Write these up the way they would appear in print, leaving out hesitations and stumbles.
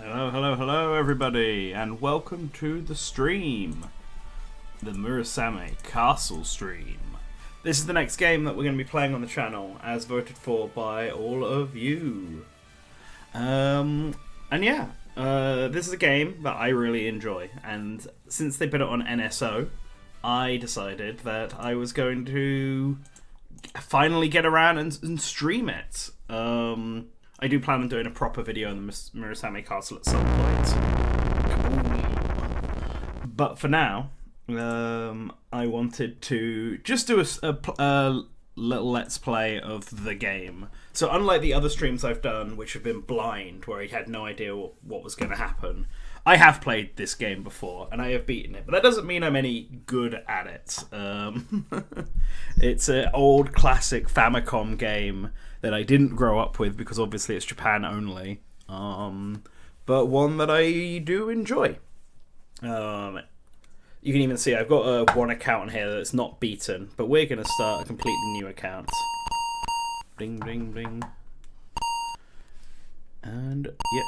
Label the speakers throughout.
Speaker 1: Hello everybody, and welcome to the stream. The Murasame Castle stream. This is the next game that we're going to be playing on the channel, as voted for by all of you. This is a game that I really enjoy, and since they put it on NSO, I decided that I was going to finally get around and stream it. I do plan on doing a proper video on the Murasame Castle at some point. But for now, I wanted to just do a little let's play of the game. So unlike the other streams I've done, which have been blind, where I had no idea what was going to happen, I have played this game before, and I have beaten it. But that doesn't mean I'm any good at it. It's an old classic Famicom game that I didn't grow up with, because obviously it's Japan only. But one that I do enjoy. You can even see I've got one account on here that's not beaten, but we're going to start a completely new account. Bling, bling, bling. And, yep,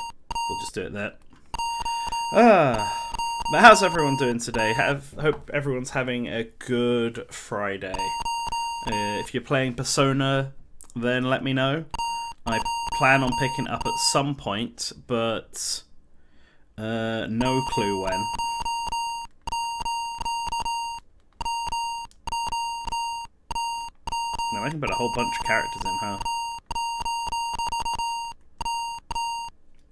Speaker 1: we'll just do it there. But how's everyone doing today? Hope everyone's having a good Friday. If you're playing Persona, then let me know. I plan on picking it up at some point, but no clue when. Now I can put a whole bunch of characters in, huh?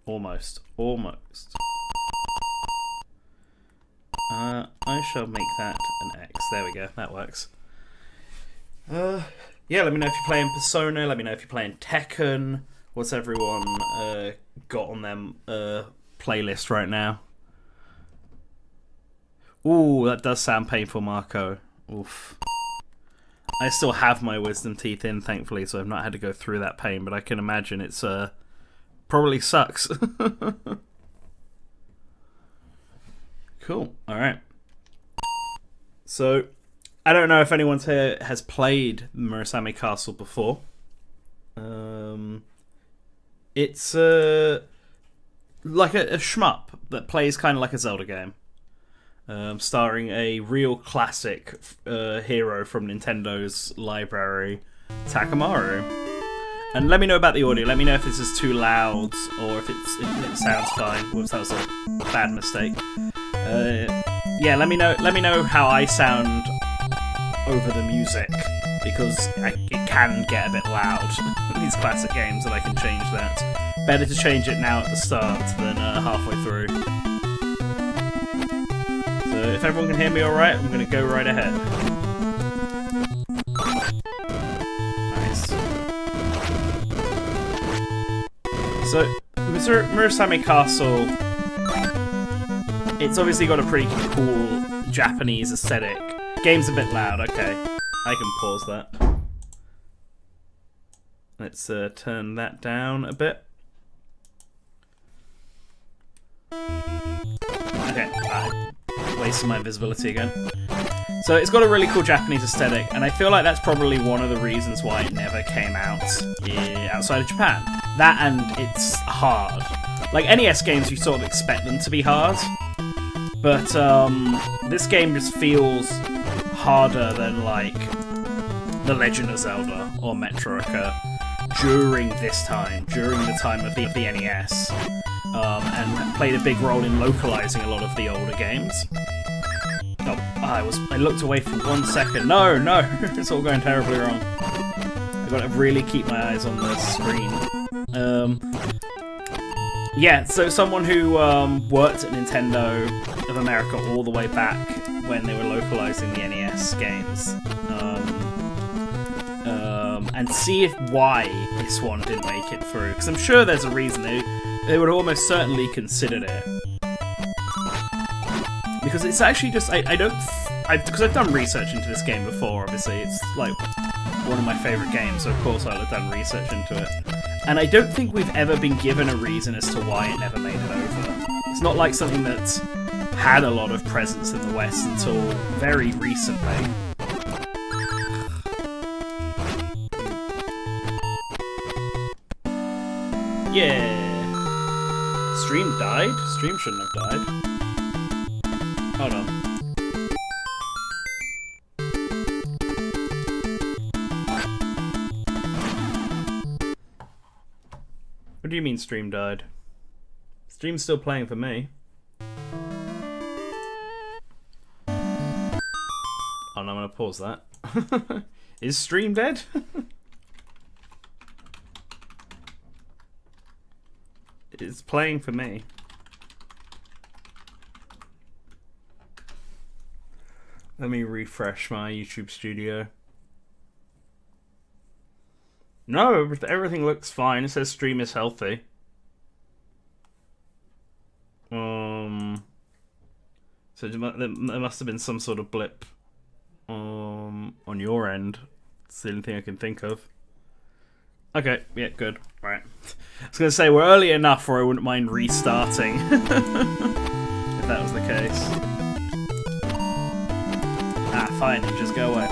Speaker 1: Almost. I shall make that an X. There we go. That works. Yeah, let me know if you're playing Persona. Let me know if you're playing Tekken. What's everyone got on them playlist right now? Ooh, that does sound painful, Marco. Oof. I still have my wisdom teeth in, thankfully, so I've not had to go through that pain, but I can imagine it's probably sucks. Cool. Alright. So, I don't know if anyone here has played Murasame Castle before. It's like a shmup that plays kind of like a Zelda game. Starring a real classic hero from Nintendo's library, Takamaru. And let me know about the audio. Let me know if this is too loud or if it sounds fine. Whoops, that was a bad mistake. Yeah, let me know how I sound over the music, because it can get a bit loud in these classic games, and I can change that. Better to change it now at the start than halfway through. So if everyone can hear me alright, I'm going to go right ahead. Nice. So, Murasame Castle, it's obviously got a pretty cool Japanese aesthetic. Game's a bit loud, okay. I can pause that. Let's turn that down a bit. Okay, wasting my visibility again. So it's got a really cool Japanese aesthetic, and I feel like that's probably one of the reasons why it never came out outside of Japan. That, and it's hard. Like NES games, you sort of expect them to be hard, but this game just feels harder than like The Legend of Zelda or Metroica during the time of the NES, and played a big role in localizing a lot of the older games. Oh, I looked away for 1 second. No, it's all going terribly wrong. I've got to really keep my eyes on the screen. Yeah, so someone who worked at Nintendo of America all the way back when they were localizing the NES games, and see why this one didn't make it through, because I'm sure there's a reason. They would have almost certainly considered it, because it's actually just because I've done research into this game before. Obviously, it's like one of my favorite games, so of course I'll have done research into it. And I don't think we've ever been given a reason as to why it never made it over. It's not like something that's had a lot of presence in the West until very recently. Yeah. Stream died? Stream shouldn't have died. Hold on. What do you mean stream died? Stream's still playing for me. Oh no, I'm gonna pause that. Is stream dead? It's playing for me. Let me refresh my YouTube studio. No, everything looks fine. It says stream is healthy. So there must have been some sort of blip on your end. It's the only thing I can think of. Okay, yeah, good. Right. I was going to say, we're early enough where I wouldn't mind restarting. If that was the case. Ah, fine, just go away.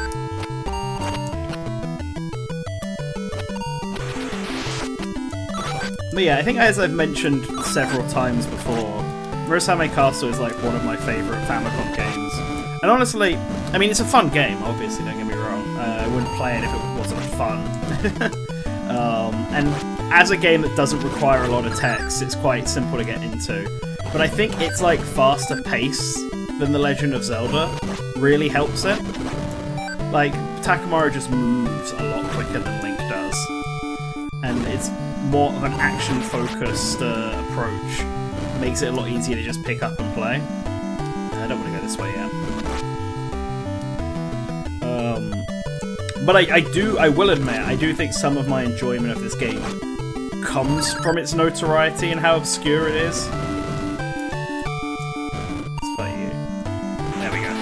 Speaker 1: But yeah, I think as I've mentioned several times before, Murasame Castle is like one of my favourite Famicom games. And honestly, I mean, it's a fun game, obviously, don't get me wrong. I wouldn't play it if it wasn't fun. And as a game that doesn't require a lot of text, it's quite simple to get into. But I think it's like faster pace than The Legend of Zelda really helps it. Like, Takamaru just moves a lot quicker than Link does. And it's more of an action-focused approach. Makes it a lot easier to just pick up and play. I don't want to go this way yet. But I will admit, I do think some of my enjoyment of this game comes from its notoriety and how obscure it is. Let's play you. There we go.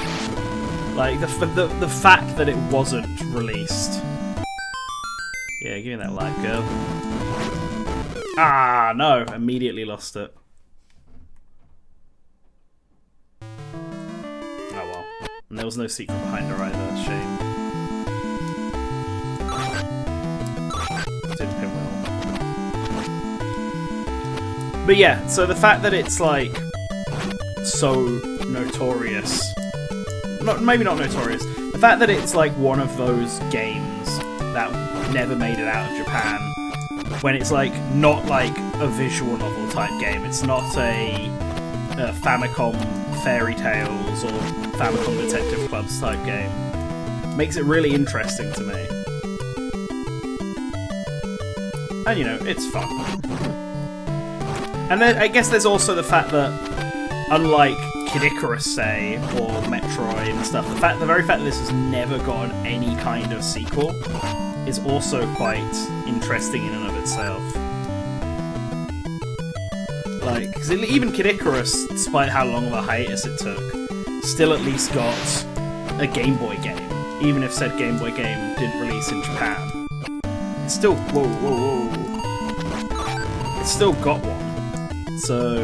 Speaker 1: Like, the fact that it wasn't released. Yeah, give me that light, girl. Ah, no. Immediately lost it. Oh well. And there was no secret behind her either. Shame. But yeah, so the fact that it's like so notorious, maybe not notorious, the fact that it's like one of those games that never made it out of Japan, when it's like not like a visual novel type game, it's not a Famicom Fairy Tales or Famicom Detective Clubs type game, makes it really interesting to me. And you know, it's fun. And then I guess there's also the fact that, unlike Kid Icarus, say, or Metroid and stuff, the very fact that this has never gotten any kind of sequel is also quite interesting in and of itself. Like, because even Kid Icarus, despite how long of a hiatus it took, still at least got a Game Boy game, even if said Game Boy game didn't release in Japan. It's still, whoa. It's still got one. So,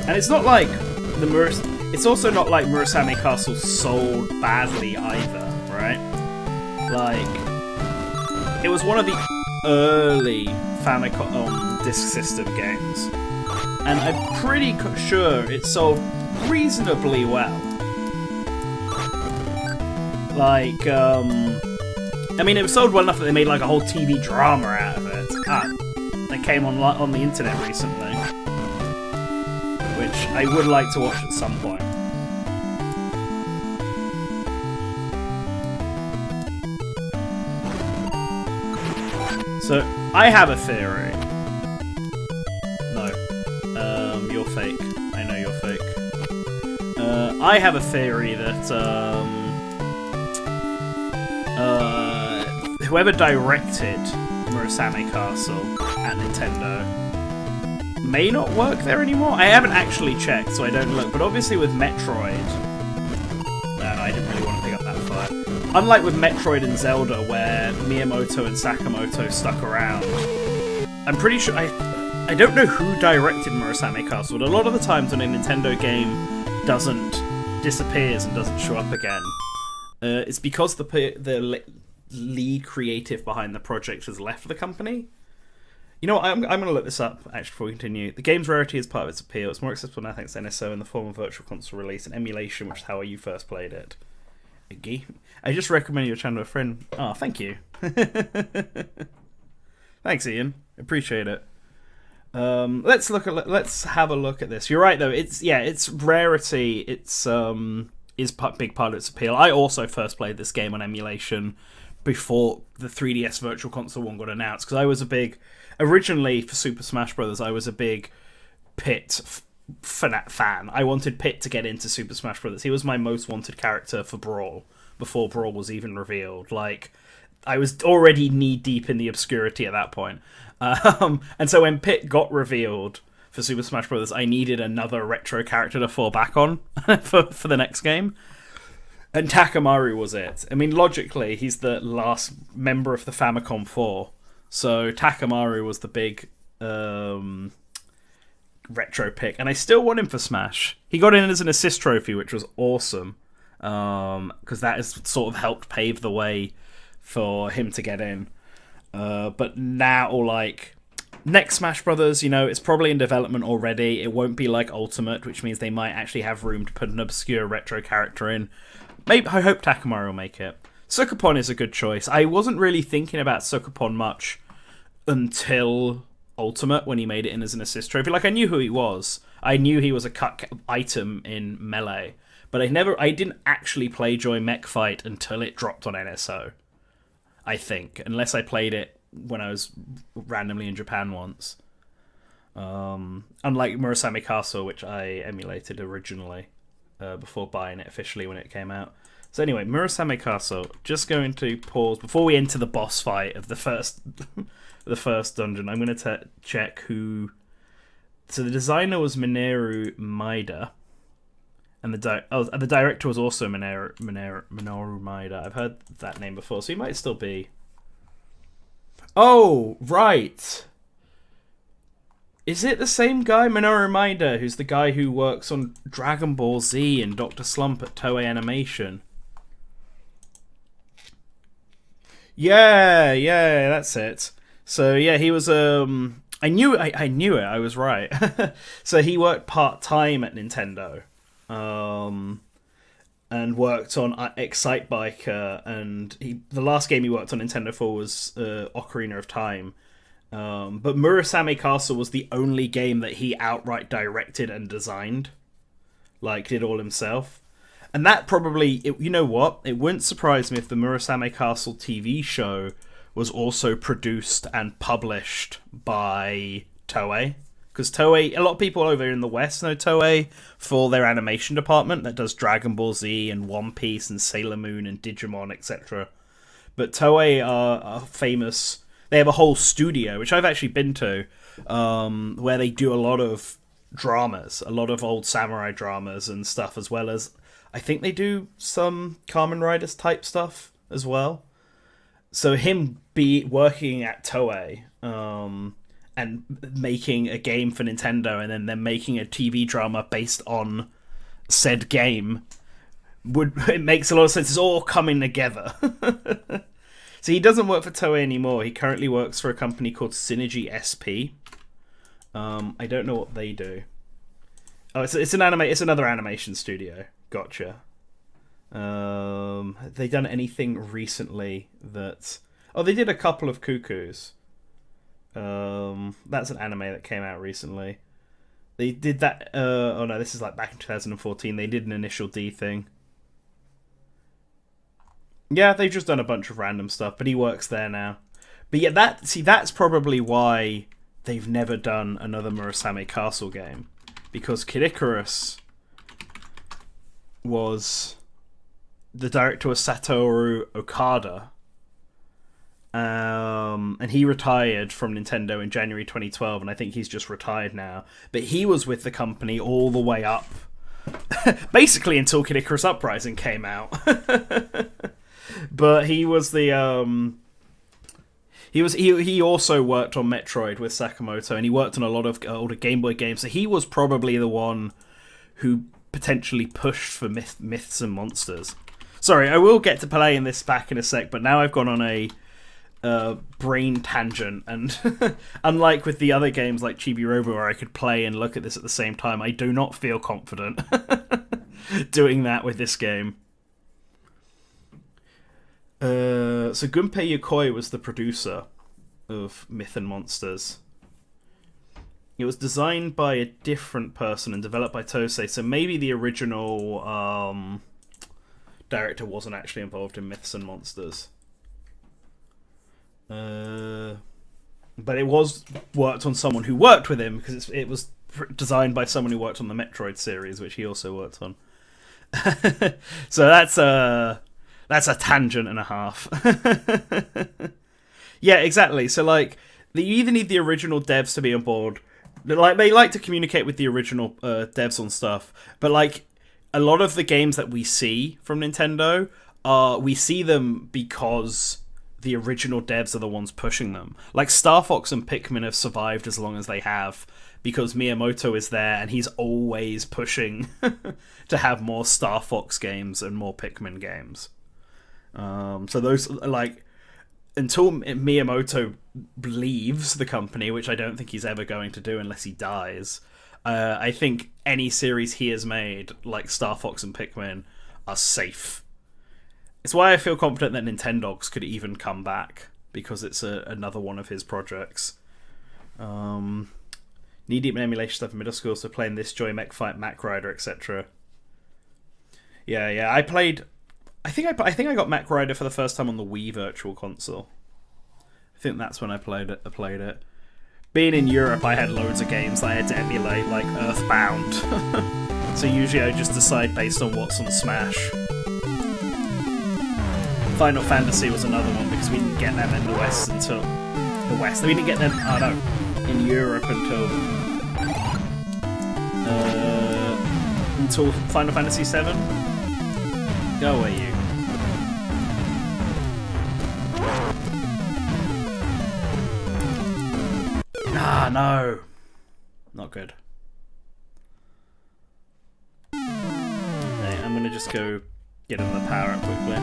Speaker 1: and it's not like it's also not like Murasame Castle sold badly either, right? Like, it was one of the early Famicom Disk System games, and I'm pretty sure it sold reasonably well. Like, I mean, it was sold well enough that they made like a whole TV drama out of it. That came on the internet recently, which I would like to watch at some point. So I have a theory. No, you're fake. I know you're fake. I have a theory that whoever directed Murasame Castle at Nintendo may not work there anymore. I haven't actually checked, so I don't look. But obviously with Metroid... No, I didn't really want to pick up that fight. Unlike with Metroid and Zelda, where Miyamoto and Sakamoto stuck around, I'm pretty sure... I don't know who directed Murasame Castle, but a lot of the times when a Nintendo game disappears and doesn't show up again, it's because the lead creative behind the project has left the company. You know what, I'm going to look this up, actually, before we continue. The game's rarity is part of its appeal. It's more accessible now thanks to NSO in the form of virtual console release and emulation, which is how you first played it. I just recommend your channel to a friend. Oh, thank you. Thanks, Ian. Appreciate it. Let's have a look at this. You're right, though. It's rarity. It's is a big part of its appeal. I also first played this game on emulation before the 3DS Virtual Console one got announced, because I was originally for Super Smash Bros. I was a big Pit fan. I wanted Pit to get into Super Smash Bros. He was my most wanted character for Brawl before Brawl was even revealed. Like, I was already knee deep in the obscurity at that point. And so when Pit got revealed for Super Smash Bros., I needed another retro character to fall back on for the next game. And Takamaru was it. I mean, logically, he's the last member of the Famicom 4. So Takamaru was the big retro pick. And I still want him for Smash. He got in as an assist trophy, which was awesome. Because that has sort of helped pave the way for him to get in. But now, like, next Smash Brothers, it's probably in development already. It won't be like Ultimate, which means they might actually have room to put an obscure retro character in. Maybe I hope Takamaru will make it. Sukapon is a good choice. I wasn't really thinking about Sukapon much until Ultimate, when he made it in as an assist trophy. Like, I knew who he was. I knew he was a cut item in Melee. But I didn't actually play Joy Mech Fight until it dropped on NSO. I think. Unless I played it when I was randomly in Japan once. Unlike Murasame Castle, which I emulated originally before buying it officially when it came out. So anyway, Murasame Castle. Just going to pause before we enter the boss fight of the first the first dungeon. I'm going to check who. So the designer was Minoru Maeda, and the director was also Minoru Maeda. I've heard that name before, so he might still be. Oh, right. Is it the same guy, Minoru Maeda, who's the guy who works on Dragon Ball Z and Dr. Slump at Toei Animation? Yeah, that's it. So yeah, he was I knew it. I was right. So he worked part-time at Nintendo. And worked on Excite Biker, and the last game he worked on Nintendo for was Ocarina of Time. But Murasame Castle was the only game that he outright directed and designed. Like, did all himself. And that probably, you know what? It wouldn't surprise me if the Murasame Castle TV show was also produced and published by Toei. Because Toei, a lot of people over in the West know Toei for their animation department that does Dragon Ball Z and One Piece and Sailor Moon and Digimon, etc. But Toei are famous. They have a whole studio, which I've actually been to, where they do a lot of dramas, a lot of old samurai dramas and stuff, as well as, I think they do some Kamen Riders type stuff as well. So him working at Toei, and making a game for Nintendo, and then they're making a TV drama based on said game, it makes a lot of sense. It's all coming together. So he doesn't work for Toei anymore. He currently works for a company called Synergy SP. I don't know what they do. Oh, it's another animation studio. Gotcha. Have they done anything recently that? Oh, they did a couple of Cuckoos. That's an anime that came out recently. They did that. Oh no, this is like back in 2014. They did an Initial D thing. Yeah, they've just done a bunch of random stuff, but he works there now. But yeah, that's probably why they've never done another Murasame Castle game, because Kid Icarus was the director was Satoru Okada. And he retired from Nintendo in January 2012, and I think he's just retired now. But he was with the company all the way up, basically until Kid Icarus Uprising came out. But he was the he also worked on Metroid with Sakamoto, and he worked on a lot of older Game Boy games. So he was probably the one who potentially pushed for Myths and Monsters. Sorry, I will get to playing this back in a sec, but now I've gone on a brain tangent, and unlike with the other games like Chibi Robo where I could play and look at this at the same time, I do not feel confident doing that with this game. So Gunpei Yokoi was the producer of Myth and Monsters. It was designed by a different person and developed by Tosei, so maybe the original director wasn't actually involved in Myths and Monsters. But it was worked on someone who worked with him, because it was designed by someone who worked on the Metroid series, which he also worked on. So that's a tangent and a half. Yeah, exactly. So like, you either need the original devs to be on board. Like, they like to communicate with the original devs on stuff, but like a lot of the games that we see from Nintendo, we see them because the original devs are the ones pushing them. Like Star Fox and Pikmin have survived as long as they have because Miyamoto is there and he's always pushing to have more Star Fox games and more Pikmin games. So those, like, until Miyamoto leaves the company, which I don't think he's ever going to do unless he dies, I think any series he has made, like Star Fox and Pikmin, are safe. It's why I feel confident that Nintendogs could even come back, because it's another one of his projects. Knee-deep in emulation stuff in middle school, so playing this, Joy Mech Fight, Mac Rider, etc. Yeah, I played... I think I got Mac Rider for the first time on the Wii Virtual Console. I think that's when I played it. Being in Europe, I had loads of games that I had to emulate, like Earthbound. So usually I just decide based on what's on Smash. Final Fantasy was another one, because we didn't get them in the West until... The West? We didn't get them, in Europe until Final Fantasy VII? Go away, you. Ah, no. Not good. Okay, I'm gonna just go get another power up quickly.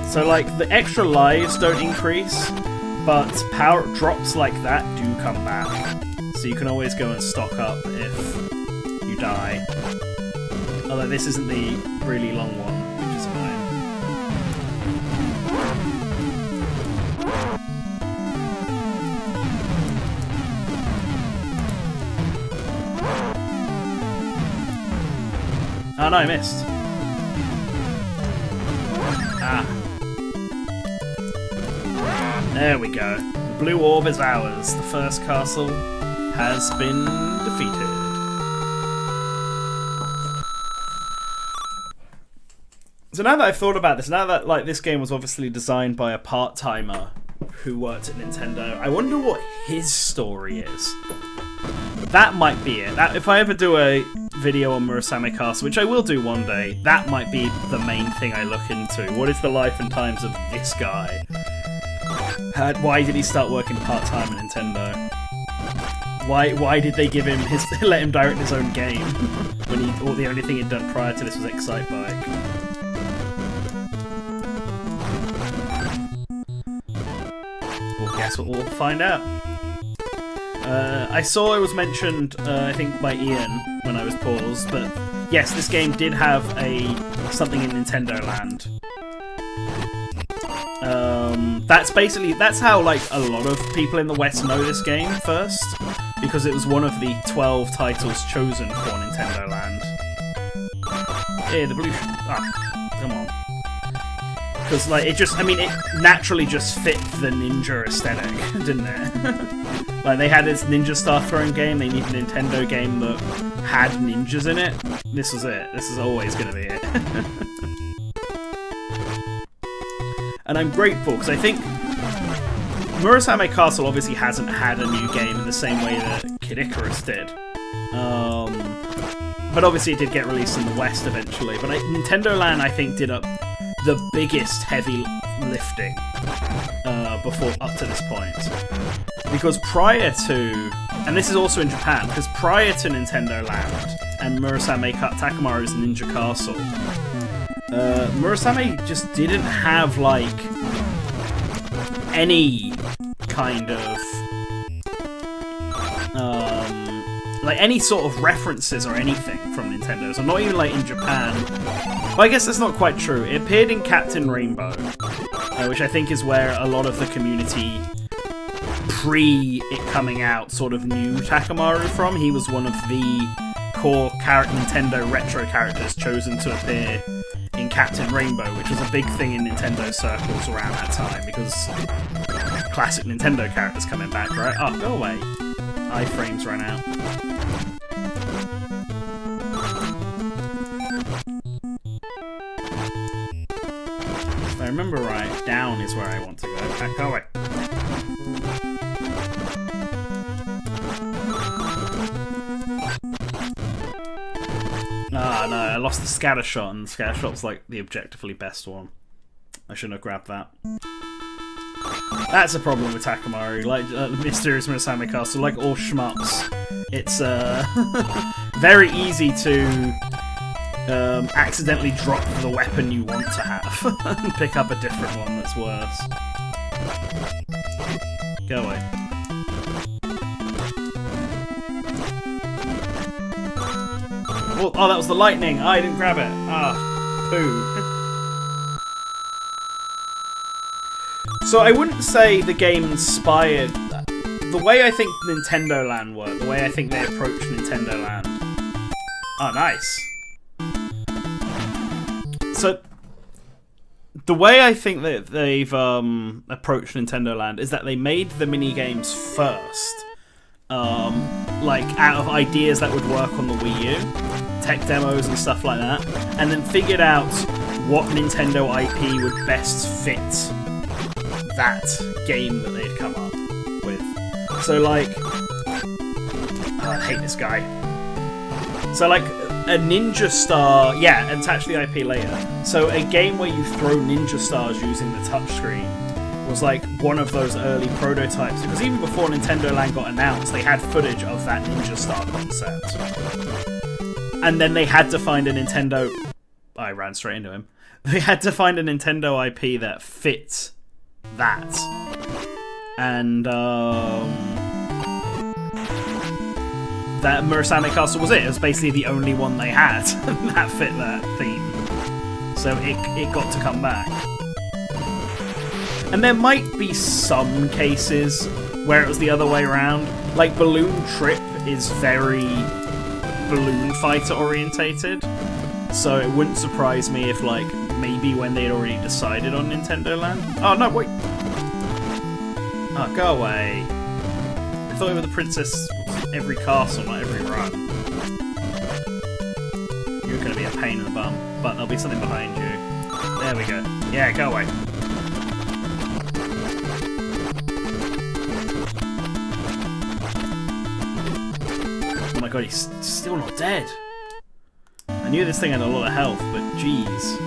Speaker 1: So, like, the extra lives don't increase, but power drops like that do come back. So you can always go and stock up if you die. Although this isn't the really long one, which is annoying. Oh no, I missed. Ah. There we go. The blue orb is ours. The first castle has been defeated. So now that I've thought about this, now that like this game was obviously designed by a part-timer who worked at Nintendo, I wonder what his story is. That might be it. If I ever do a video on Murasame Castle, which I will do one day, that might be the main thing I look into. What is the life and times of this guy? Why did he start working part-time at Nintendo? Why did they give him let him direct his own game when the only thing he'd done prior to this was Excitebike? Well, guess what we'll find out. I saw it was mentioned, I think, by Ian when I was paused, but yes, this game did have something in Nintendo Land. That's how like a lot of people in the West know this game first, because it was one of the 12 titles chosen for Nintendo Land. Yeah, the blue. Come on. Because like it naturally just fit the ninja aesthetic, didn't it? Like they had this ninja star throwing game. They needed a Nintendo game that had ninjas in it. This was it. This is always going to be it. And I'm grateful, because I think Murasame Castle obviously hasn't had a new game in the same way that Kid Icarus did. But obviously it did get released in the West eventually. But Nintendo Land, I think, did the biggest heavy lifting before up to this point. Because prior to... And this is also in Japan, because prior to Nintendo Land and Takamaru's Ninja Castle. Murasame just didn't have, like, any kind of like any sort of references or anything from Nintendo, so not even like in Japan. Well, I guess that's not quite true. It appeared in Captain Rainbow, which I think is where a lot of the community pre it coming out sort of knew Takamaru from. He was one of the core Nintendo retro characters chosen to appear in Captain Rainbow, which was a big thing in Nintendo circles around that time, because classic Nintendo characters coming back, right? Oh, go away. Iframes ran out. If I remember right, down is where I want to go. Go away. Ah, no, I lost the scatter shot, and the scatter shot's like the objectively best one. I shouldn't have grabbed that. That's a problem with Takamaru, like Mysterious Murasame Castle, like all shmups. It's very easy to accidentally drop the weapon you want to have and pick up a different one that's worse. Go away. Oh, that was the lightning! I didn't grab it! Ah, poo. So I wouldn't say the game inspired that. The way I think Nintendo Land worked, the way I think they approach Nintendo Land. Oh, nice. So, the way I think that they've approached Nintendo Land is that they made the mini-games first. Like, out of ideas that would work on the Wii U. Tech demos and stuff like that. And then figured out what Nintendo IP would best fit that game that they'd come up with. So, like, I hate this guy. So, like, a Ninja Star, yeah, and attach the IP later. So, a game where you throw Ninja Stars using the touchscreen was like one of those early prototypes, because even before Nintendo Land got announced, they had footage of that Ninja Star concept. And then they had to find a Nintendo... I ran straight into him. They had to find a Nintendo IP that fit that. And that Murasame Castle was it. It was basically the only one they had that fit that theme. So it got to come back. And there might be some cases where it was the other way around. Like Balloon Trip is very Balloon Fighter orientated. So it wouldn't surprise me if, like, maybe when they'd already decided on Nintendo Land. Oh, no, wait. Oh, go away. I thought you were the princess every castle, not every run. You're going to be a pain in the bum, but there'll be something behind you. There we go. Yeah, go away. Oh my god, he's still not dead. I knew this thing had a lot of health, but jeez.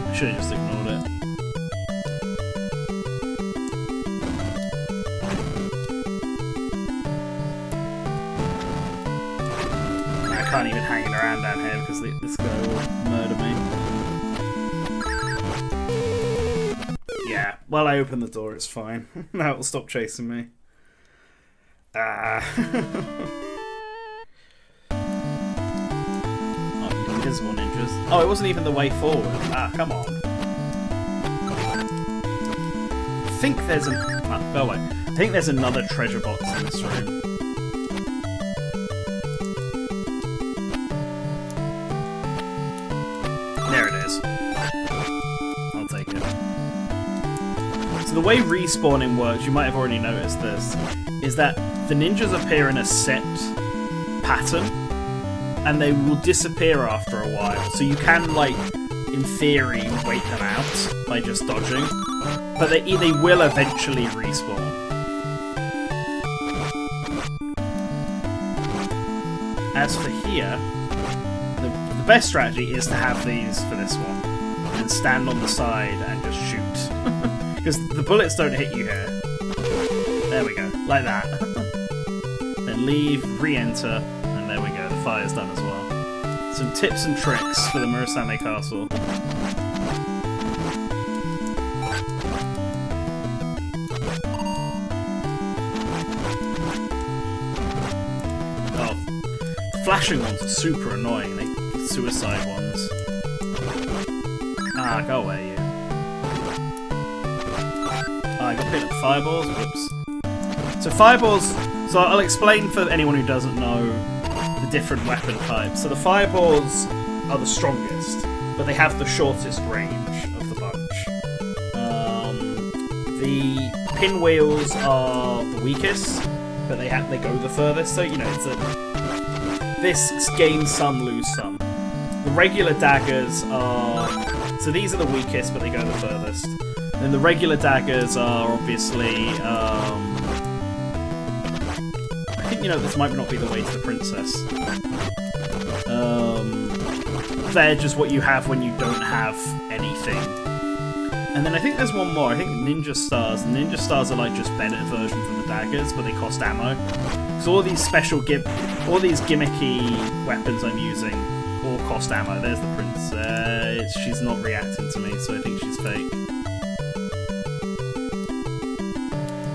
Speaker 1: I should have just ignored it. I can't even hang it around down here because this guy will murder me. Yeah, well, I opened the door, it's fine. Now it'll stop chasing me. Oh, invisible ninjas. Oh, it wasn't even the way forward. Ah, come on. I think there's a... Oh, go away. I think there's another treasure box in this room. There it is. I'll take it. So the way respawning works, you might have already noticed this, is that the ninjas appear in a set pattern, and they will disappear after a while. So you can, like, in theory, wait them out by just dodging, but they will eventually respawn. As for here, the best strategy is to have these for this one, and stand on the side and just shoot. Because the bullets don't hit you here. There we go, like that. Then leave, re-enter, and there we go, the fire's done as well. Some tips and tricks for the Murasame Castle. Oh, the flashing ones are super annoying, the suicide ones. Ah, go away, you. Oh, I got hit at fireballs, whoops. So fireballs, so I'll explain for anyone who doesn't know the different weapon types. So the fireballs are the strongest, but they have the shortest range of the bunch. The pinwheels are the weakest, but they go the furthest. So you know, this gains some, lose some. The regular daggers are, so these are the weakest, but they go the furthest. Then the regular daggers are obviously, I think, you know, this might not be the way to the princess. They're just what you have when you don't have anything. And then I think there's one more, I think Ninja Stars. Ninja Stars are like just better versions of the daggers, but they cost ammo. So all these all these gimmicky weapons I'm using all cost ammo. There's the princess. She's not reacting to me, so I think she's fake.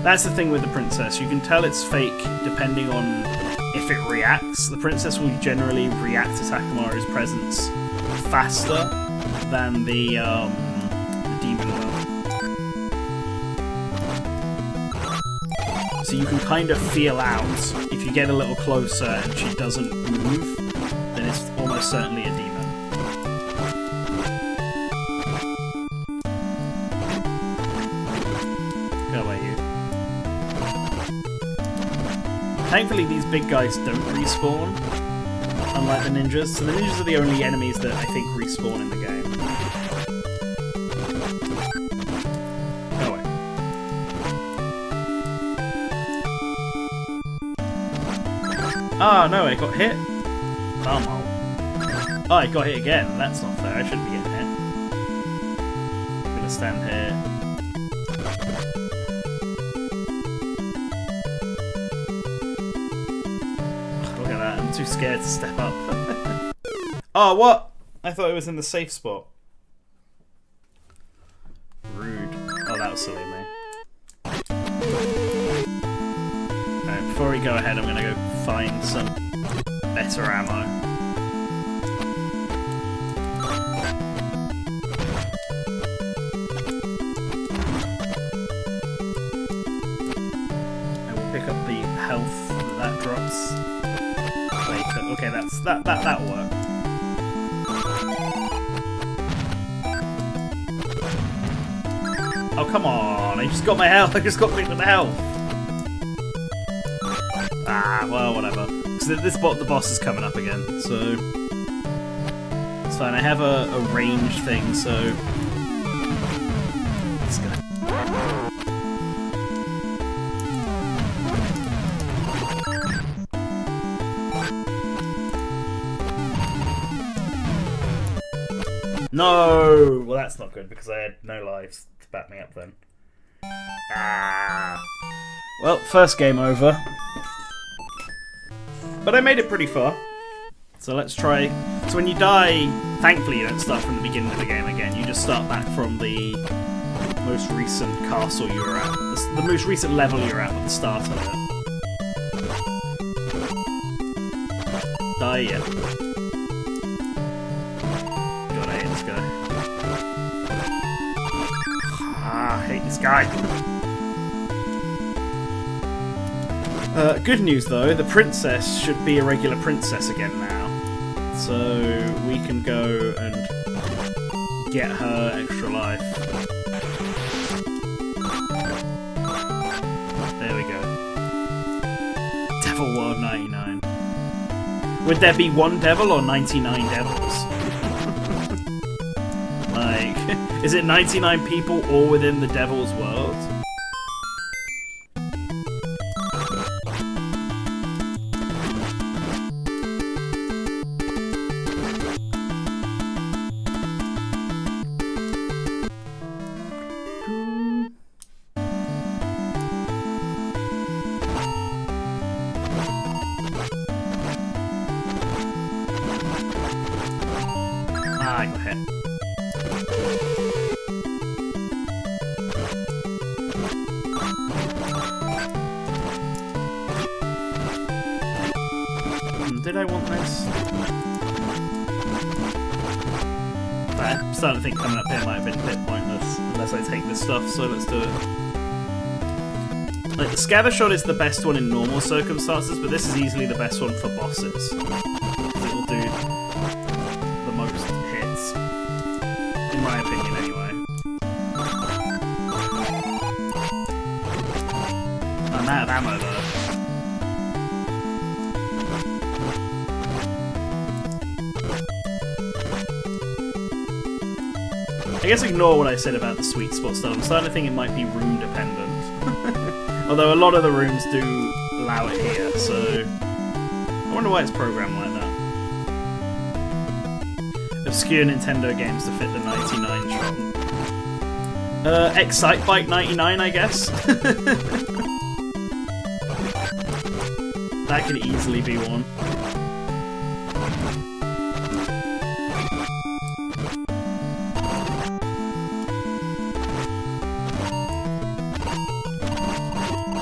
Speaker 1: That's the thing with the princess. You can tell it's fake depending on if it reacts. The princess will generally react to Takamaru's presence faster than the demon will. So you can kind of feel out if you get a little closer and she doesn't move, then it's almost certainly a demon. Go away, you. Thankfully, these big guys don't respawn, unlike the ninjas. So the ninjas are the only enemies that I think respawn in the game. Go away. Ah, no, I got hit. Come on. Oh, I got hit again. That's not fair. I shouldn't be getting hit. I'm gonna stand here. Look at that. I'm too scared to step up. Oh, what? I thought it was in the safe spot. Rude. Oh, that was silly of me. Alright, before we go ahead, I'm gonna go find some better ammo. I will pick up the health that drops later. Okay, that'll work. Oh, come on, I just got my health, I just got picked up the health. Ah, well, whatever. So the boss is coming up again, so it's fine. I have a range thing, so let's go. No! Well, that's not good because I had no lives to back me up then. Ah. Well, first game over. But I made it pretty far. So let's try. So when you die, thankfully you don't start from the beginning of the game again. You just start back from the most recent castle you were at. The most recent level you were at the start of it. Die yet. God, I hate this guy. Ah, I hate this guy. Good news though, the princess should be a regular princess again now. So we can go and get her extra life. There we go. Devil World 99. Would there be one devil or 99 devils? Like, is it 99 people all within the devil's world? Ah, I got hit. Did I want this? I'm starting to think coming up here might have been a bit pointless unless I take this stuff, so let's do it. Like, the scatter shot is the best one in normal circumstances, but this is easily the best one for bosses. It will do the most hits. In my opinion, anyway. I'm out of ammo, though. I guess ignore what I said about the sweet spot stuff. I'm starting to think it might be room dependent. Although a lot of the rooms do allow it here, so I wonder why it's programmed like that. Obscure Nintendo games to fit the 99 shot. Excitebike 99, I guess. That could easily be one.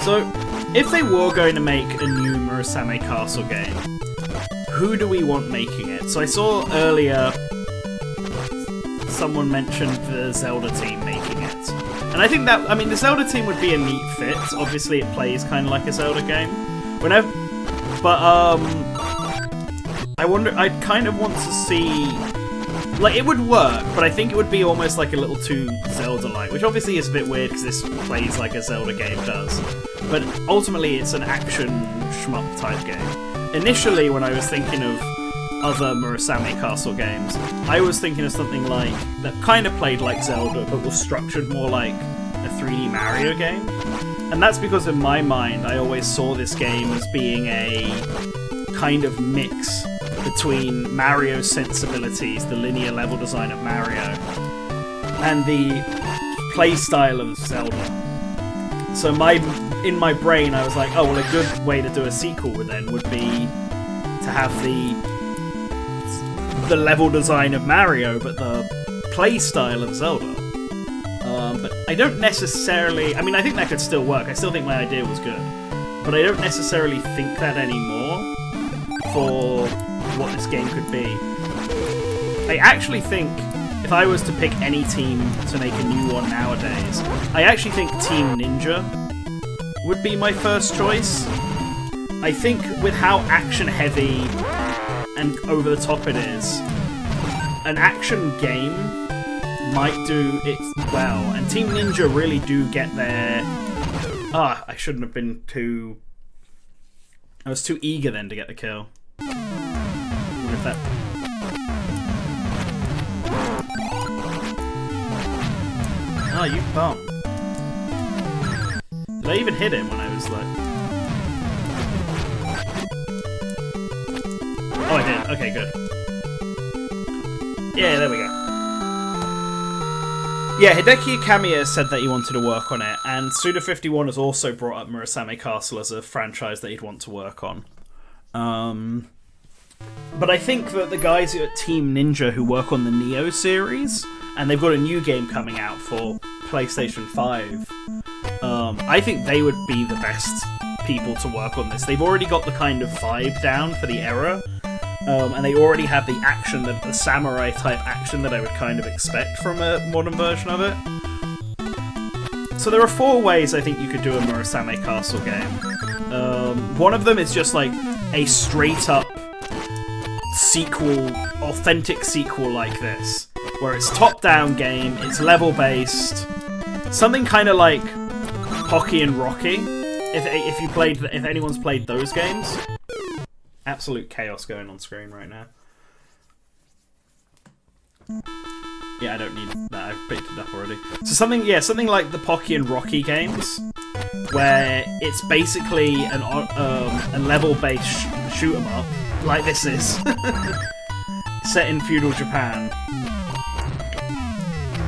Speaker 1: So, if they were going to make a new Murasame Castle game, who do we want making it? So I saw earlier someone mentioned the Zelda team making it. And I think that, I mean, the Zelda team would be a neat fit. Obviously it plays kind of like a Zelda game. But I wonder, I'd kind of want to see... Like, it would work, but I think it would be almost like a little too Zelda-like, which obviously is a bit weird because this plays like a Zelda game does. But ultimately, it's an action shmup type game. Initially, when I was thinking of other Murasame Castle games, I was thinking of something like that kind of played like Zelda, but was structured more like a 3D Mario game. And that's because in my mind, I always saw this game as being a kind of mix between Mario's sensibilities, the linear level design of Mario, and the play style of Zelda. So in my brain, I was like, oh, well, a good way to do a sequel then would be to have the level design of Mario, but the play style of Zelda. But I don't necessarily... I mean, I think that could still work. I still think my idea was good. But I don't necessarily think that anymore for what this game could be. I actually think if I was to pick any team to make a new one nowadays, I actually think Team Ninja would be my first choice. I think with how action heavy and over the top it is, an action game might do it well, and Team Ninja really do get their... I shouldn't have been too... I was too eager then to get the kill. What if that... Oh, you bum. Did I even hit him when I was like... Oh, I did. Okay, good. Yeah, there we go. Yeah, Hideki Kamiya said that he wanted to work on it, and Suda51 has also brought up Murasame Castle as a franchise that he'd want to work on. But I think that the guys at Team Ninja who work on the Neo series, and they've got a new game coming out for PlayStation 5, I think they would be the best people to work on this. They've already got the kind of vibe down for the era, and they already have the action, the samurai type action that I would kind of expect from a modern version of it. So there are 4 ways I think you could do a Murasame Castle game. One of them is just like a straight up sequel, authentic sequel like this, where it's top-down game, it's level-based, something kind of like Pocky and Rocky. If anyone's played those games, absolute chaos going on screen right now. Yeah, I don't need that. I've picked it up already. So something like the Pocky and Rocky games, where it's basically a level-based shoot 'em up, like this is, set in feudal Japan.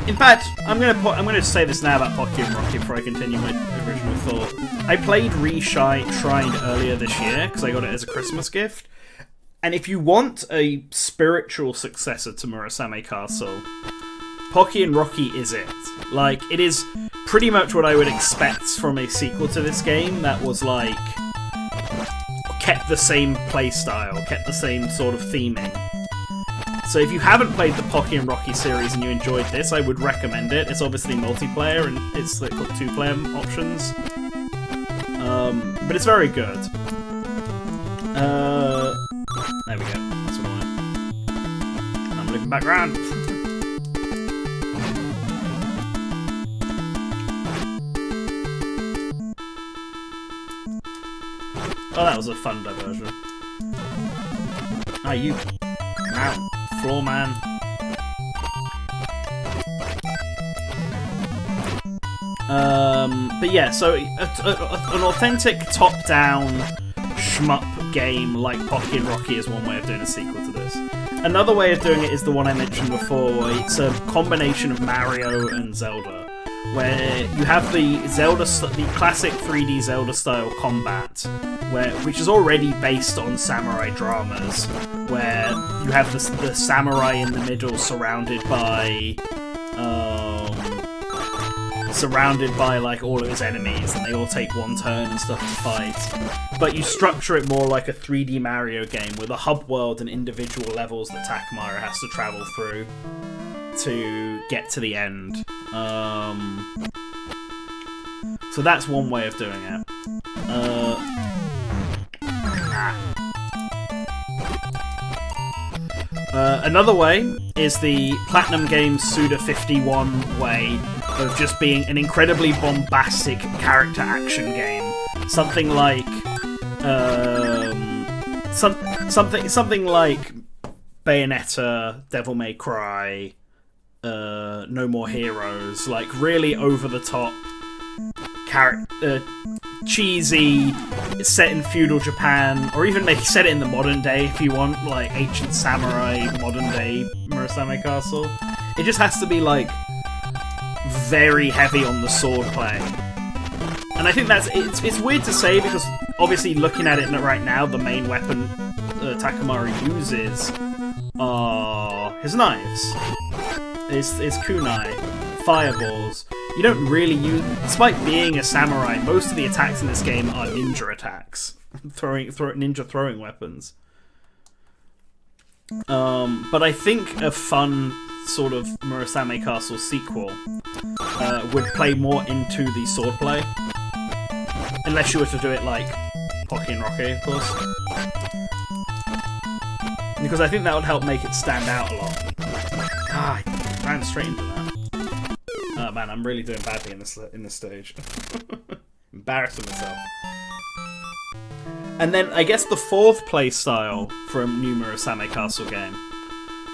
Speaker 1: In fact, I'm gonna say this now about Pocky and Rocky before I continue my original thought. I played Reshined earlier this year because I got it as a Christmas gift, And if you want a spiritual successor to Murasame Castle, Pocky and Rocky is it. Like, it is pretty much what I would expect from a sequel to this game that was, like, kept the same playstyle, kept the same sort of theming. So if you haven't played the Pocky and Rocky series and you enjoyed this, I would recommend it. It's obviously multiplayer and it's like got 2-player options. But it's very good. There we go. That's what I want. I'm looking back around. Oh, that was a fun diversion. Ah, you out, floor man. But yeah, so an authentic top-down shmup game like Pocky and Rocky is one way of doing a sequel to this. Another way of doing it is the one I mentioned before, where it's a combination of Mario and Zelda, where you have the classic 3D Zelda-style combat, which is already based on samurai dramas, where you have the samurai in the middle surrounded by like all of his enemies, and they all take one turn and stuff to fight. But you structure it more like a 3D Mario game with a hub world and individual levels that Takamaru has to travel through to get to the end. So that's one way of doing it. Another way is the Platinum Games Suda51 way of just being an incredibly bombastic character action game. Something like something like Bayonetta, Devil May Cry, No More Heroes, like really over the top cheesy, set in feudal Japan, or even maybe set it in the modern day if you want, like ancient samurai, modern day Murasame Castle. It just has to be like very heavy on the swordplay. And I think it's weird to say because obviously looking at it right now, the main weapon Takamaru uses are his knives, his kunai, fireballs. You don't really use, despite being a samurai, most of the attacks in this game are ninja attacks, ninja throwing weapons. But I think a fun sort of Murasame Castle sequel would play more into the swordplay, unless you were to do it like Pocky and Rocky, of course, because I think that would help make it stand out a lot. Ah, I ran straight into that. Oh man, I'm really doing badly in this stage. Embarrassing myself. And then I guess the fourth play style for a new Murasame Castle game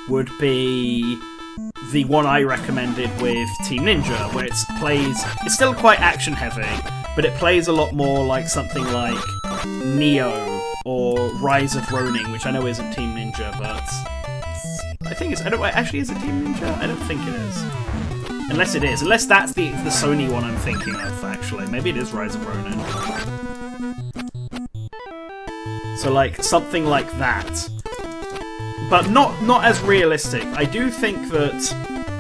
Speaker 1: would be the one I recommended with Team Ninja, where it's still quite action heavy, but it plays a lot more like something like Neo or Rise of Ronin, which I know isn't Team Ninja, but I think it's. Actually, is it Team Ninja? I don't think it is. Unless it is. Unless that's the Sony one I'm thinking of, actually. Maybe it is Rise of Ronin. So, like, something like that. But not as realistic. I do think that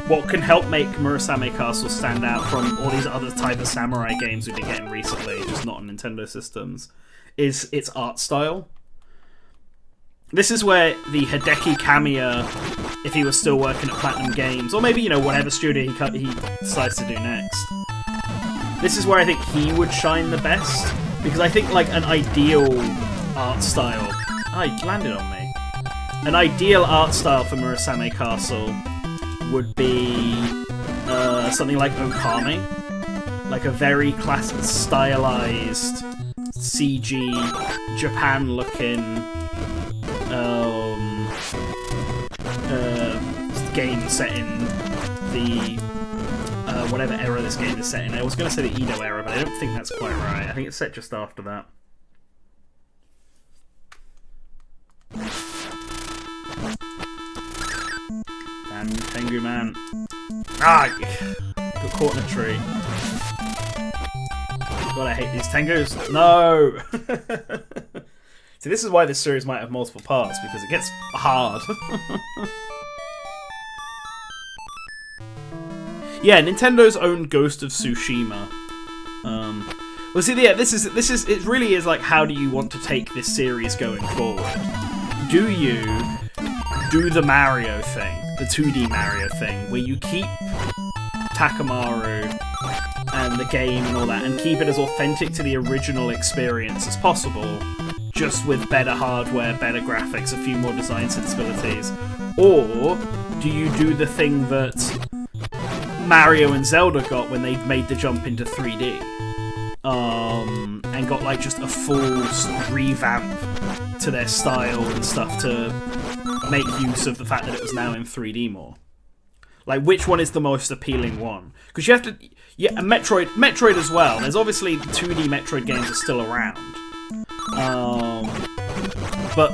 Speaker 1: what can help make Murasame Castle stand out from all these other type of samurai games we've been getting recently, just not on Nintendo systems, is its art style. This is where the Hideki Kamiya, if he was still working at Platinum Games, or maybe, you know, whatever studio he decides to do next, this is where I think he would shine the best, because I think, like, an ideal art style... Ah, he landed on me. An ideal art style for Murasame Castle would be something like Okami. Like a very classic, stylized, CG, Japan-looking... game set in the whatever era this game is set in. I was going to say the Edo era, but I don't think that's quite right. I think it's set just after that. Damn you, Tengu man. Ah! Got caught in a tree. God, I hate these Tengus. No! See, this is why this series might have multiple parts, because it gets hard. Yeah, Nintendo's own Ghost of Tsushima. Well, see, yeah, this is it. Really is like, how do you want to take this series going forward? Do you do the Mario thing, the 2D Mario thing, where you keep Takamaru and the game and all that, and keep it as authentic to the original experience as possible, just with better hardware, better graphics, a few more design sensibilities? Or do you do the thing that Mario and Zelda got when they made the jump into 3D? And got like just a full revamp to their style and stuff to make use of the fact that it was now in 3D more. Like, which one is the most appealing one? Because you have to, yeah, and Metroid as well. There's obviously 2D Metroid games are still around, but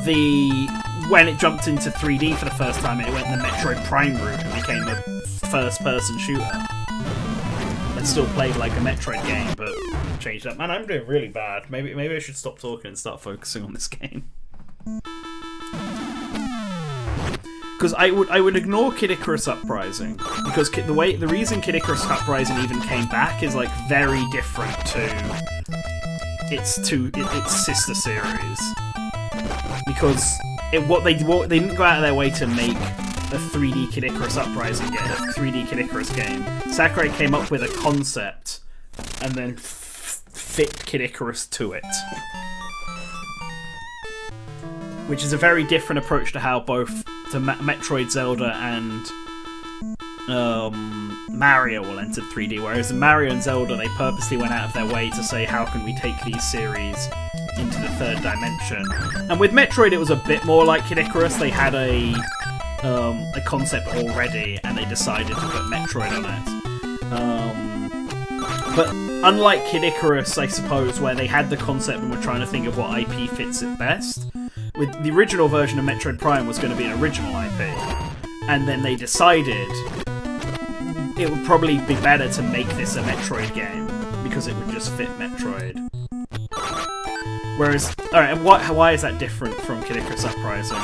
Speaker 1: when it jumped into 3D for the first time, it went the Metroid Prime route and became a first-person shooter. It still played like a Metroid game, but changed up. Man, I'm doing really bad. Maybe I should stop talking and start focusing on this game. Because I would ignore Kid Icarus Uprising, because the reason Kid Icarus Uprising even came back is like very different to its sister series. Because they didn't go out of their way to make a 3D Kid Icarus Uprising game, a 3D Kid Icarus game. Sakurai came up with a concept and then fit Kid Icarus to it. Which is a very different approach to how both Metroid, Zelda, and Mario will enter 3D. Whereas in Mario and Zelda, they purposely went out of their way to say, how can we take these series into the third dimension? And with Metroid, it was a bit more like Kid Icarus. They had a concept already, and they decided to put Metroid on it. But unlike Kid Icarus, I suppose, where they had the concept and were trying to think of what IP fits it best, with the original version of Metroid Prime was going to be an original IP, and then they decided it would probably be better to make this a Metroid game, because it would just fit Metroid. Whereas, alright, and why is that different from Kid Icarus Uprising?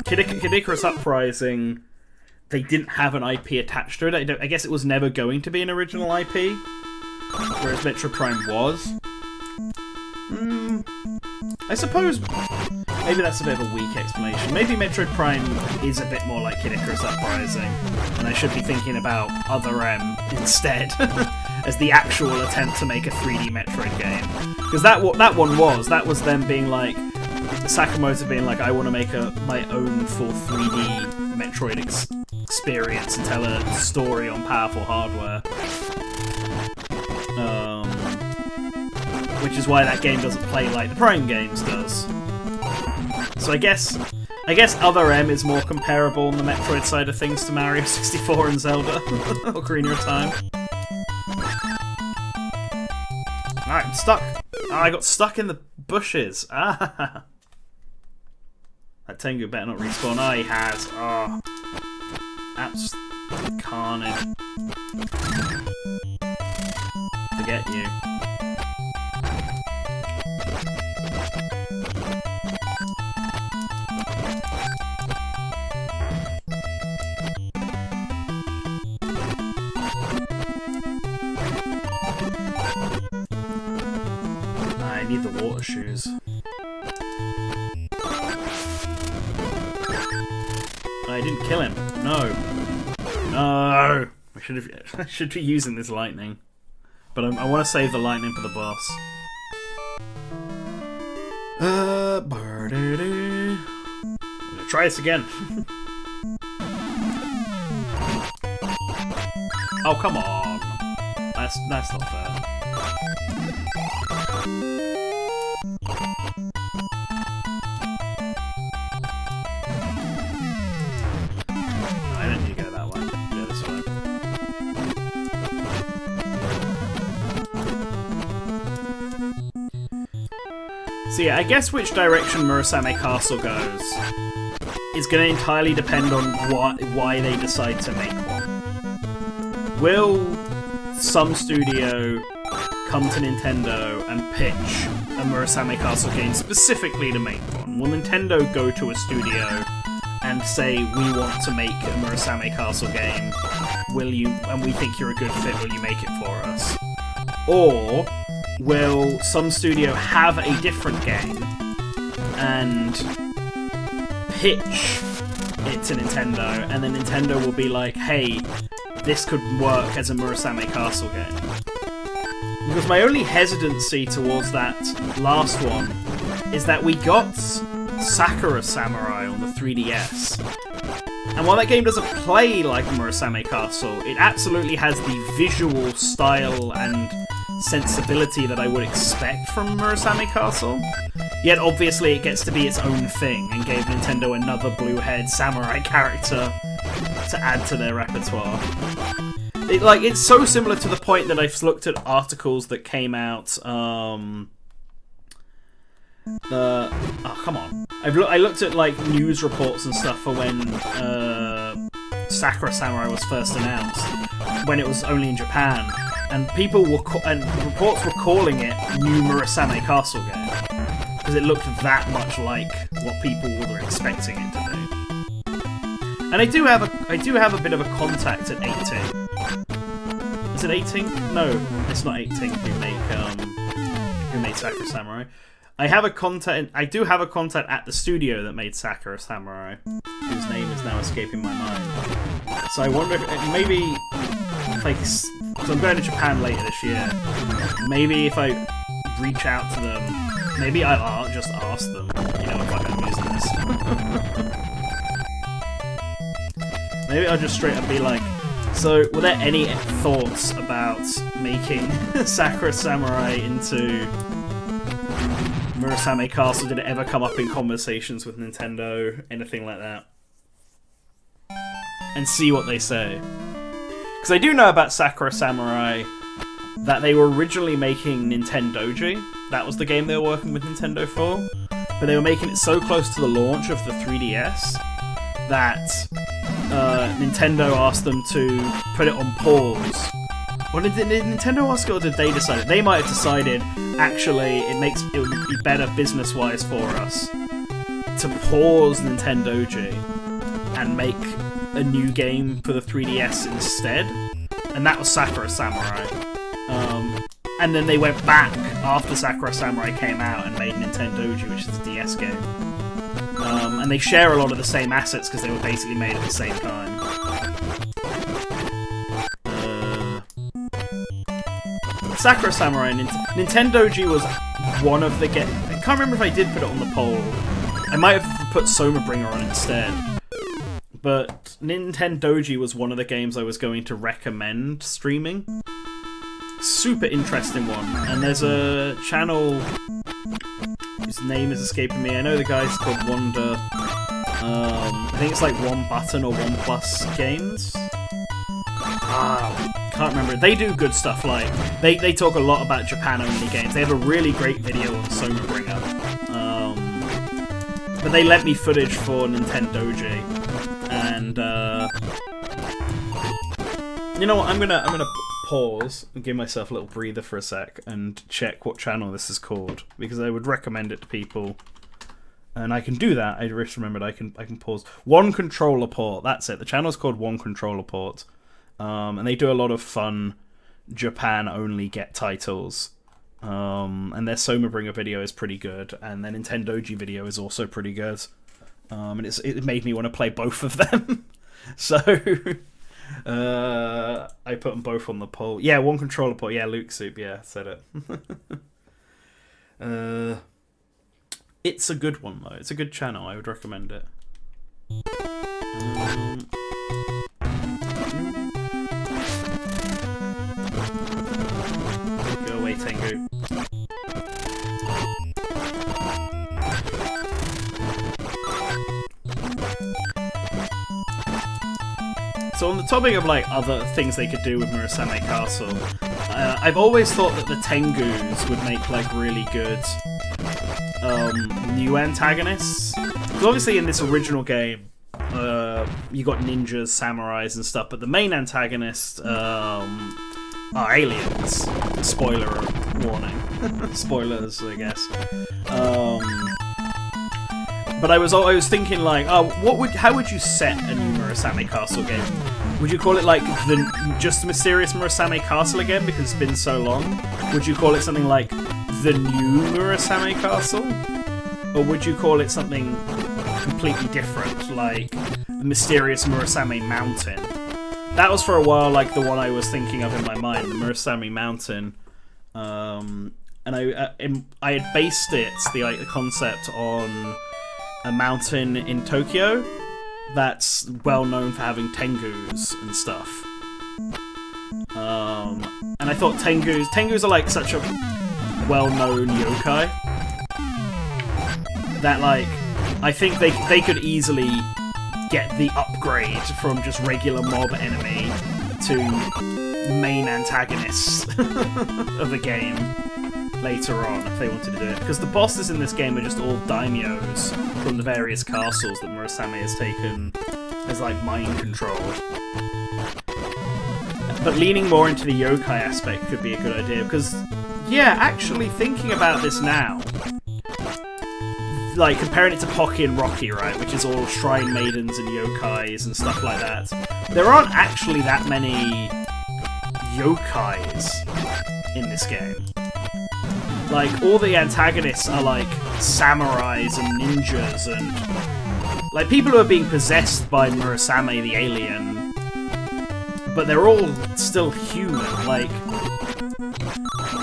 Speaker 1: Kid Icarus Uprising, they didn't have an IP attached to it. I guess it was never going to be an original IP, whereas Metroid Prime was. I suppose maybe that's a bit of a weak explanation. Maybe Metroid Prime is a bit more like Kid Icarus Uprising, and I should be thinking about Other M instead as the actual attempt to make a 3D Metroid game. Because that one was them being like, Sakamoto being like, I want to make my own full 3D Metroid experience and tell a story on powerful hardware. Which is why that game doesn't play like the Prime games does. So I guess Other M is more comparable on the Metroid side of things to Mario 64 and Zelda Ocarina of Time. Alright, I'm stuck. Oh, I got stuck in the bushes. Ah. That Tengu better not respawn. Oh, he has. Oh. That's carnage. Forget you. I need the water shoes. I didn't kill him. No. No! I should be using this lightning. But I want to save the lightning for the boss. I'm gonna try this again. Oh, come on. That's not fair. I don't need to go that way. Go this way. So yeah, I guess which direction Murasame Castle goes is going to entirely depend on why they decide to make one. Will some studio come to Nintendo and pitch a a Murasame Castle game specifically to make one? Will Nintendo go to a studio and say, we want to make a Murasame Castle game, will you, and we think you're a good fit, will you make it for us? Or will some studio have a different game and pitch it to Nintendo, and then Nintendo will be like, hey, this could work as a Murasame Castle game? Because my only hesitancy towards that last one is that we got Sakura Samurai on the 3DS. And while that game doesn't play like Murasame Castle, it absolutely has the visual style and sensibility that I would expect from Murasame Castle. Yet obviously it gets to be its own thing and gave Nintendo another blue-haired samurai character to add to their repertoire. It's so similar to the point that I've looked at articles that came out. Oh, come on! I looked at like news reports and stuff for when Sakura Samurai was first announced, when it was only in Japan, and people were and reports were calling it New Murasame Castle game because it looked that much like what people were expecting it to be. And I do have a bit of a contact at 18. Is it 18? No, it's not 18 who made Sakura Samurai. I do have a contact at the studio that made Sakura Samurai, whose name is now escaping my mind. So I wonder if maybe because I'm going to Japan later this year, maybe if I reach out to them, maybe I'll just ask them, you know, if I'm using this. Maybe I'll just straight up be like, so were there any thoughts about making Sakura Samurai into Murasame Castle? Did it ever come up in conversations with Nintendo? Anything like that? And see what they say. Because I do know about Sakura Samurai that they were originally making Nintendoji. That was the game they were working with Nintendo for. But they were making it so close to the launch of the 3DS that Nintendo asked them to put it on pause. Or did Nintendo ask it, or did they decide it? They might have decided, actually, it would be better business-wise for us to pause Nintendoji and make a new game for the 3DS instead. And that was Sakura Samurai. And then they went back after Sakura Samurai came out and made Nintendoji, which is a DS game. And they share a lot of the same assets because they were basically made at the same time. Sakura Samurai and Nintendoji was one of the I can't remember if I did put it on the poll. I might have put Somabringer on instead. But Nintendoji was one of the games I was going to recommend streaming. Super interesting one. And there's a channel whose name is escaping me. I know the guy's called Wonder. I think it's like One Button or One Plus Games. Can't remember. They do good stuff. Like they talk a lot about Japan-only games. They have a really great video on Somabringer. But they lent me footage for Nintendoji, and you know what? I'm gonna pause and give myself a little breather for a sec and check what channel this is called, because I would recommend it to people. And I can do that. I just remembered I can pause. One Controller Port. That's it. The channel's called One Controller Port. And they do a lot of fun Japan-only get titles. And their Somabringer video is pretty good, and their Nintendoji video is also pretty good. And it made me want to play both of them. So I put them both on the poll. Yeah, One Controller Port. Yeah, Luke Soup. Yeah, said it. It's a good one though. It's a good channel. I would recommend it. Go away, Tengu. So on the topic of like other things they could do with Murasame Castle, I've always thought that the Tengus would make like really good new antagonists. Because obviously in this original game, you got ninjas, samurais, and stuff, but the main antagonist, are aliens. Spoiler warning. Spoilers, I guess. But I was thinking like, oh, how would you set a new Murasame Castle game? Would you call it like just Mysterious Murasame Castle again because it's been so long? Would you call it something like the new Murasame Castle? Or would you call it something completely different, like the Mysterious Murasame Mountain? That was for a while like the one I was thinking of in my mind, the Murasame Mountain. And I had based the concept on a mountain in Tokyo that's well known for having tengus and stuff. And I thought tengus are like such a well-known yokai that like I think they could easily get the upgrade from just regular mob enemy to main antagonists of the game later on if they wanted to do it, because the bosses in this game are just all daimyos from the various castles that Murasame has taken as like mind control. But leaning more into the yokai aspect could be a good idea, because yeah, actually thinking about this now, like comparing it to Pocky and Rocky, right, which is all shrine maidens and yokais and stuff like that, there aren't actually that many yokais in this game. Like, all the antagonists are like samurais and ninjas and like people who are being possessed by Murasame the alien, but they're all still human. Like,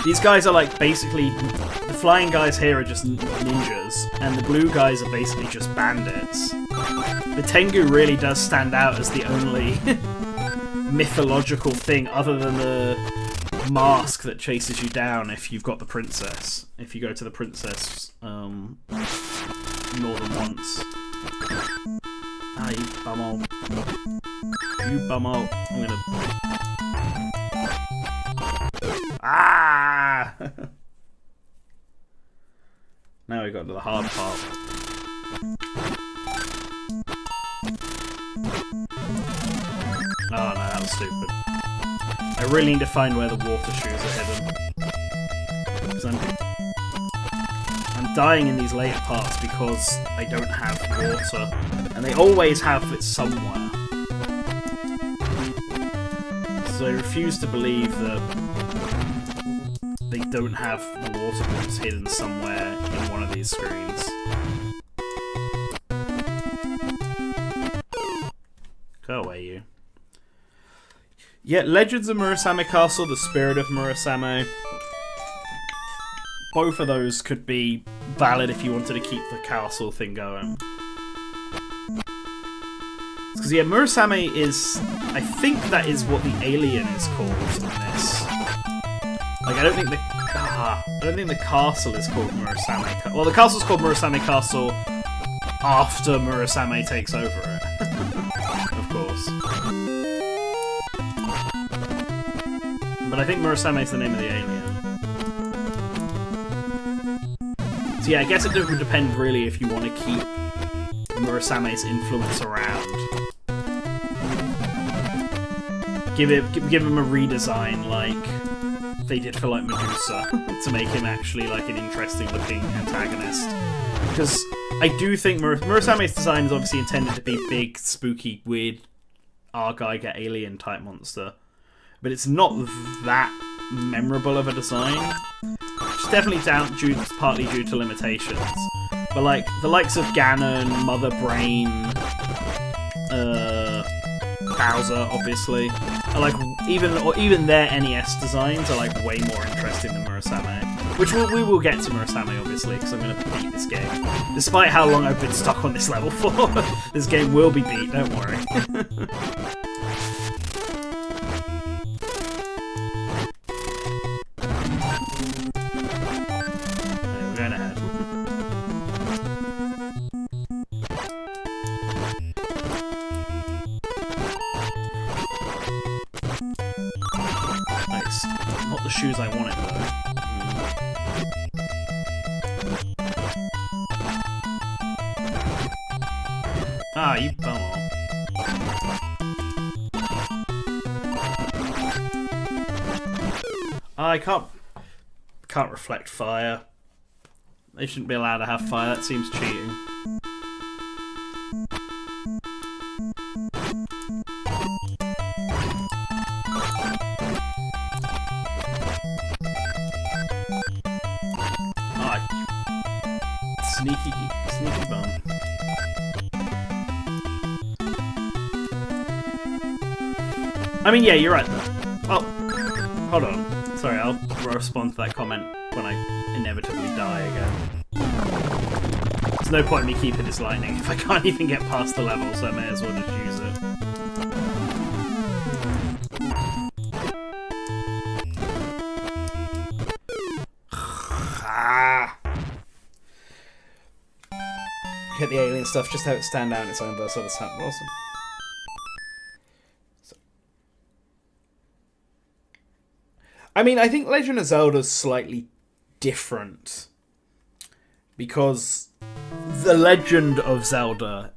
Speaker 1: these guys are like basically, the flying guys here are just ninjas, and the blue guys are basically just bandits. The Tengu really does stand out as the only mythological thing other than the mask that chases you down if you've got the princess. If you go to the princess more than once. Ah, you bumhole. You bumhole. I'm gonna... Ah! Now we got to the hard part. Oh no, that was stupid. I really need to find where the water shoes are hidden. Because I'm dying in these later parts because I don't have water. And they always have it somewhere. So I refuse to believe that they don't have the water box hidden somewhere in one of these screens. Go away, you. Yeah, Legends of Murasame Castle, The Spirit of Murasame. Both of those could be valid if you wanted to keep the castle thing going. Because yeah, Murasame is... I think that is what the alien is called in this. Like, I don't think the castle is called Murasame. Well, the castle's called Murasame Castle after Murasame takes over it. Of course. But I think Murasame is the name of the alien. So yeah, I guess it would depend really if you want to keep Murasame's influence around. Give him a redesign like they did for like Medusa to make him actually like an interesting looking antagonist. Because I do think Murasame's design is obviously intended to be big, spooky, weird, Argeiger alien type monster. But it's not that memorable of a design. It's definitely partly due to limitations. But like the likes of Ganon, Mother Brain, Bowser, obviously, are like even their NES designs are like way more interesting than Murasame. Which we will get to Murasame, obviously, because I'm going to beat this game. Despite how long I've been stuck on this level for, this game will be beat. Don't worry. Not the shoes I wanted, though. Ah, you bummer. I can't reflect fire. They shouldn't be allowed to have fire. That seems cheating. Sneaky bum. I mean, yeah, you're right though. Oh, hold on. Sorry, I'll respond to that comment when I inevitably die again. There's no point in me keeping this lightning if I can't even get past the level, so I may as well just use it. Get the alien stuff, just have it stand out in its own verse of the sound. Awesome. So. I mean, I think Legend of Zelda's slightly different because the Legend of Zelda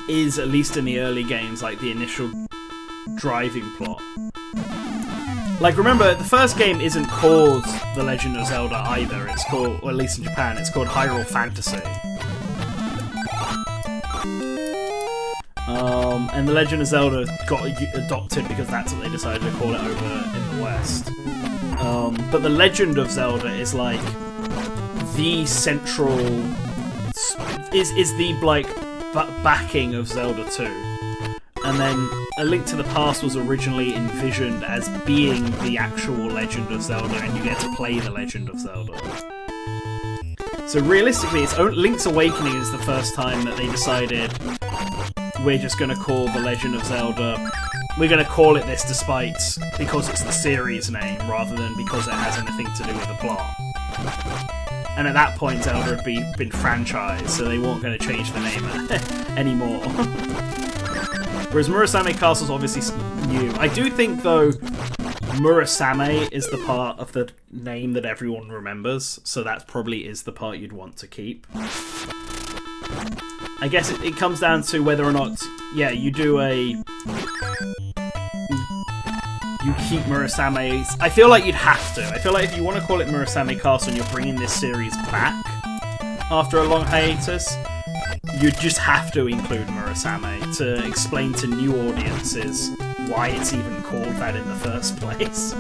Speaker 1: is, at least in the early games, like the initial driving plot. Like, remember, the first game isn't called The Legend of Zelda either. It's called, or at least in Japan, it's called Hyrule Fantasy. And The Legend of Zelda got adopted because that's what they decided to call it over in the West. But The Legend of Zelda is like the central... is the, like, backing of Zelda 2. And then A Link to the Past was originally envisioned as being the actual Legend of Zelda, and you get to play The Legend of Zelda. So realistically, it's Link's Awakening is the first time that they decided we're just going to call The Legend of Zelda, we're going to call it this because it's the series name, rather than because it has anything to do with the plot. And at that point, Zelda had been franchised, so they weren't going to change the name anymore. Whereas Murasame Castle's obviously new. I do think, though, Murasame is the part of the name that everyone remembers, so that probably is the part you'd want to keep. I guess it comes down to whether or not, yeah, you do you keep Murasame. I feel like you'd have to. I feel like if you want to call it Murasame Castle and you're bringing this series back after a long hiatus, you just have to include Murasame to explain to new audiences why it's even called that in the first place.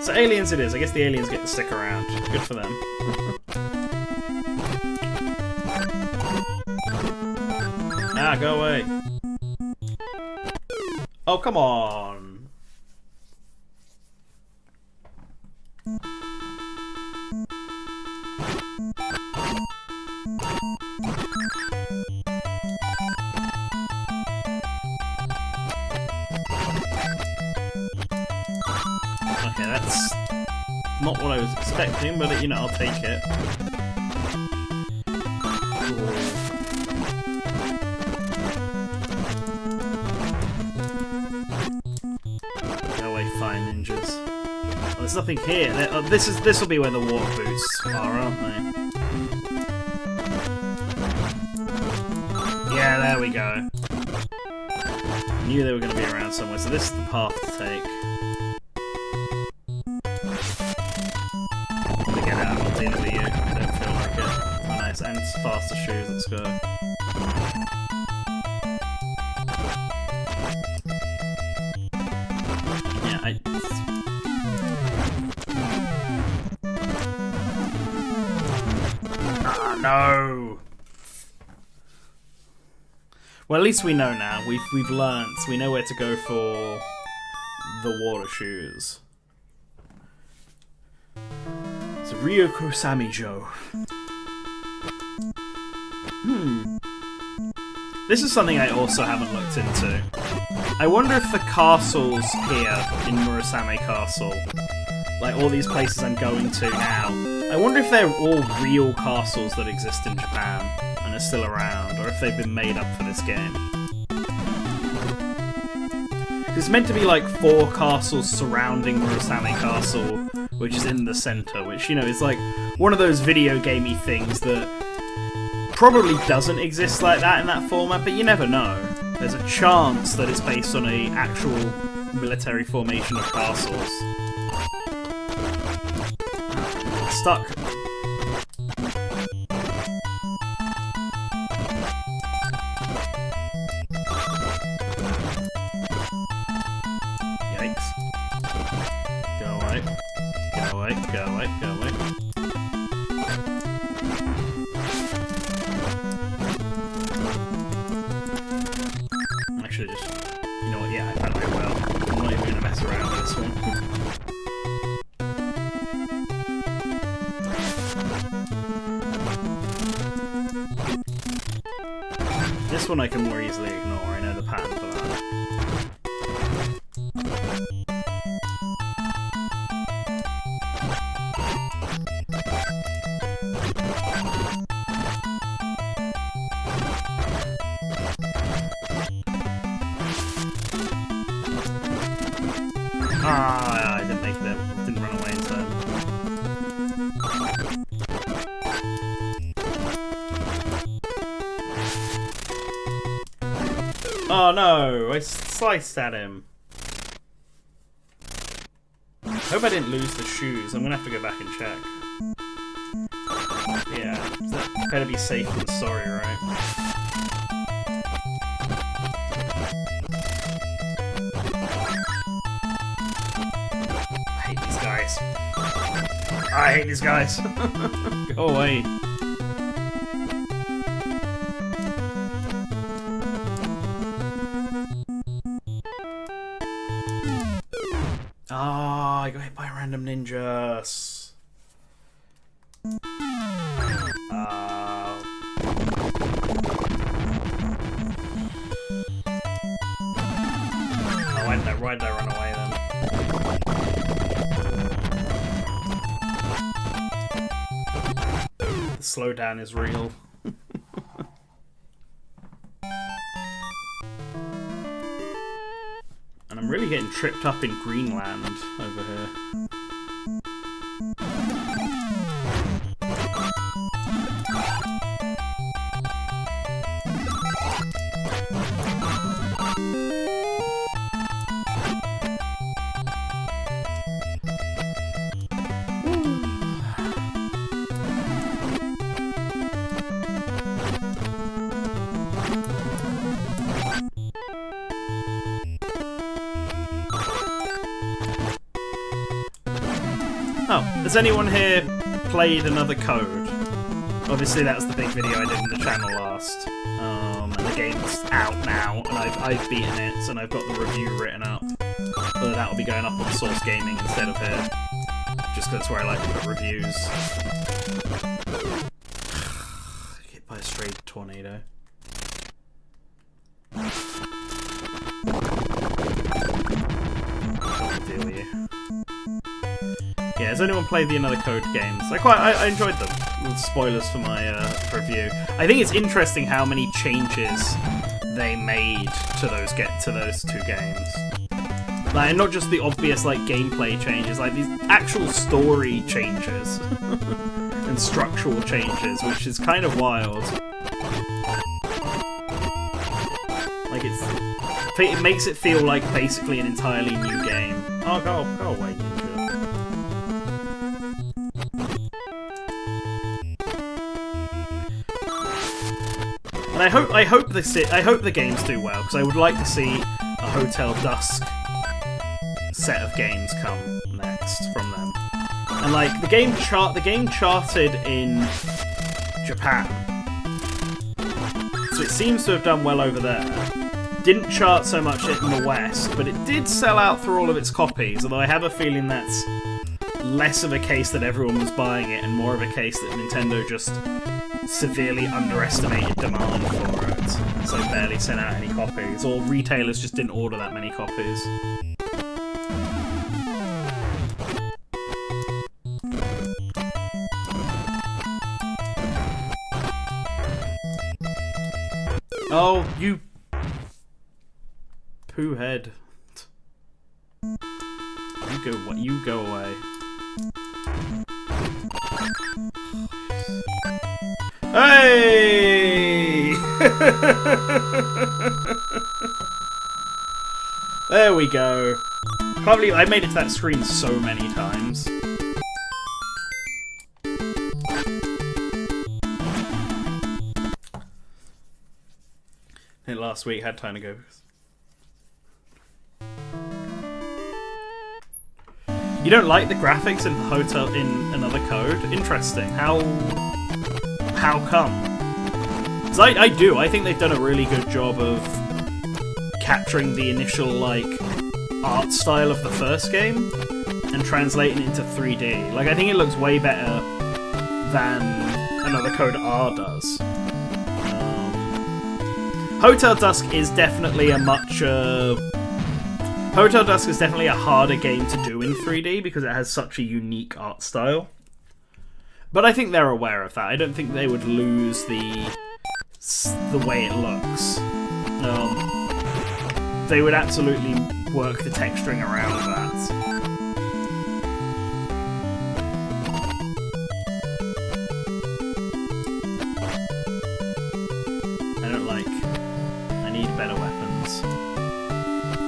Speaker 1: So aliens it is. I guess the aliens get to stick around. Good for them. Ah, go away. Oh, come on. Okay, that's not what I was expecting, but you know, I'll take it. Go away, fine ninjas. Oh, there's nothing here. This will be where the water boots are, aren't they? Yeah, there we go. I knew they were going to be around somewhere, so this is the path to take. Get out, I'll deal with you. I don't feel like it. Oh, nice, and it's faster shoes, let's go. Yeah, Ah, no! Well, at least we know now. We've learnt. We know where to go for the water shoes. It's Ryoko Samijo. This is something I also haven't looked into. I wonder if the castles here in Murasame Castle, like all these places I'm going to now, I wonder if they're all real castles that exist in Japan and are still around, or if they've been made up for this game. It's meant to be like 4 castles surrounding Murasame Castle, which is in the center, which, you know, is like one of those video gamey things that probably doesn't exist like that in that format, but you never know. There's a chance that it's based on a actual military formation of castles. Stuck. Yikes. Go away. Go away, go away, go away. Actually, just... You know what, yeah, I will. I'm not even going to mess around with this one. This one I can more easily ignore, I know the pattern for that. Ah, I didn't make it, didn't run away in time. Oh no, I sliced at him. I hope I didn't lose the shoes. I'm gonna have to go back and check. Yeah, better be safe than sorry, right? I hate these guys. I hate these guys. Go away. Ah, I got hit by random ninjas. Oh, why did I run away then? The slowdown is real. And I'm really getting tripped up in Greenland over here. Oh, has anyone here played another Code? Obviously that was the big video I did in the channel last. And the game's out now, and I've beaten it, and I've got the review written up. But that will be going up on Source Gaming instead of here. Just because that's where I like to put reviews. Hit by a stray tornado. I'll deal with you. Yeah, has anyone played the Another Code games? I enjoyed them. Spoilers for my review. I think it's interesting how many changes they made to those two games. Like, and not just the obvious like gameplay changes, like these actual story changes and structural changes, which is kind of wild. Like it makes it feel like basically an entirely new game. Oh, go away, ninja. And I hope the games do well, because I would like to see a Hotel Dusk set of games come next from them. And like the game charted in Japan, so it seems to have done well over there. Didn't chart so much in the West, but it did sell out through all of its copies. Although I have a feeling that's less of a case that everyone was buying it, and more of a case that Nintendo just severely underestimated demand for it, so barely sent out any copies, or retailers just didn't order that many copies. Oh, you poo head. You go away. Hey! There we go. Can't believe I made it to that screen so many times. I think last week had time to go. You don't like the graphics in Hotel in Another Code? Interesting. How come? 'Cause I do. I think they've done a really good job of capturing the initial like art style of the first game and translating it into 3D. Like I think it looks way better than Another Code R does. Hotel Dusk is definitely a much Hotel Dusk is definitely a harder game to do in 3D because it has such a unique art style. But I think they're aware of that. I don't think they would lose the way it looks. They would absolutely work the texturing around that. I don't like... I need better weapons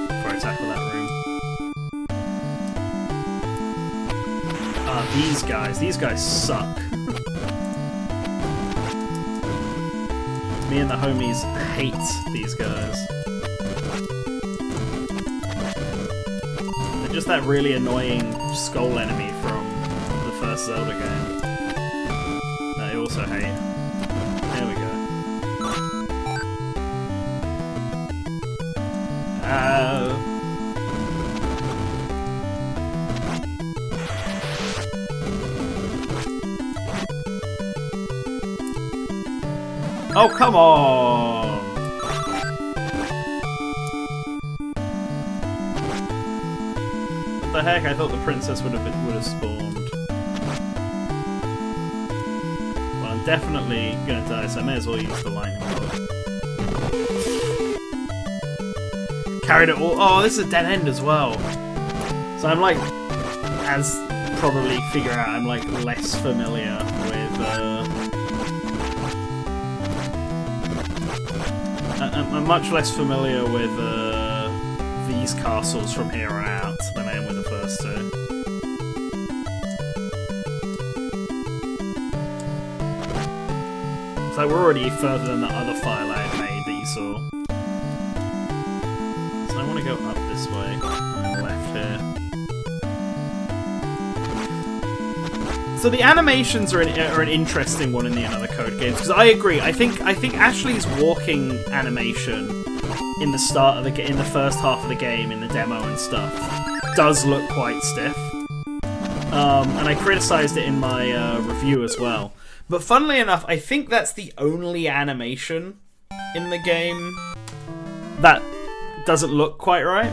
Speaker 1: before I tackle that room. These guys suck. Me and the homies hate these guys. They're just that really annoying skull enemy from the first Zelda game that I also hate. There we go. Oh, come on! What the heck? I thought the princess would have spawned. Well, I'm definitely gonna die, so I may as well use the lightning bolt. Carried it all. Oh, this is a dead end as well. So I'm like, as probably figure out, I'm like less familiar with. I'm much less familiar with these castles from here on out than I am with the first two. So we're already further than the other file I had made that you saw. So I want to go up this way and left here. So the animations are an interesting one in the Another Code games because I agree. I think Ashley's walking animation in the start of in the first half of the game in the demo and stuff does look quite stiff, and I criticised it in my review as well. But funnily enough, I think that's the only animation in the game that doesn't look quite right,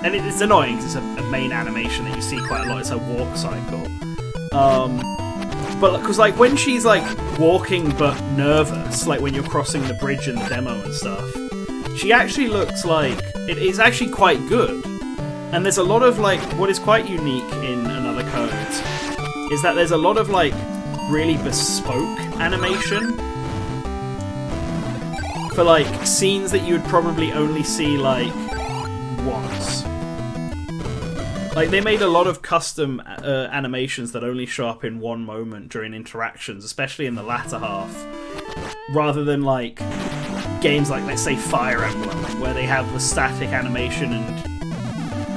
Speaker 1: and it's annoying because it's a main animation that you see quite a lot. It's a walk cycle. But because like when she's like walking but nervous, like when you're crossing the bridge in the demo and stuff, she actually looks like it is actually quite good. And there's a lot of like what is quite unique in Another Code is that there's a lot of like really bespoke animation for like scenes that you would probably only see like once. Like, they made a lot of custom animations that only show up in one moment during interactions, especially in the latter half, rather than, like, games like, let's say, Fire Emblem, where they have the static animation and...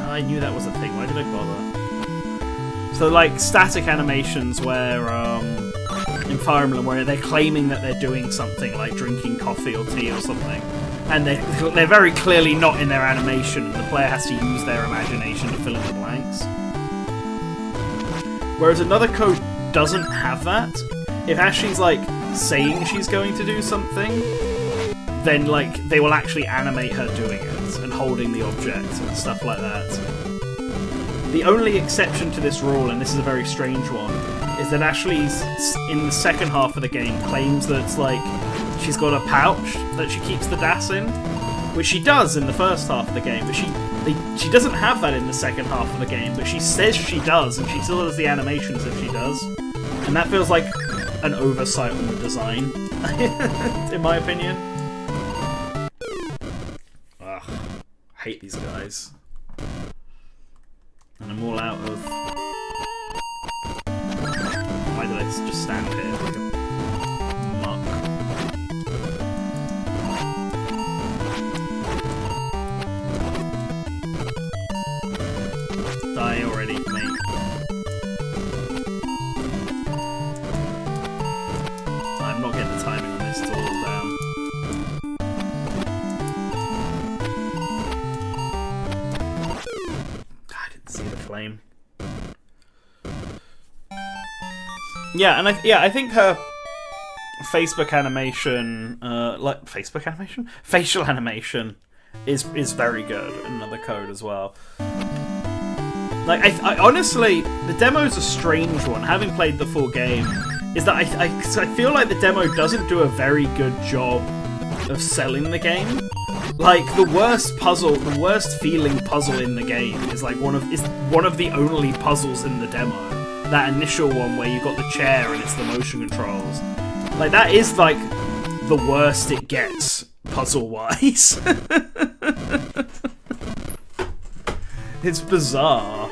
Speaker 1: Oh, I knew that was a thing, why did I bother? So, like, static animations where, in Fire Emblem, where they're claiming that they're doing something, like drinking coffee or tea or something, and they're very clearly not in their animation, and the player has to use their imagination to fill in the blanks. Whereas Another Code doesn't have that. If Ashley's like saying she's going to do something, then like they will actually animate her doing it and holding the object and stuff like that. The only exception to this rule, and this is a very strange one, is that Ashley's in the second half of the game claims that it's like she's got a pouch that she keeps the DAS in, which she does in the first half of the game, but she doesn't have that in the second half of the game, but she says she does, and she still does the animations if she does. And that feels like an oversight on the design, in my opinion. Ugh, I hate these guys. And I'm all out of... Why did I just stand here like a muck? Die already, mate. I'm not getting the timing on this, it's all down. I didn't see the flame. Yeah, and I think her Facebook animation, facial animation is very good. Another code as well. Like, I honestly, the demo's a strange one. Having played the full game, is that I feel like the demo doesn't do a very good job of selling the game. Like, the worst feeling puzzle in the game is like one of the only puzzles in the demo. That initial one where you got the chair and it's the motion controls. Like, that is like the worst it gets puzzle-wise. It's bizarre.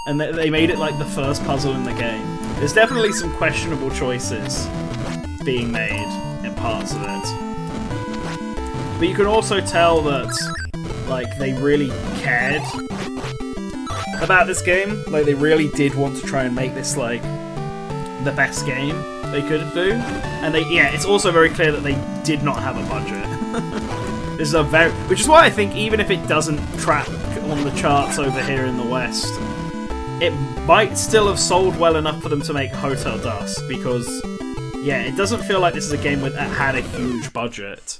Speaker 1: And they made it like the first puzzle in the game. There's definitely some questionable choices being made in parts of it. But you can also tell that, like, they really cared about this game. Like, they really did want to try and make this, like, the best game they could do. And it's also very clear that they did not have a budget. This is which is why I think even if it doesn't track on the charts over here in the West, it might still have sold well enough for them to make Hotel Dusk, because, yeah, it doesn't feel like this is a game that had a huge budget.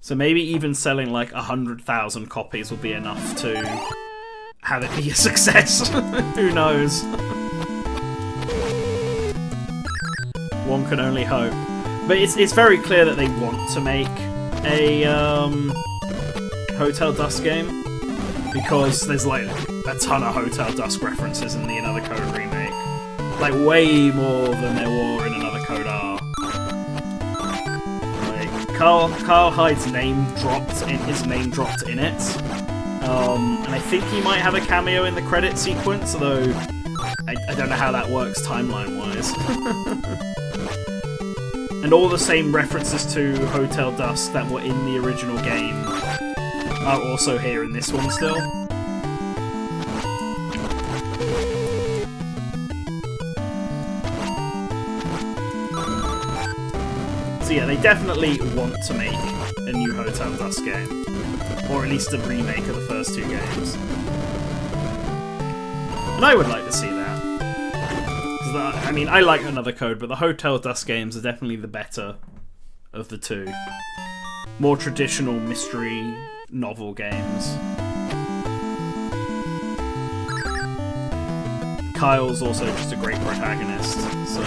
Speaker 1: So maybe even selling like 100,000 copies would be enough to have it be a success. Who knows? One can only hope. But it's very clear that they want to make a Hotel Dusk game, because there's like a ton of Hotel Dusk references in the Another Code remake. Like, way more than there were in Another Code R. Like, Carl Hyde's name dropped in it. And I think he might have a cameo in the credit sequence, although I don't know how that works timeline-wise. And all the same references to Hotel Dusk that were in the original game are also here in this one still. So yeah, they definitely want to make a new Hotel Dusk game. Or at least a remake of the first two games. And I would like to see that. I mean, I like Another Code, but the Hotel Dusk games are definitely the better of the two. More traditional mystery novel games. Kyle's also just a great protagonist, so...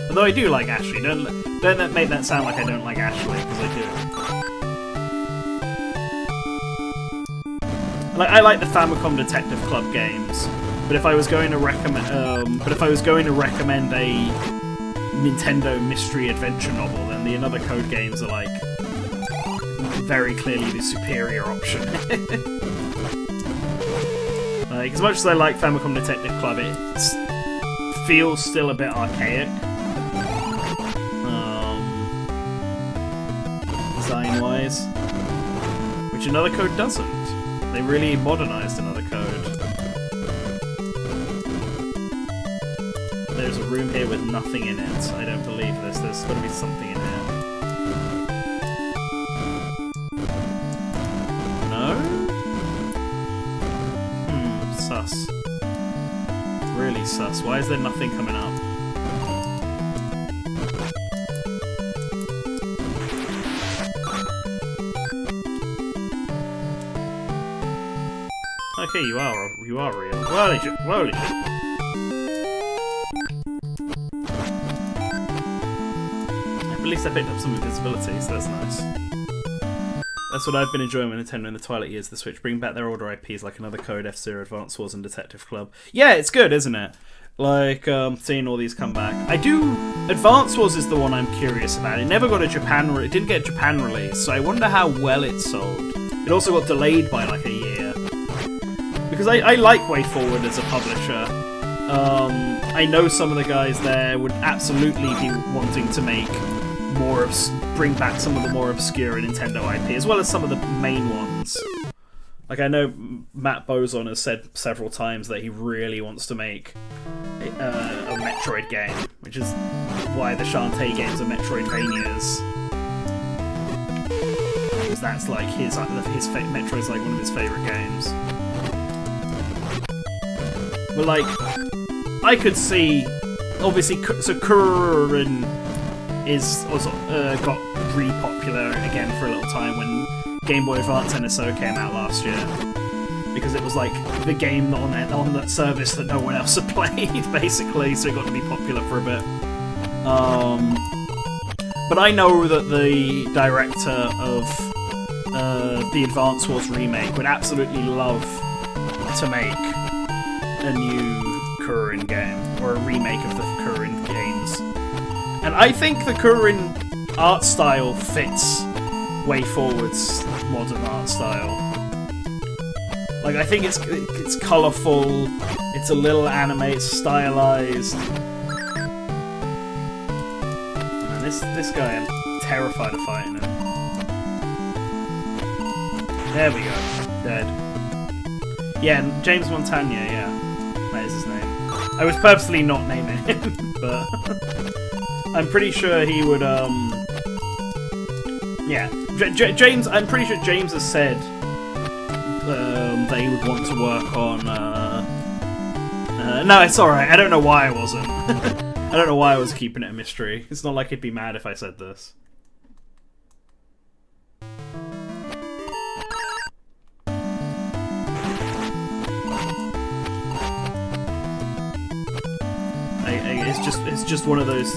Speaker 1: Although I do like Ashley. Don't make that sound like I don't like Ashley, because I do. Like, I like the Famicom Detective Club games, but if I was going to recommend, a Nintendo mystery adventure novel, then the Another Code games are like very clearly the superior option. Like, as much as I like Famicom Detective Club, it feels still a bit archaic. Design-wise, which Another Code doesn't. They really modernized Another Code. There's a room here with nothing in it. I don't believe this. There's got to be something in here. No? Sus. Really sus. Why is there nothing coming up? Okay, you are real. Holy shit, holy shit. At least I picked up some invisibility, so that's nice. That's what I've been enjoying with Nintendo in the twilight years of the Switch. Bring back their older IPs like another Code, F-Zero, Advance Wars, and Detective Club. Yeah, it's good, isn't it? Like, seeing all these come back. Advance Wars is the one I'm curious about. It never got a it didn't get a Japan release, so I wonder how well it sold. It also got delayed by like a year. Because I like WayForward as a publisher. I know some of the guys there would absolutely be wanting to make bring back some of the more obscure Nintendo IP, as well as some of the main ones. Like, I know Matt Bozon has said several times that he really wants to make a Metroid game, which is why the Shantae games are Metroidvanias. Because that's like Metroid's like one of his favourite games. But like, I could see, obviously, so Kururin is also got re-popular again for a little time when Game Boy Advance NSO came out last year, because it was like the game on that service that no one else had played, basically, so it got to be popular for a bit. But I know that the director of the Advance Wars remake would absolutely love to make a new Kururin game, or a remake of the Kururin games. And I think the Kururin art style fits WayForward's modern art style. Like, I think it's colourful, it's a little anime, it's stylized. Man, this guy, I'm terrified of fighting him. There we go, dead. Yeah, James Montagna, yeah, that is his name. I was purposely not naming him, but I'm pretty sure he would, yeah. James, I'm pretty sure James has said that he would want to work on, no, it's alright, I don't know why I wasn't. I don't know why I was keeping it a mystery. It's not like he'd be mad if I said this. It's just one of those.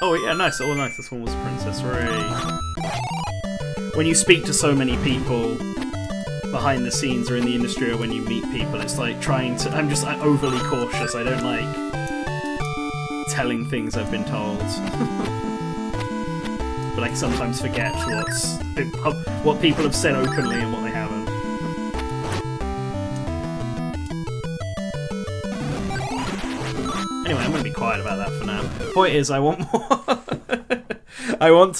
Speaker 1: Oh yeah, nice. Oh nice. This one was Princess Ray. When you speak to so many people behind the scenes or in the industry, or when you meet people, it's like trying to. I'm overly cautious. I don't like telling things I've been told. But I sometimes forget what people have said openly and what they haven't. Anyway, I'm going to be quiet about that for now. Point is, I want more. I want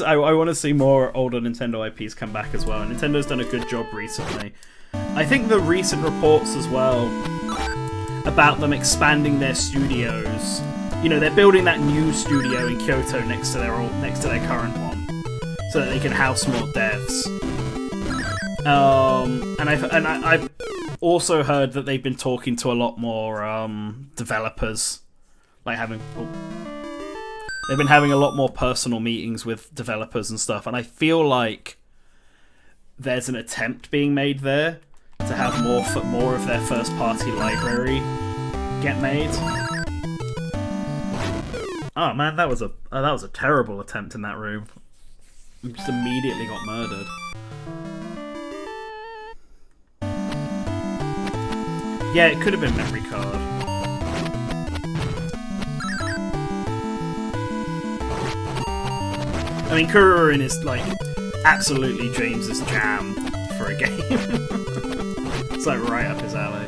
Speaker 1: to see more older Nintendo IPs come back as well. And Nintendo's done a good job recently. I think the recent reports as well about them expanding their studios. You know, they're building that new studio in Kyoto next to their current one, so that they can house more devs. And I've also heard that they've been talking to a lot more developers. Like they've been having a lot more personal meetings with developers and stuff, and I feel like there's an attempt being made there to have more of their first-party library get made. Oh man, that was a terrible attempt in that room. We just immediately got murdered. Yeah, it could have been memory card. I mean, Kururin is, like, absolutely James's jam for a game. It's, like, right up his alley.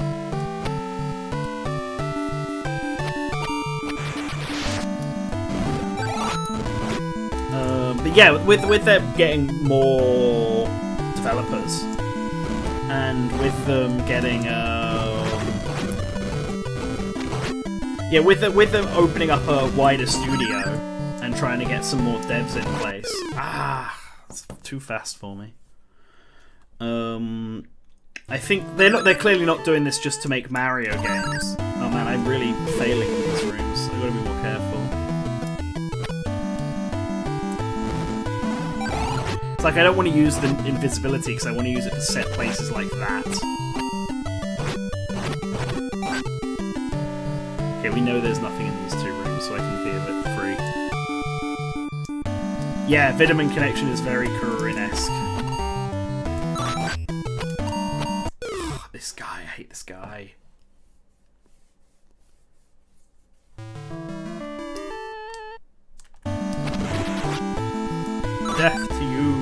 Speaker 1: But yeah, with them getting more developers, and with them getting, yeah, with them opening up a wider studio, and trying to get some more devs in place. It's too fast for me. I think they're clearly not doing this just to make Mario games. Oh man, I'm really failing in these rooms. I've got to be more careful. It's like I don't want to use the invisibility because I want to use it for set places like that. Okay, we know there's nothing in these two rooms, so I can be a bit free. Yeah, Vitamin Connection is very Kururin-esque. guy. Death to you.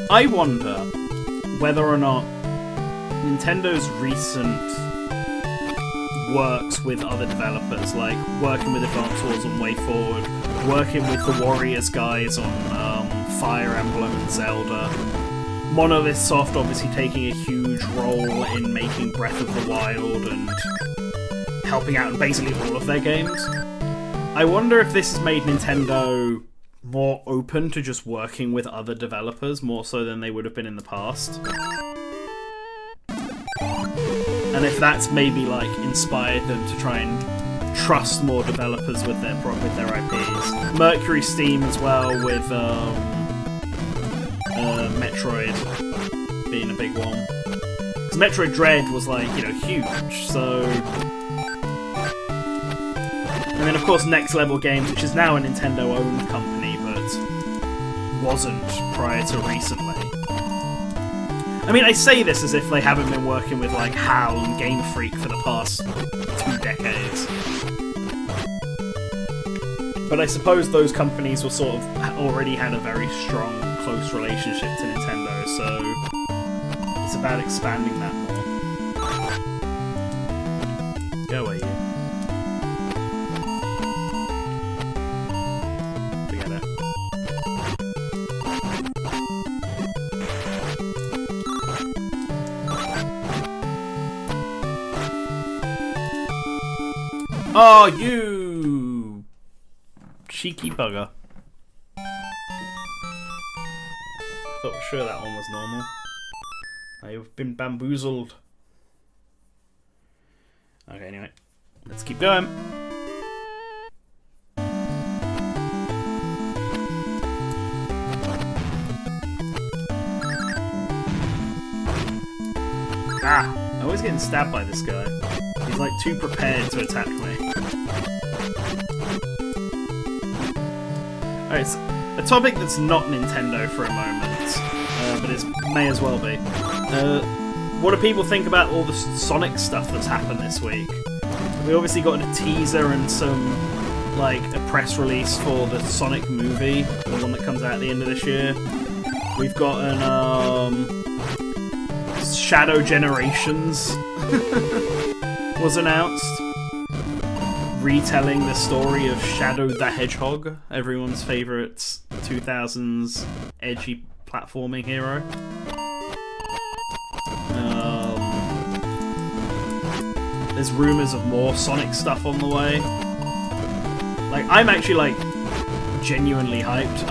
Speaker 1: I wonder whether or not Nintendo's recent works with other developers, like working with Advance Wars on Way Forward, working with the Warriors guys on Fire Emblem and Zelda, Monolith Soft obviously taking a huge role in making Breath of the Wild and helping out in basically all of their games. I wonder if this has made Nintendo more open to just working with other developers, more so than they would have been in the past. And if that's maybe like inspired them to try and trust more developers with their IPs. Mercury Steam as well, with Metroid being a big one. Because Metroid Dread was like, you know, huge, so... And then of course Next Level Games, which is now a Nintendo-owned company, but wasn't prior to recently. I mean, I say this as if they haven't been working with like HAL and Game Freak for the past 2 decades. But I suppose those companies were sort of already had a very strong, close relationship to Nintendo, so it's about expanding that more. Go away, you. Forget it. Oh, you cheeky bugger. Thought for sure that one was normal. I've been bamboozled. Okay, anyway. Let's keep going. Ah! I'm always getting stabbed by this guy. He's like too prepared to attack me. Alright, so a topic that's not Nintendo for a moment, but it may as well be. What do people think about all the Sonic stuff that's happened this week? We obviously got a teaser and some, like, a press release for the Sonic movie, the one that comes out at the end of this year. We've got an, Shadow Generations was announced, retelling the story of Shadow the Hedgehog, everyone's favourite 2000s edgy platforming hero. There's rumours of more Sonic stuff on the way. Like, I'm actually, like, genuinely hyped.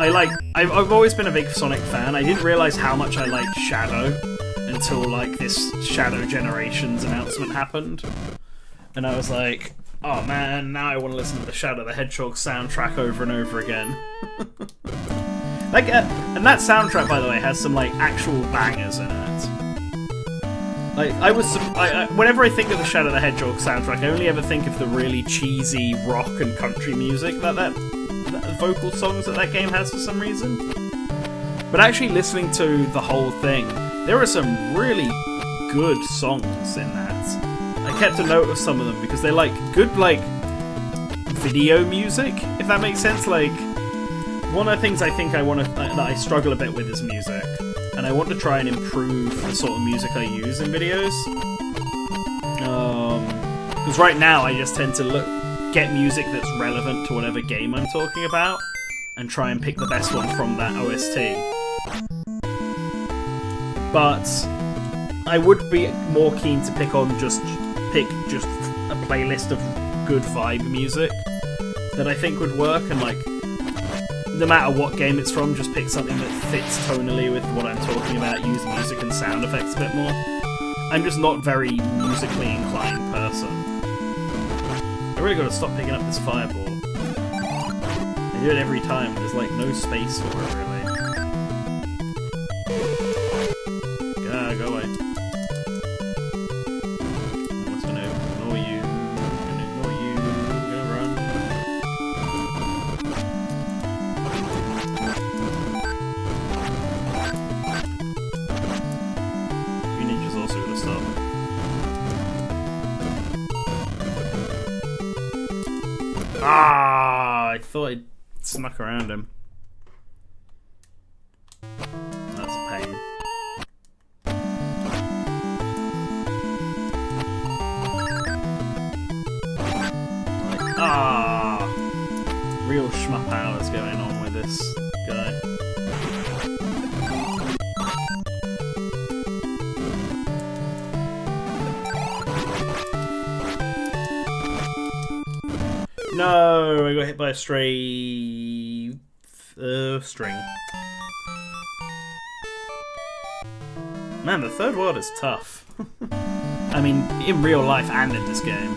Speaker 1: I've always been a big Sonic fan. I didn't realise how much I liked Shadow until, like, this Shadow Generations announcement happened. And I was like, oh man, now I want to listen to the Shadow the Hedgehog soundtrack over and over again. Like, and that soundtrack, by the way, has some, like, actual bangers in it. Like, whenever I think of the Shadow the Hedgehog soundtrack, I only ever think of the really cheesy rock and country music that vocal songs that game has for some reason. But actually listening to the whole thing, there are some really good songs in that. I kept a note of some of them because they're like good, like, video music, if that makes sense. Like, one of the things I think that I struggle a bit with is music. And I want to try and improve the sort of music I use in videos. Because right now I just tend to get music that's relevant to whatever game I'm talking about, and try and pick the best one from that OST. But I would be more keen to pick just a playlist of good vibe music that I think would work, and like, no matter what game it's from, just pick something that fits tonally with what I'm talking about, use music and sound effects a bit more. I'm just not very musically inclined person. I really gotta stop picking up this fireball. I do it every time, there's like no space for it really. Go away. I'm just gonna ignore you. thought I snuck around him. That's a pain. Real shmup hours going on with this guy. No, I got hit by a stray string. Man, the third world is tough. I mean, in real life and in this game.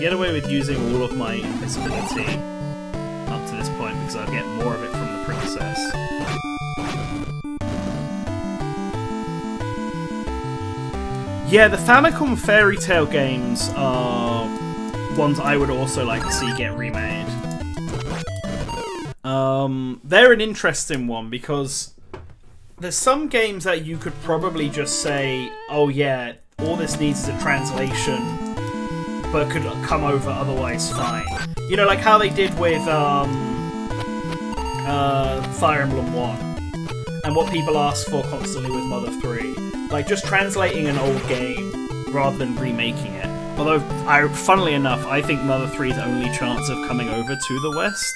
Speaker 1: Get away with using all of my invisibility up to this point because I'll get more of it from the princess. Yeah, the Famicom Fairy Tail games are ones I would also like to see get remade. They're an interesting one because there's some games that you could probably just say, oh yeah, all this needs is a translation, but could come over otherwise fine. You know, like how they did with Fire Emblem 1, and what people ask for constantly with Mother 3. Like, just translating an old game rather than remaking it. Although, funnily enough, I think Mother 3's only chance of coming over to the West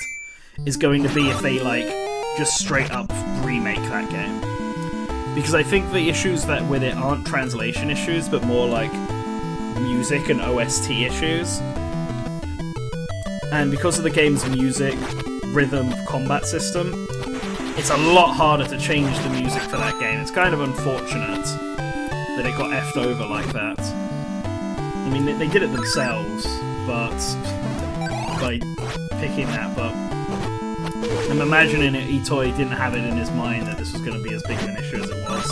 Speaker 1: is going to be if they, like, just straight up remake that game. Because I think the issues that with it aren't translation issues, but more like music and OST issues. And because of the game's music, rhythm, combat system, it's a lot harder to change the music for that game. It's kind of unfortunate that it got effed over like that. I mean, they did it themselves, but by picking that, but I'm imagining Itoi didn't have it in his mind that this was going to be as big of an issue as it was.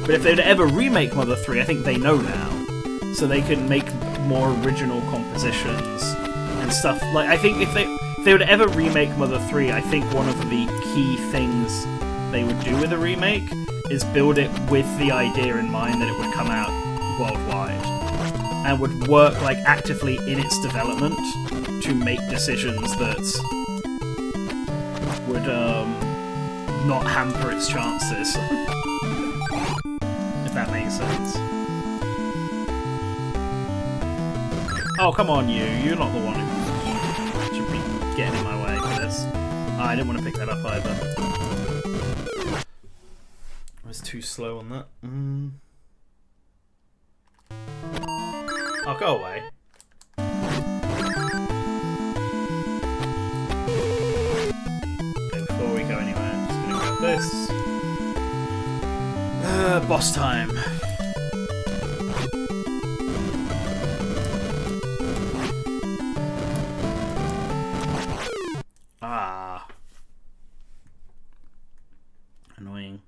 Speaker 1: But if they'd ever remake Mother 3, I think they know now. So they can make more original compositions and stuff. Like, I think if they would ever remake Mother 3, I think one of the key things they would do with a remake is build it with the idea in mind that it would come out worldwide and would work like actively in its development to make decisions that would not hamper its chances. If that makes sense. Oh, come on, you. You're not the one who should be getting in my way for this. Oh, I didn't want to pick that up either. I was too slow on that. Oh, go away. Okay, before we go anywhere, I'm just going to grab this. Boss time. Annoying.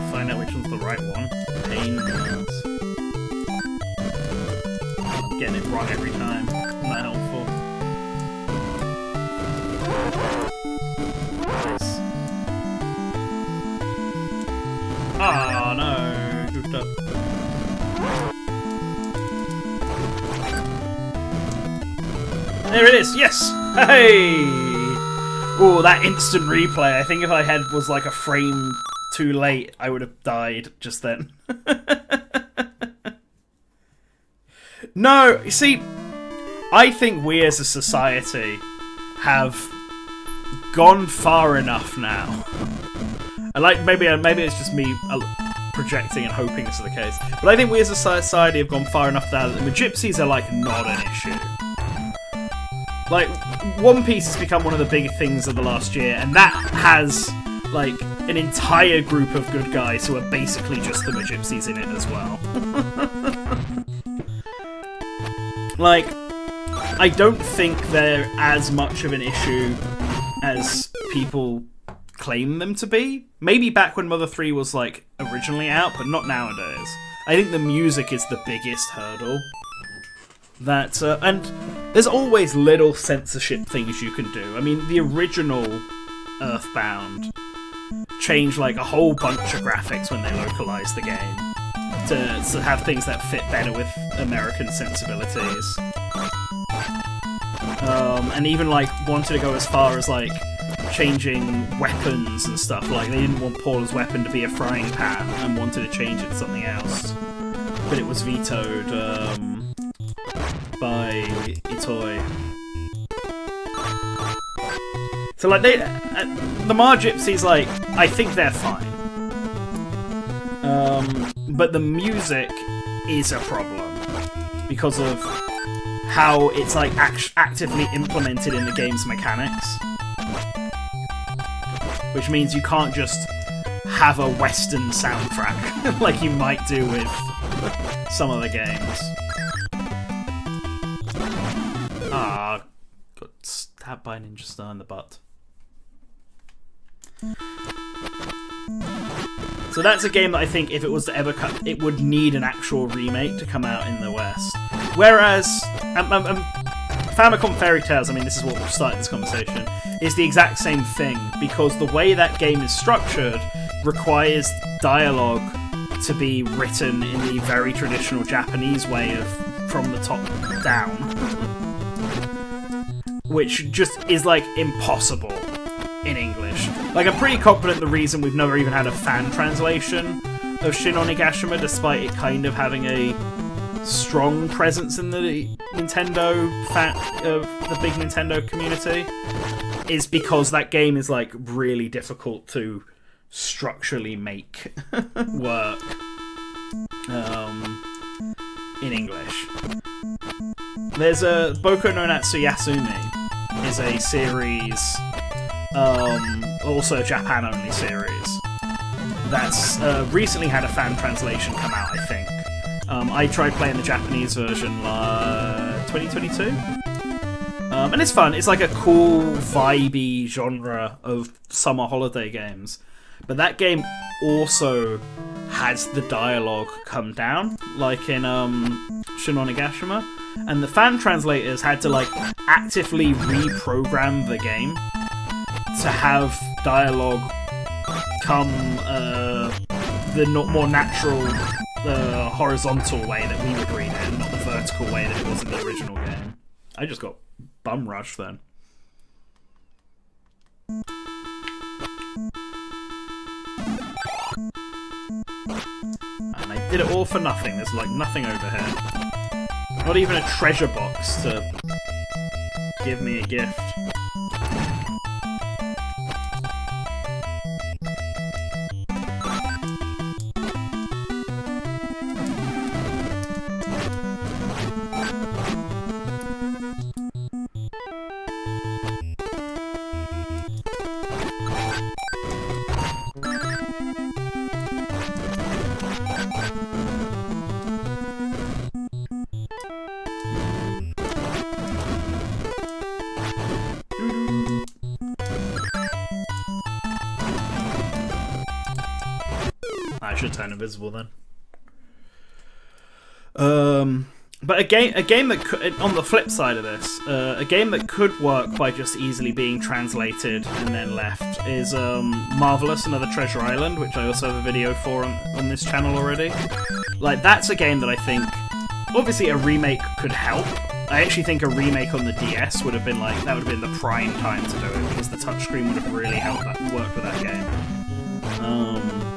Speaker 1: Find out which one's the right one. Pain in the ass. I'm getting it wrong every time. Not helpful. Nice. Ah, no. Goofed up. There it is. Yes. Hey. Oh, that instant replay. I think if I was like a frame too late, I would have died just then. No, you see, I think we as a society have gone far enough now. I like maybe it's just me projecting and hoping this is the case, but I think we as a society have gone far enough now that the gypsies are like not an issue. Like, One Piece has become one of the big things of the last year, and that has, like, an entire group of good guys who are basically just the gypsies in it as well. Like, I don't think they're as much of an issue as people claim them to be. Maybe back when Mother 3 was, like, originally out, but not nowadays. I think the music is the biggest hurdle. That, and there's always little censorship things you can do. I mean, the original Earthbound changed, like, a whole bunch of graphics when they localized the game to have things that fit better with American sensibilities. And even, like, wanted to go as far as, like, changing weapons and stuff. Like, they didn't want Paula's weapon to be a frying pan and wanted to change it to something else. But it was vetoed by Itoi. So, like, the Gypsies, like, I think they're fine. But the music is a problem because of how it's, like, actively implemented in the game's mechanics. Which means you can't just have a Western soundtrack like you might do with some other games. Ah, got stabbed by a ninja star in the butt. So that's a game that I think if it was to ever come, it would need an actual remake to come out in the West. Whereas Famicom Fairy Tales, I mean, this is what started this conversation, is the exact same thing, because the way that game is structured requires dialogue to be written in the very traditional Japanese way of from the top down. Which just is, like, impossible in English. Like, I'm pretty confident the reason we've never even had a fan translation of Shin Onigashima, despite it kind of having a strong presence in the Nintendo the big Nintendo community, is because that game is, like, really difficult to structurally make work in English. There's a Boku no Natsu Yasumi is a series, also a Japan-only series, that's recently had a fan translation come out, I think. I tried playing the Japanese version 2022. And it's fun. It's like a cool, vibey genre of summer holiday games. But that game also has the dialogue come down, like in Shin Onigashima. And the fan translators had to, like, actively reprogram the game to have dialogue come the more natural, horizontal way that we would read it, not the vertical way that it was in the original game. I just got bum rushed then. And I did it all for nothing. There's, like, nothing over here. Not even a treasure box to give me a gift. I should turn invisible then. But a game that could, on the flip side of this, a game that could work by just easily being translated and then left is Marvelous, Another Treasure Island, which I also have a video for on this channel already. Like, that's a game that I think, obviously a remake could help. I actually think a remake on the DS would have been, like, that would have been the prime time to do it, because the touchscreen would have really helped that work with that game.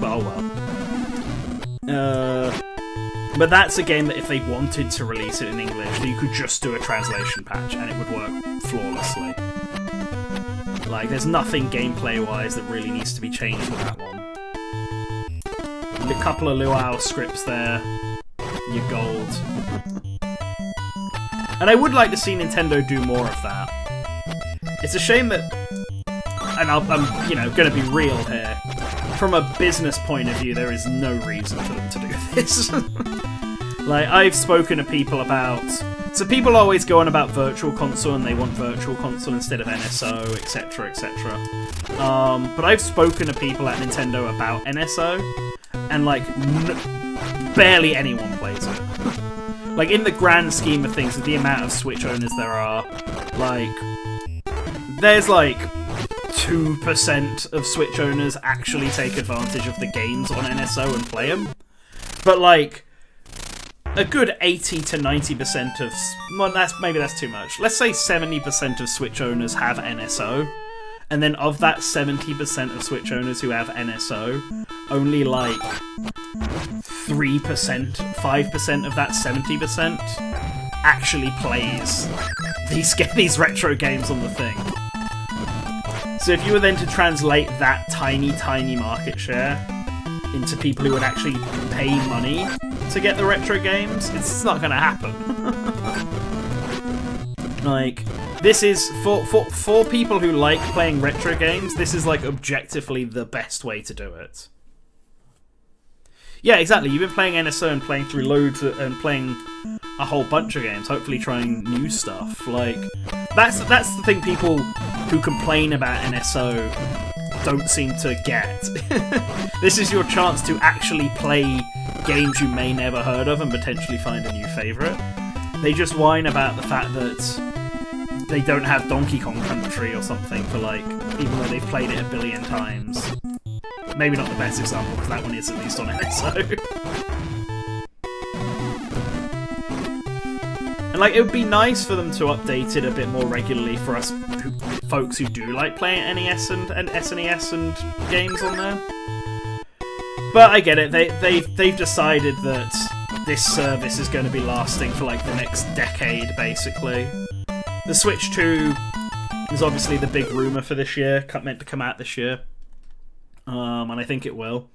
Speaker 1: But oh well. But that's a game that if they wanted to release it in English, you could just do a translation patch and it would work flawlessly. Like, there's nothing gameplay-wise that really needs to be changed with that one. And a couple of luau scripts there, you're gold. And I would like to see Nintendo do more of that. It's a shame that, and I'm going to be real here. From a business point of view, there is no reason for them to do this. Like, I've spoken to people about... So people always go on about Virtual Console and they want Virtual Console instead of NSO, etc, etc. But I've spoken to people at Nintendo about NSO, and like, barely anyone plays it. Like, in the grand scheme of things, with the amount of Switch owners there are, like, there's like 2% of Switch owners actually take advantage of the games on NSO and play them. But like, a good 80 to 90% of... Well, maybe that's too much. Let's say 70% of Switch owners have NSO. And then of that 70% of Switch owners who have NSO, only like 3%, 5% of that 70% actually plays these retro games on the thing. So if you were then to translate that tiny, tiny market share into people who would actually pay money to get the retro games, it's not going to happen. Like, this is, for people who like playing retro games, this is like objectively the best way to do it. Yeah, exactly. You've been playing NSO and playing through loads and playing a whole bunch of games, hopefully trying new stuff. Like, that's the thing people who complain about NSO don't seem to get. This is your chance to actually play games you may never heard of and potentially find a new favourite. They just whine about the fact that they don't have Donkey Kong Country or something for, like, even though they've played it a billion times. Maybe not the best example, because that one is at least on NSO. And, like, it would be nice for them to update it a bit more regularly for us folks who do like playing NES and SNES and games on there. But I get it, they've decided that this service is going to be lasting for, like, the next decade, basically. The Switch 2 is obviously the big rumour for this year, meant to come out this year. And I think it will.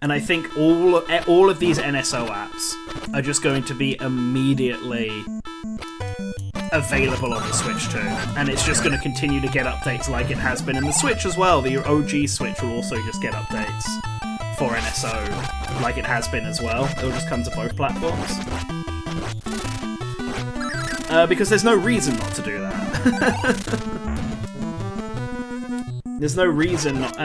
Speaker 1: And I think all of these NSO apps are just going to be immediately available on the Switch 2. And it's just going to continue to get updates like it has been in the Switch as well. The OG Switch will also just get updates for NSO like it has been as well. It'll just come to both platforms. Because there's no reason not to do that. There's no reason, but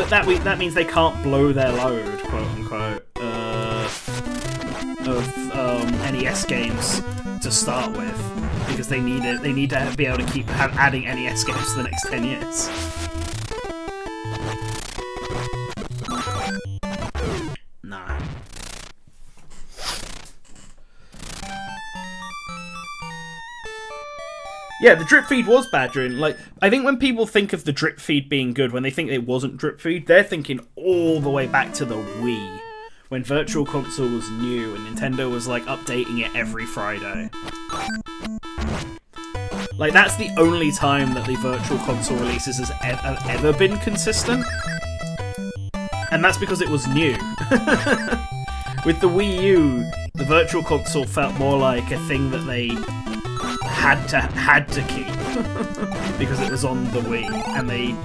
Speaker 1: that means they can't blow their load, quote unquote, of NES games to start with, because they need it. They need to be able to keep adding NES games for the next 10 years. Nah. Yeah, the drip feed was bad during, like, I think when people think of the drip feed being good, when they think it wasn't drip feed, they're thinking all the way back to the Wii, when Virtual Console was new and Nintendo was, like, updating it every Friday. Like, that's the only time that the Virtual Console releases has ever been consistent. And that's because it was new. With the Wii U, the Virtual Console felt more like a thing that they had to keep because it was on the Wii, and they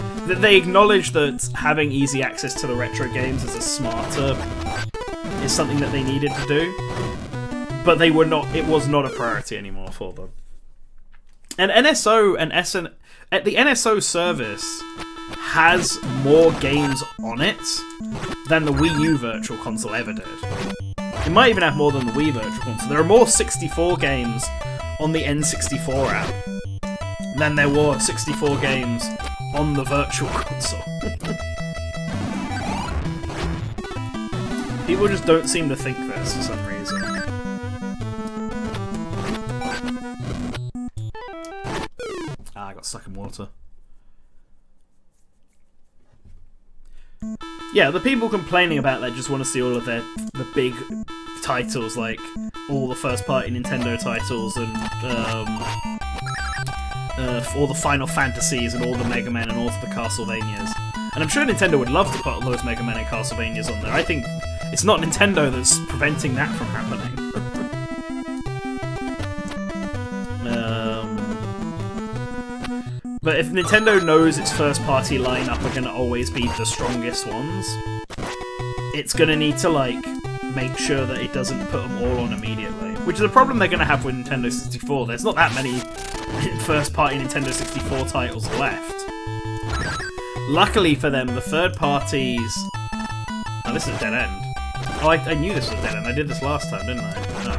Speaker 1: acknowledged that having easy access to the retro games is something that they needed to do, but it was not a priority anymore for them. And NSO and the NSO service has more games on it than the Wii U Virtual Console ever did. It might even have more than the Wii Virtual Console. There are more 64 games on the N64 app than there were 64 games on the Virtual Console. People just don't seem to think this for some reason. I got stuck in water. Yeah, the people complaining about that just want to see all of the big titles, like all the first-party Nintendo titles and all the Final Fantasies and all the Mega Man and all the Castlevanias. And I'm sure Nintendo would love to put all those Mega Man and Castlevanias on there. I think it's not Nintendo that's preventing that from happening. But if Nintendo knows its first-party lineup are going to always be the strongest ones, it's going to need to, like, make sure that it doesn't put them all on immediately. Which is a problem they're going to have with Nintendo 64. There's not that many first-party Nintendo 64 titles left. Luckily for them, the third parties... Oh, this is a dead end. Oh, I knew this was a dead end. I did this last time, didn't I? No.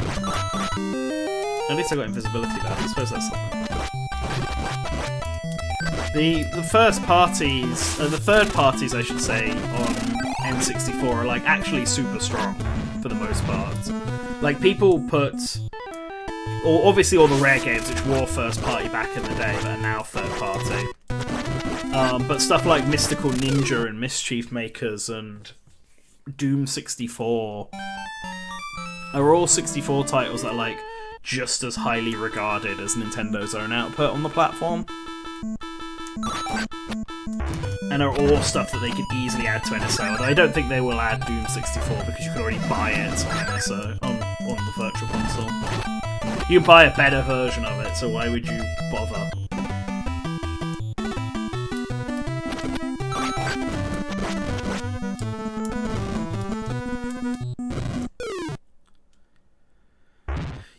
Speaker 1: At least I got invisibility back. I suppose that's something. The first parties... the third parties, I should say, on N64 are, like, actually super strong, for the most part. Like, people put... Or obviously all the rare games which were first party back in the day that are now third party. But stuff like Mystical Ninja and Mischief Makers and Doom 64 are all 64 titles that are, like, just as highly regarded as Nintendo's own output on the platform. And are all stuff that they could easily add to NSO. Although I don't think they will add Doom 64 because you can already buy it on NSO, on the Virtual Console. You can buy a better version of it, so why would you bother?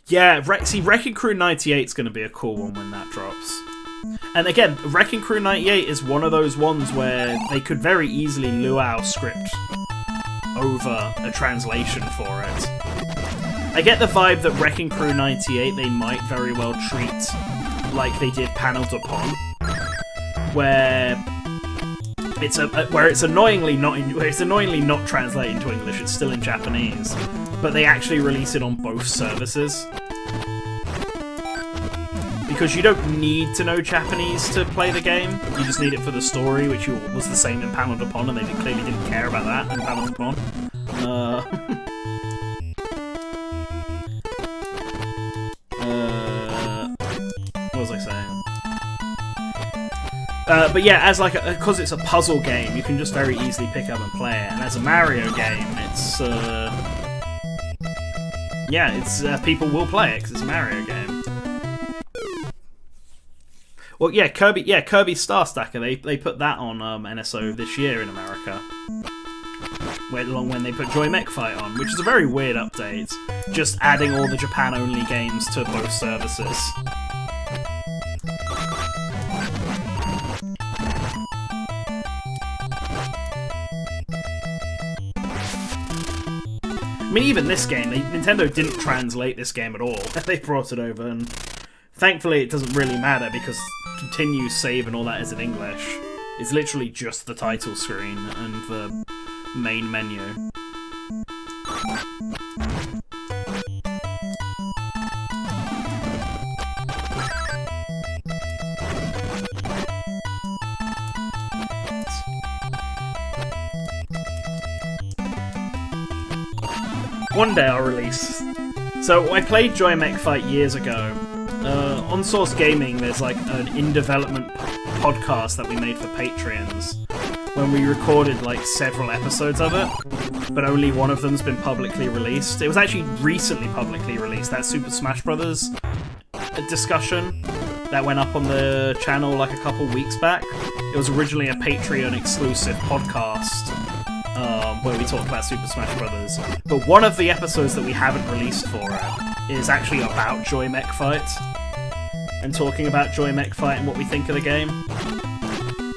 Speaker 1: Yeah, see, Wrecking Crew 98 is going to be a cool one when that drops. And again, Wrecking Crew 98 is one of those ones where they could very easily luau script over a translation for it. I get the vibe that Wrecking Crew 98 they might very well treat like they did Panel de Pon, where it's annoyingly not translated into English. It's still in Japanese, but they actually release it on both services. Because you don't need to know Japanese to play the game, you just need it for the story, which was the same in Panel de Pon, and they clearly didn't care about that in Panel de Pon. What was I saying? But yeah, as because it's a puzzle game, you can just very easily pick up and play it, and as a Mario game, it's people will play it because it's a Mario game. Well, yeah, Kirby Star Stacker, they put that on NSO this year in America. When they put Joy Mech Fight on, which is a very weird update. Just adding all the Japan-only games to both services. I mean, even this game, Nintendo didn't translate this game at all. They brought it over, and thankfully it doesn't really matter because continue, save, and all that is in English. It's literally just the title screen and the main menu. One day I'll release. So I played Joy Mech Fight years ago. On Source Gaming, there's like an in-development podcast that we made for Patreons when we recorded like several episodes of it, but only one of them's been publicly released. It was actually recently publicly released, that Super Smash Bros. Discussion that went up on the channel like a couple weeks back. It was originally a Patreon exclusive podcast where we talked about Super Smash Bros. But one of the episodes that we haven't released for it is actually about Joy Mech Fight and talking about Joy Mech Fight and what we think of the game.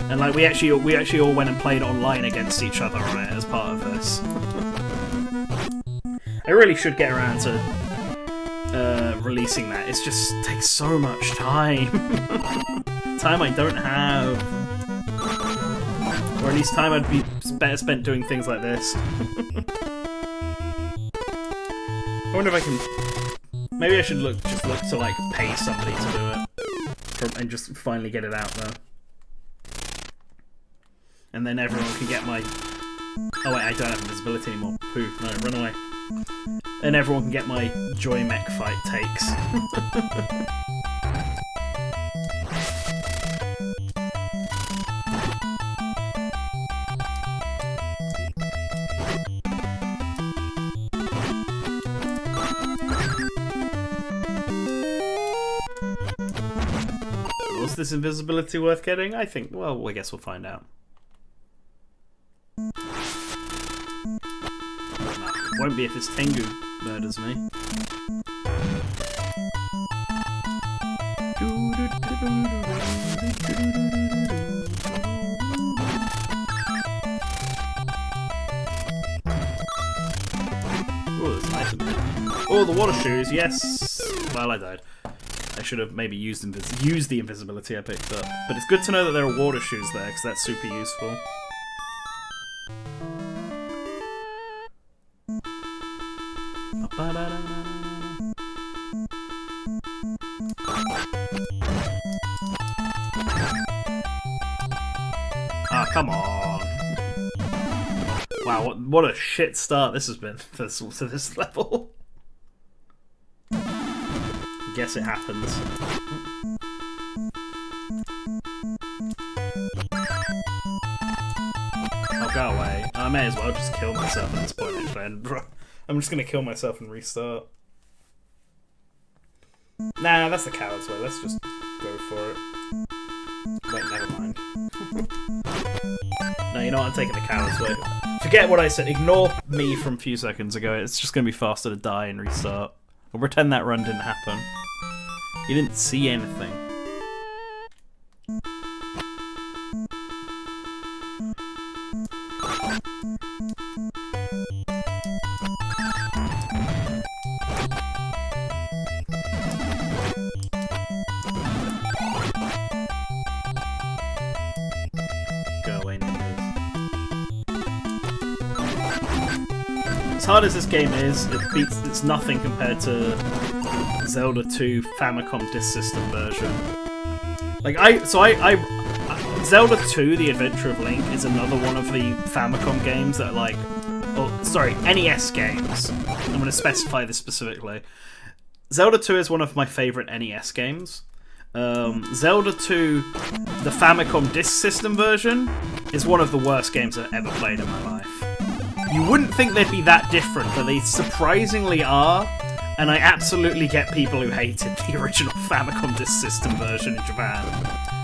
Speaker 1: And like we actually all went and played online against each other on it as part of this. I really should get around to releasing that. It just takes so much time. Time I don't have. Or at least time I'd be better spent doing things like this. I wonder if I can... Maybe I should just look to like pay somebody to do it. And just finally get it out there. And then everyone can get my... Oh wait, I don't have invisibility anymore. Pooh, no, run away. And everyone can get my Joy Mech Fight takes. this invisibility worth getting? I think, well, I guess we'll find out. No, it won't be if this Tengu murders me. Oh, there's an item here. Oh, the water shoes, yes! Well, I died. I should have maybe used the invisibility I picked up. But it's good to know that there are water shoes there, because that's super useful. Ah, come on. Wow, what a shit start this has been to this level. Guess it happens. Oh, go away. I may as well just kill myself at this point, actually. I'm just gonna kill myself and restart. Nah, that's the coward's way. Let's just go for it. Wait, never mind. No, you know what? I'm taking the coward's way. Forget what I said. Ignore me from a few seconds ago. It's just gonna be faster to die and restart. I'll pretend that run didn't happen. You didn't see anything. Go away, ninjas. As hard as this game is, it's nothing compared to Zelda 2 Famicom Disk System version. Like Zelda 2: The Adventure of Link is another one of the Famicom games that are like, oh, sorry, NES games. I'm going to specify this specifically. Zelda 2 is one of my favorite NES games. Zelda 2, the Famicom Disk System version, is one of the worst games I've ever played in my life. You wouldn't think they'd be that different, but they surprisingly are. And I absolutely get people who hated the original Famicom Disk System version in Japan.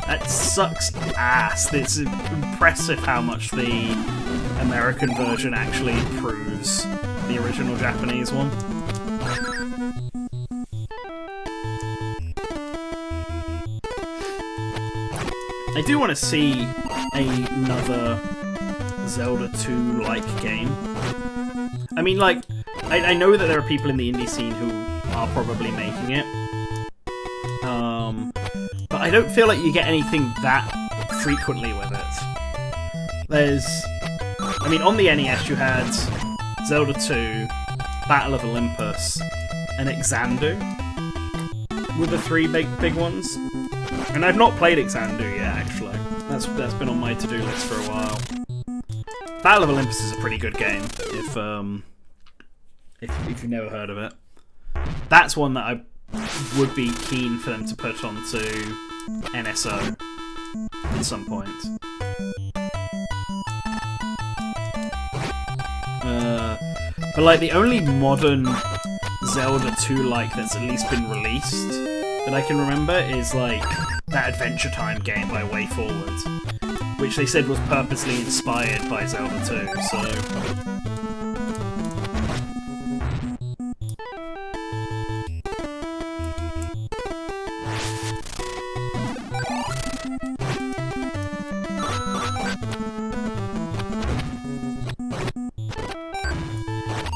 Speaker 1: That sucks ass. It's impressive how much the American version actually improves the original Japanese one. I do want to see another Zelda 2-like game. I mean, like, I know that there are people in the indie scene who are probably making it. But I don't feel like you get anything that frequently with it. I mean, on the NES you had Zelda 2, Battle of Olympus, and Xanadu were the three big ones. And I've not played Xanadu yet, actually. That's been on my to-do list for a while. Battle of Olympus is a pretty good game, if you've never heard of it. That's one that I would be keen for them to put onto NSO at some point. But like the only modern Zelda 2-like that's at least been released that I can remember is like that Adventure Time game by Way Forward, which they said was purposely inspired by Zelda 2, so...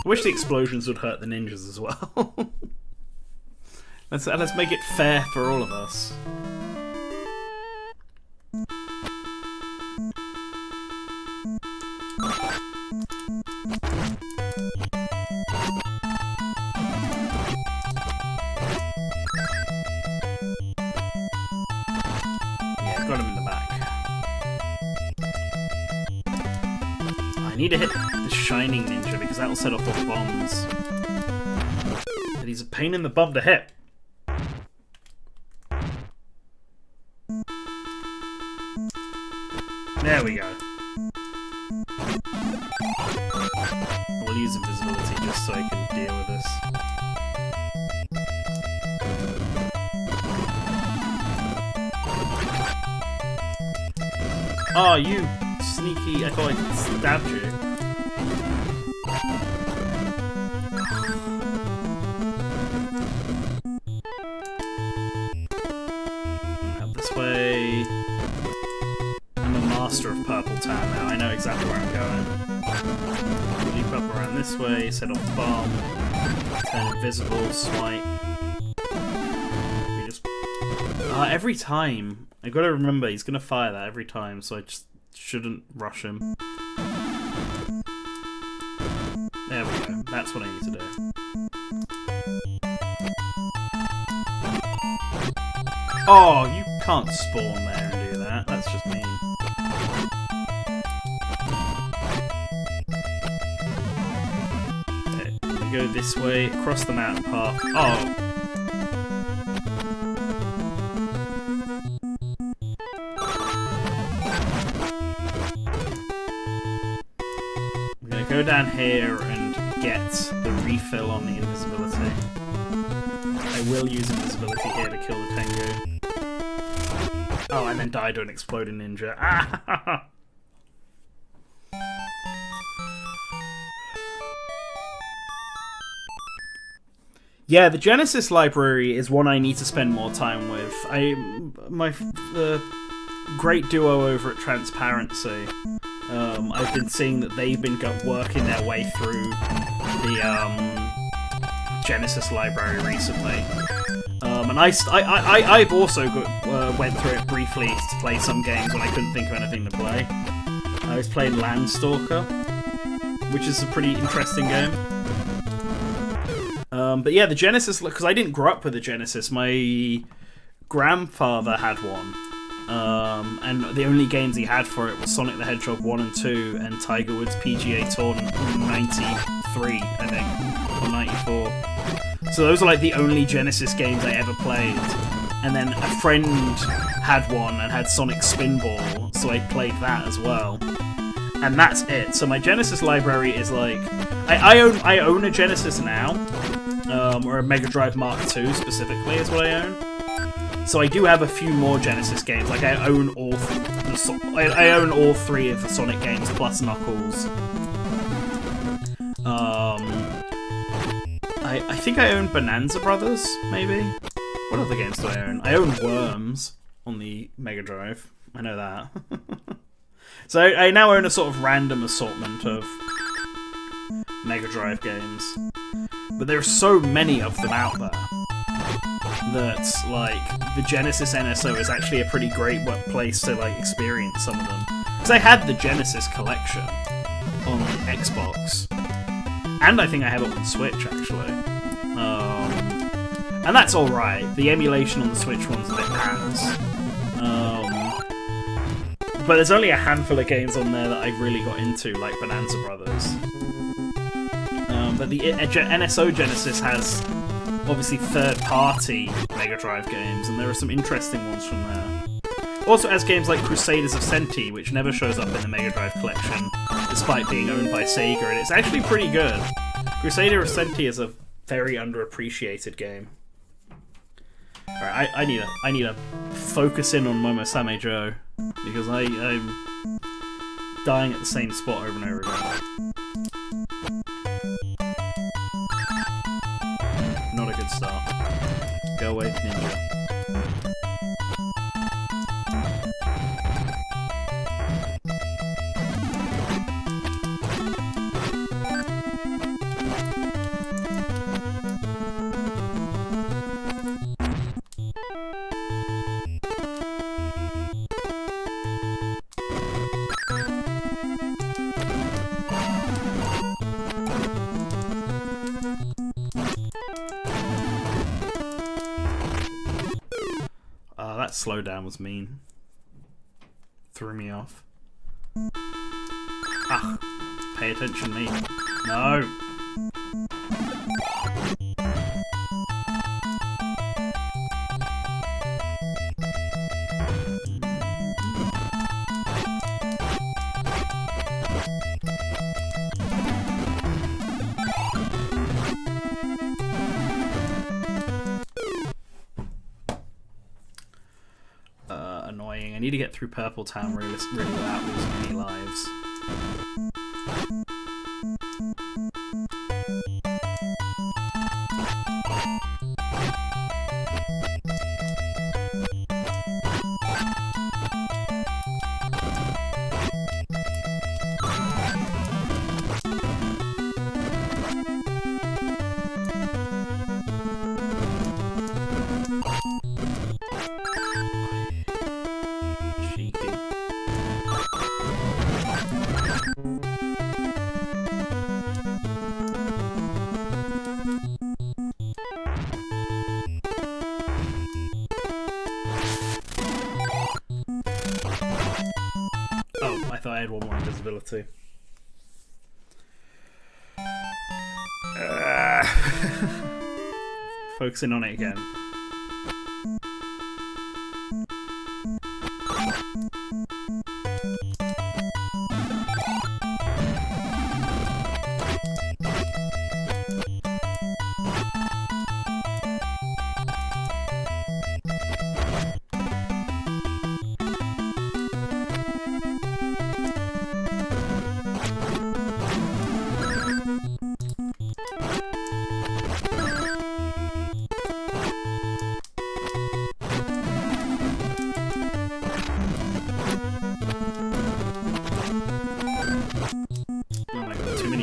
Speaker 1: I wish the explosions would hurt the ninjas as well. Let's make it fair for all of us. Yeah, got him in the back. I need to hit the shining ninja because that'll set off all the bombs. But he's a pain in the bum to hit. There we go. We'll use invisibility just so I can deal with this. Oh, you sneaky... I thought I stabbed you. Out this way. I'm a master of Purple Town now. I know exactly where I'm going. Leap up around this way, set off the bomb, turn invisible, swipe. We just... every time. I gotta remember, he's gonna fire that every time, so I just shouldn't rush him. There we go. That's what I need to do. Oh, you can't spawn there and do that. That's just mean. Okay, we go this way, across the mountain path. Oh! Go down here and get the refill on the invisibility. I will use invisibility here to kill the Tengu. Oh, and then die to an exploding ninja. Ah! Yeah, the Genesis library is one I need to spend more time with. The great duo over at Transparency. I've been seeing that they've been working their way through the Genesis library recently, and I've also went through it briefly to play some games when I couldn't think of anything to play. I was playing Landstalker, which is a pretty interesting game. But yeah, the Genesis, because I didn't grow up with the Genesis. My grandfather had one. And the only games he had for it was Sonic the Hedgehog 1 and 2 and Tiger Woods PGA Tour in 93, I think, or 94. So those are like the only Genesis games I ever played. And then a friend had one and had Sonic Spinball, so I played that as well. And that's it. So my Genesis library is like... I own a Genesis now, or a Mega Drive Mark II specifically is what I own. So I do have a few more Genesis games. Like I own all three of the Sonic games plus Knuckles. I think I own Bonanza Brothers, maybe. What other games do I own? I own Worms on the Mega Drive. I know that. So I now own a sort of random assortment of Mega Drive games. But there are so many of them out there that, like, the Genesis NSO is actually a pretty great place to, like, experience some of them. Because I had the Genesis collection on Xbox. And I think I have it on Switch, actually. And that's alright. The emulation on the Switch one's a bit ass. But there's only a handful of games on there that I really got into, like Bonanza Brothers. But the NSO Genesis has, obviously, third-party Mega Drive games, and there are some interesting ones from there. Also has games like Crusaders of Senti, which never shows up in the Mega Drive collection, despite being owned by Sega, and it's actually pretty good. Crusader of Senti is a very underappreciated game. Alright, I need to focus in on Murasame Joe, because I'm dying at the same spot over and over again. Not a good start. Go away, ninja. That slowdown was mean. Threw me off. Ah, pay attention, me. No! Annoying I need to get through Purple Town really without losing any lives. I thought I had one more invisibility. Focusing on it again.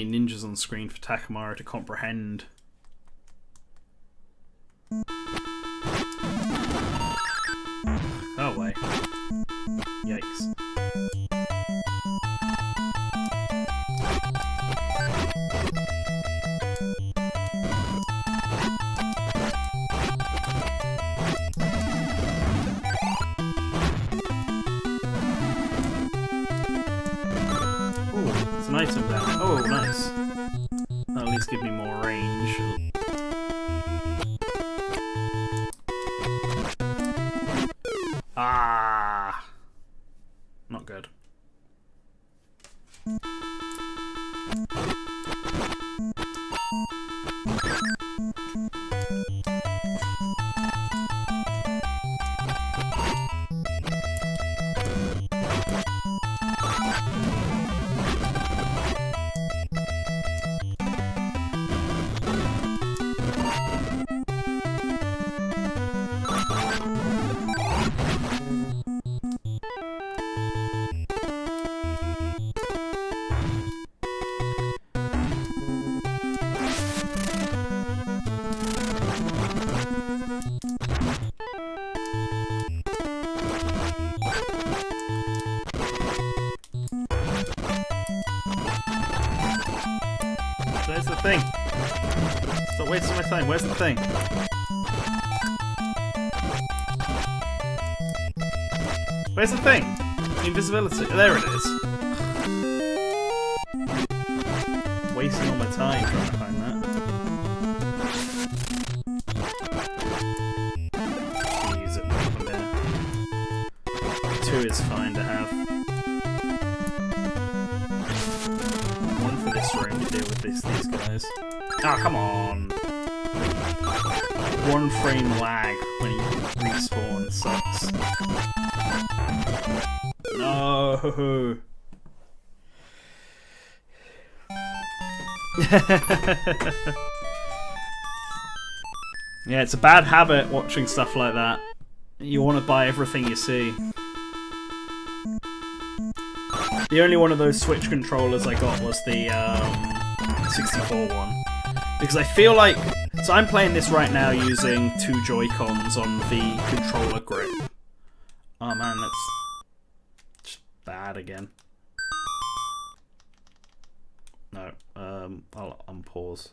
Speaker 1: Ninjas on screen for Takamaru to comprehend. Oh wait. Yikes. Ooh, it's an item down. Oh, nice. That'll at least give me more range. Ah, not good. Where's the thing? Stop wasting my time. Where's the thing? Where's the thing? Invisibility. There it is. Wasting all my time trying to find that. Use it from there. 2 is fine to have. One for this room to deal with these guys. Oh, come on! 1 frame lag when you respawn sucks. No! Yeah, it's a bad habit watching stuff like that. You want to buy everything you see. The only one of those Switch controllers I got was the 64 one. Because I feel like... So I'm playing this right now using 2 Joy-Cons on the controller grip. Oh man, that's just bad again. No, I'll unpause.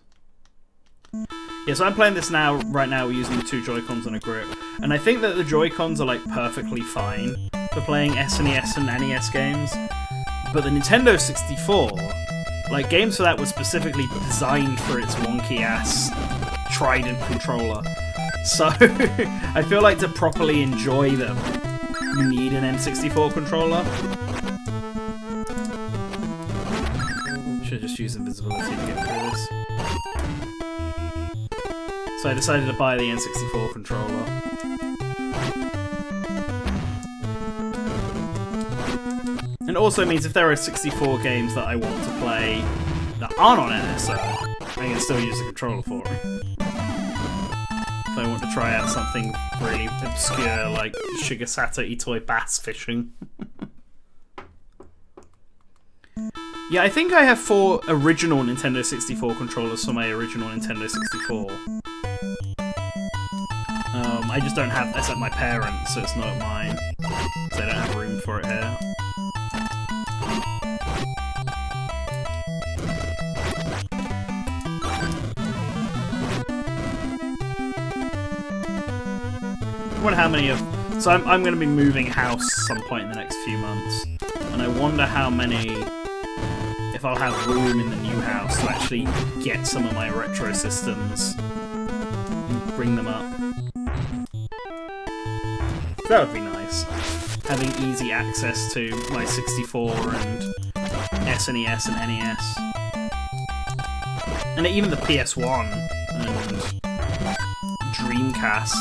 Speaker 1: Yeah, so I'm playing this right now using the 2 Joy-Cons on a grip. And I think that the Joy-Cons are like perfectly fine for playing SNES and NES games. But the Nintendo 64, like, games for that were specifically designed for its wonky-ass Trident controller. So, I feel like to properly enjoy them, you need an N64 controller. Should just use invisibility to get through this. So I decided to buy the N64 controller. And it also means if there are 64 games that I want to play that aren't on NSO, I can still use the controller for them. If I want to try out something really obscure like Shigesato Itoi bass fishing. Yeah, I think I have 4 original Nintendo 64 controllers for my original Nintendo 64. I just don't have that's at my parents', so it's not mine. So I don't have room for it here. I wonder how many of... So I'm going to be moving house some point in the next few months. And I wonder how many... If I'll have room in the new house to actually get some of my retro systems and bring them up. That would be nice. Having easy access to my 64 and SNES and NES. And even the PS1 and Dreamcast.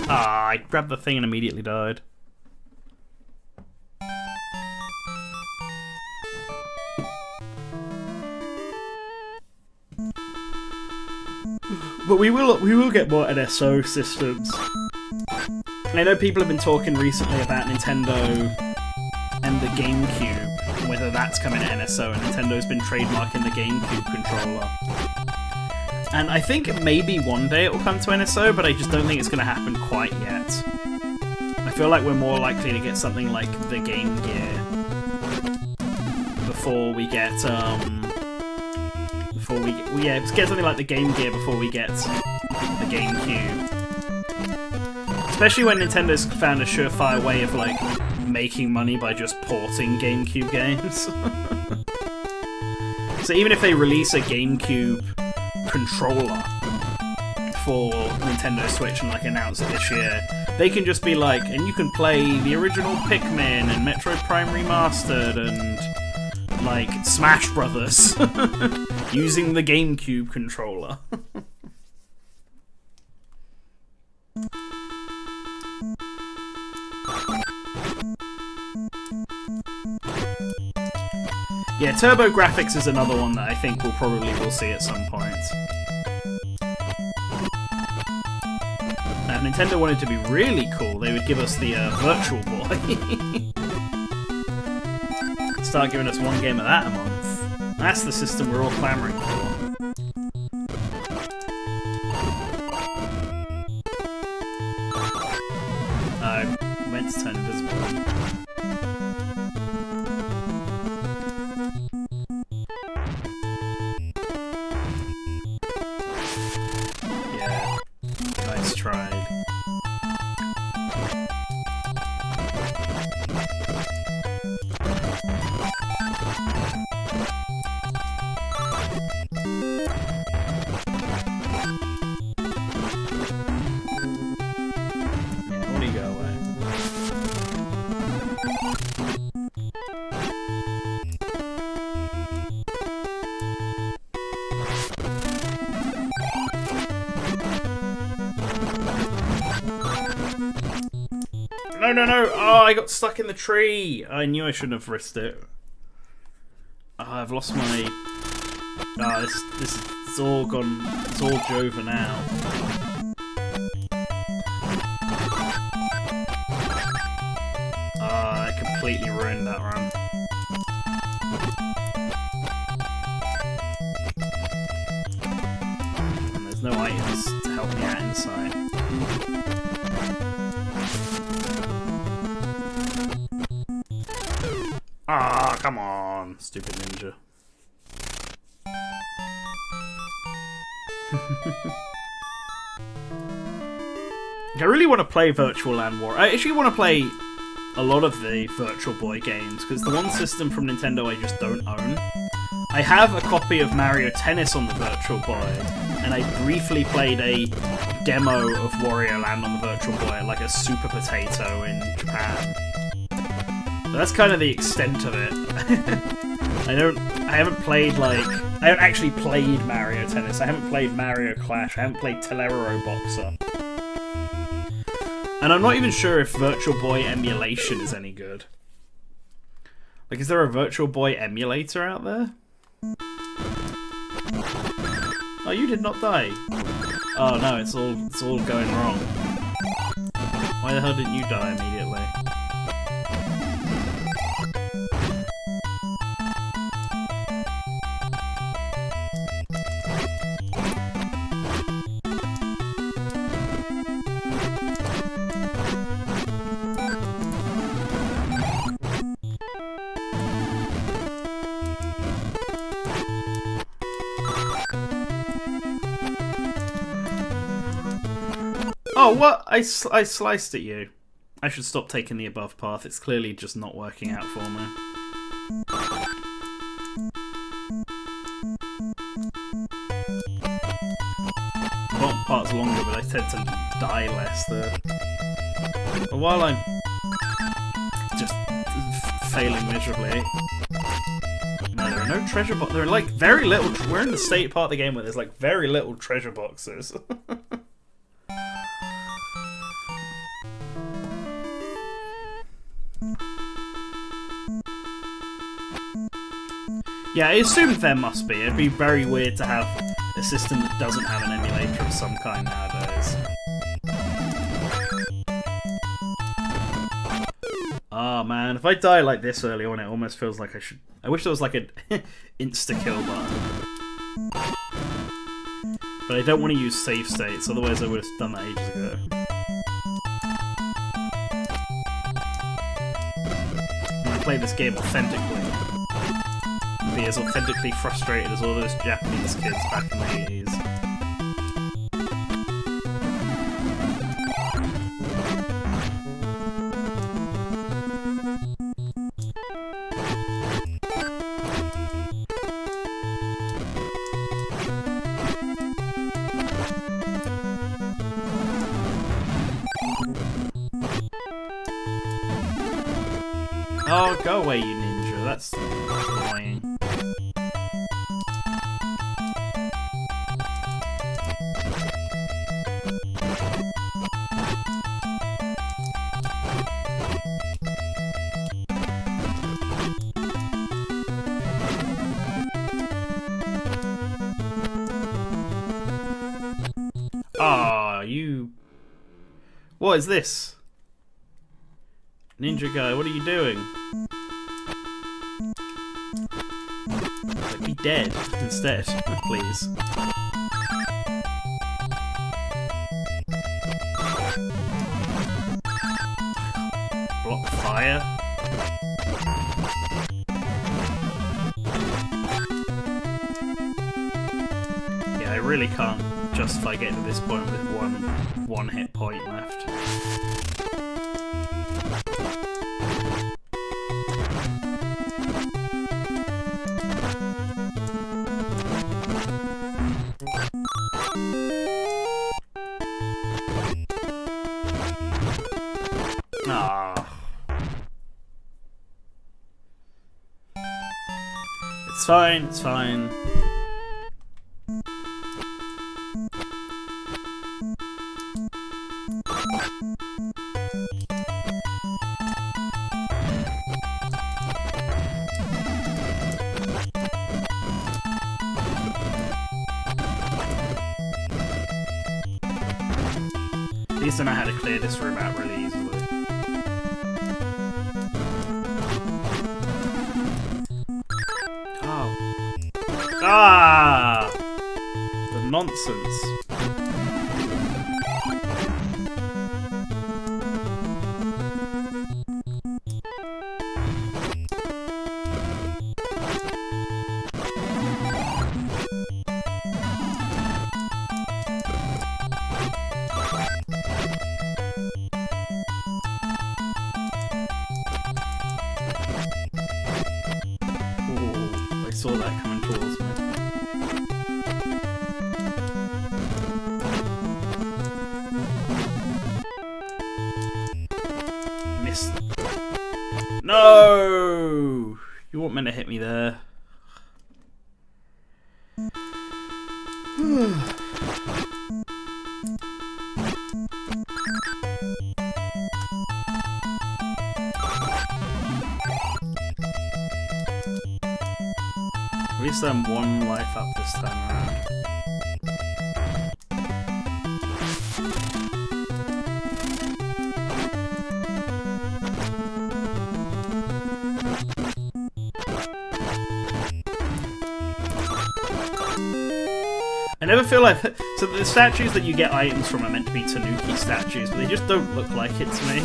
Speaker 1: Ah, I grabbed the thing and immediately died. But we will get more NSO systems. I know people have been talking recently about Nintendo and the GameCube, and whether that's coming to NSO, and Nintendo's been trademarking the GameCube controller. And I think maybe one day it will come to NSO, but I just don't think it's going to happen quite yet. I feel like we're more likely to get something like the Game Gear before we get, let's get something like the Game Gear before we get the GameCube. Especially when Nintendo's found a surefire way of, like, making money by just porting GameCube games. So even if they release a GameCube controller for Nintendo Switch and, like, announce it this year, they can just be like, and you can play the original Pikmin and Metroid Prime Remastered and, like, Smash Brothers using the GameCube controller. Yeah, TurboGrafx is another one that I think we'll probably see at some point. Now, if Nintendo wanted to be really cool, they would give us the Virtual Boy. Start giving us one game of that a month. That's the system we're all clamoring for. I meant to turn invisible. No! Oh, I got stuck in the tree! I knew I shouldn't have risked it. Oh, I've lost my... Oh, this is all gone... It's all Jova now. I completely ruined that run. And there's no items to help me out inside. Ah, come on, stupid ninja. I really want to play Virtual Land War. I actually want to play a lot of the Virtual Boy games, because the one system from Nintendo I just don't own. I have a copy of Mario Tennis on the Virtual Boy, and I briefly played a demo of Wario Land on the Virtual Boy at like a Super Potato in Japan. But that's kind of the extent of it. I haven't actually played Mario Tennis. I haven't played Mario Clash. I haven't played Telero Boxer. And I'm not even sure if Virtual Boy emulation is any good. Like, is there a Virtual Boy emulator out there? Oh, you did not die. Oh no, it's all going wrong. Why the hell didn't you die immediately? Oh, what? I sliced at you. I should stop taking the above path. It's clearly just not working out for me. The bottom part's longer, but I tend to die less there. But while I'm just failing miserably... No, there are no treasure boxes. There are like very little... We're in the state part of the game where there's like very little treasure boxes. Yeah, I assumed there must be. It'd be very weird to have a system that doesn't have an emulator of some kind nowadays. Oh man, if I die like this early on, it almost feels like I should... I wish there was like an insta-kill button. But I don't want to use save states, otherwise I would have done that ages ago. I'm gonna play this game authentically. Be as authentically frustrated as all those Japanese kids back in the 80s. Oh, go away, you ninja. That's annoying. Ah, you... What is this? Ninja guy, what are you doing? Like, be dead instead, please. Block fire? Yeah, I really can't justify getting to this point with one hit point left. Ah. It's fine, it's fine. At least I know how to clear this room out really easily. Oh. Ah! The nonsense. I saw that coming towards me. Missed. No! You weren't meant to hit me there. least I'm one life up this time around. I never feel like... So the statues that you get items from are meant to be Tanuki statues, but they just don't look like it to me.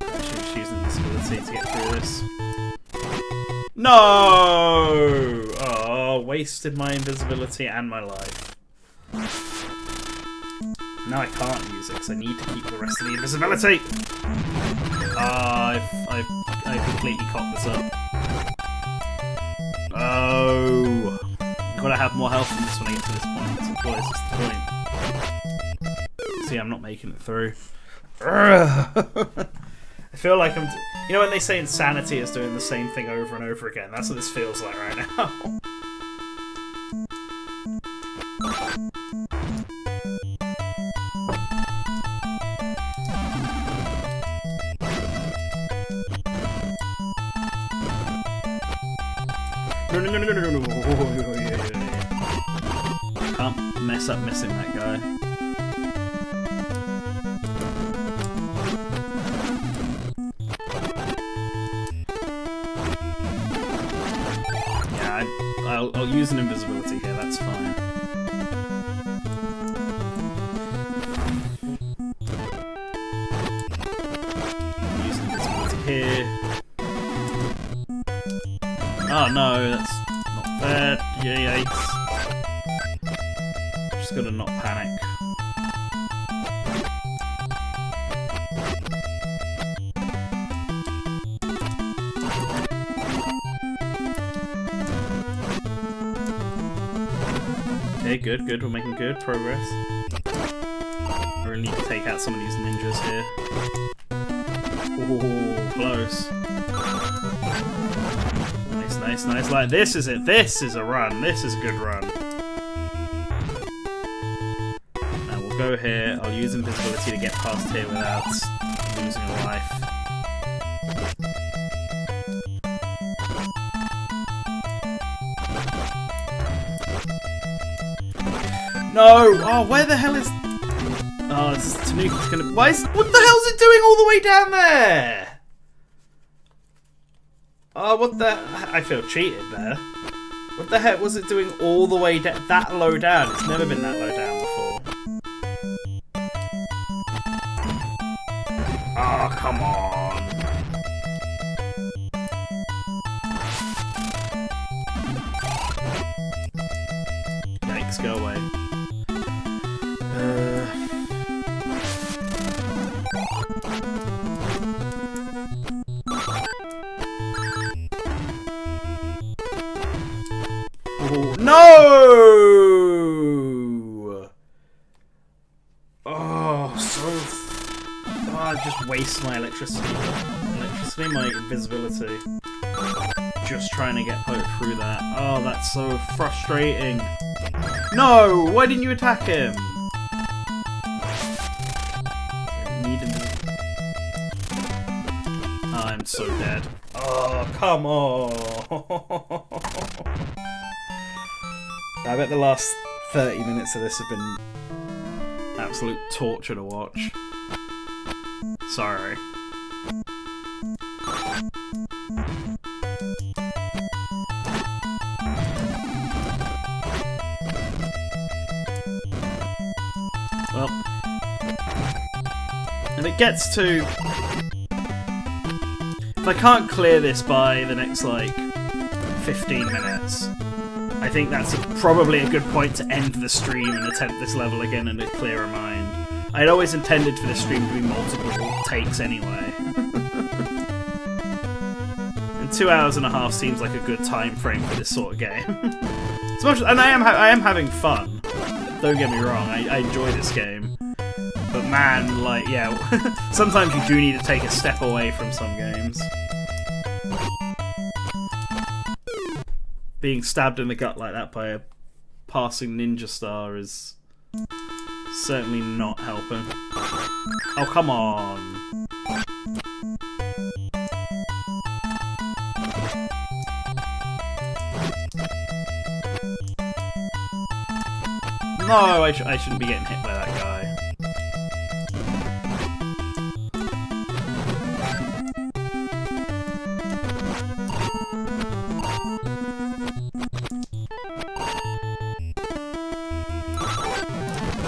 Speaker 1: Actually, just using this ability to get through this. No! Oh, wasted my invisibility and my life. Now I can't use it because I need to keep the rest of the invisibility! I've completely cocked this up. Oh! I've got to have more health than this when I get to this point. What is the point? See, I'm not making it through. I feel like I'm... You know when they say insanity is doing the same thing over and over again? That's what this feels like right now. No. Can't mess up missing that guy. Yeah, I'll use an invisibility here, that's fine. Use invisibility here. Oh no, that's not fair. Yikes. Just gotta not panic. Okay, good, we're making good progress. I really need to take out some of these ninjas here. Oh, close. Nice. Like, this is it. This is a run. This is a good run. Now we'll go here. I'll use invisibility to get past here without losing a life. No! Oh, where the hell is... Oh, this Tanuki's gonna... What the hell is it doing all the way down there? Oh, what the... I feel cheated there. What the heck was it doing all the way that low down? It's never been that low down before. Oh, come on. Yikes, go away. No! Oh, I just waste my electricity, my invisibility. Just trying to get poked through that. Oh, that's so frustrating. No! Why didn't you attack him? I'm so dead. Oh, come on! I bet the last 30 minutes of this have been absolute torture to watch. Sorry. Well, if it gets to... If I can't clear this by the next, like, 15 minutes... I think that's probably a good point to end the stream and attempt this level again in a clearer mind. I'd always intended for this stream to be multiple takes anyway. And 2 hours and a half seems like a good time frame for this sort of game. As much as, and I am having fun. Don't get me wrong, I enjoy this game. But man, like, yeah, sometimes you do need to take a step away from some games. Being stabbed in the gut like that by a passing ninja star is certainly not helping. Oh, come on. No, I shouldn't be getting hit by that guy.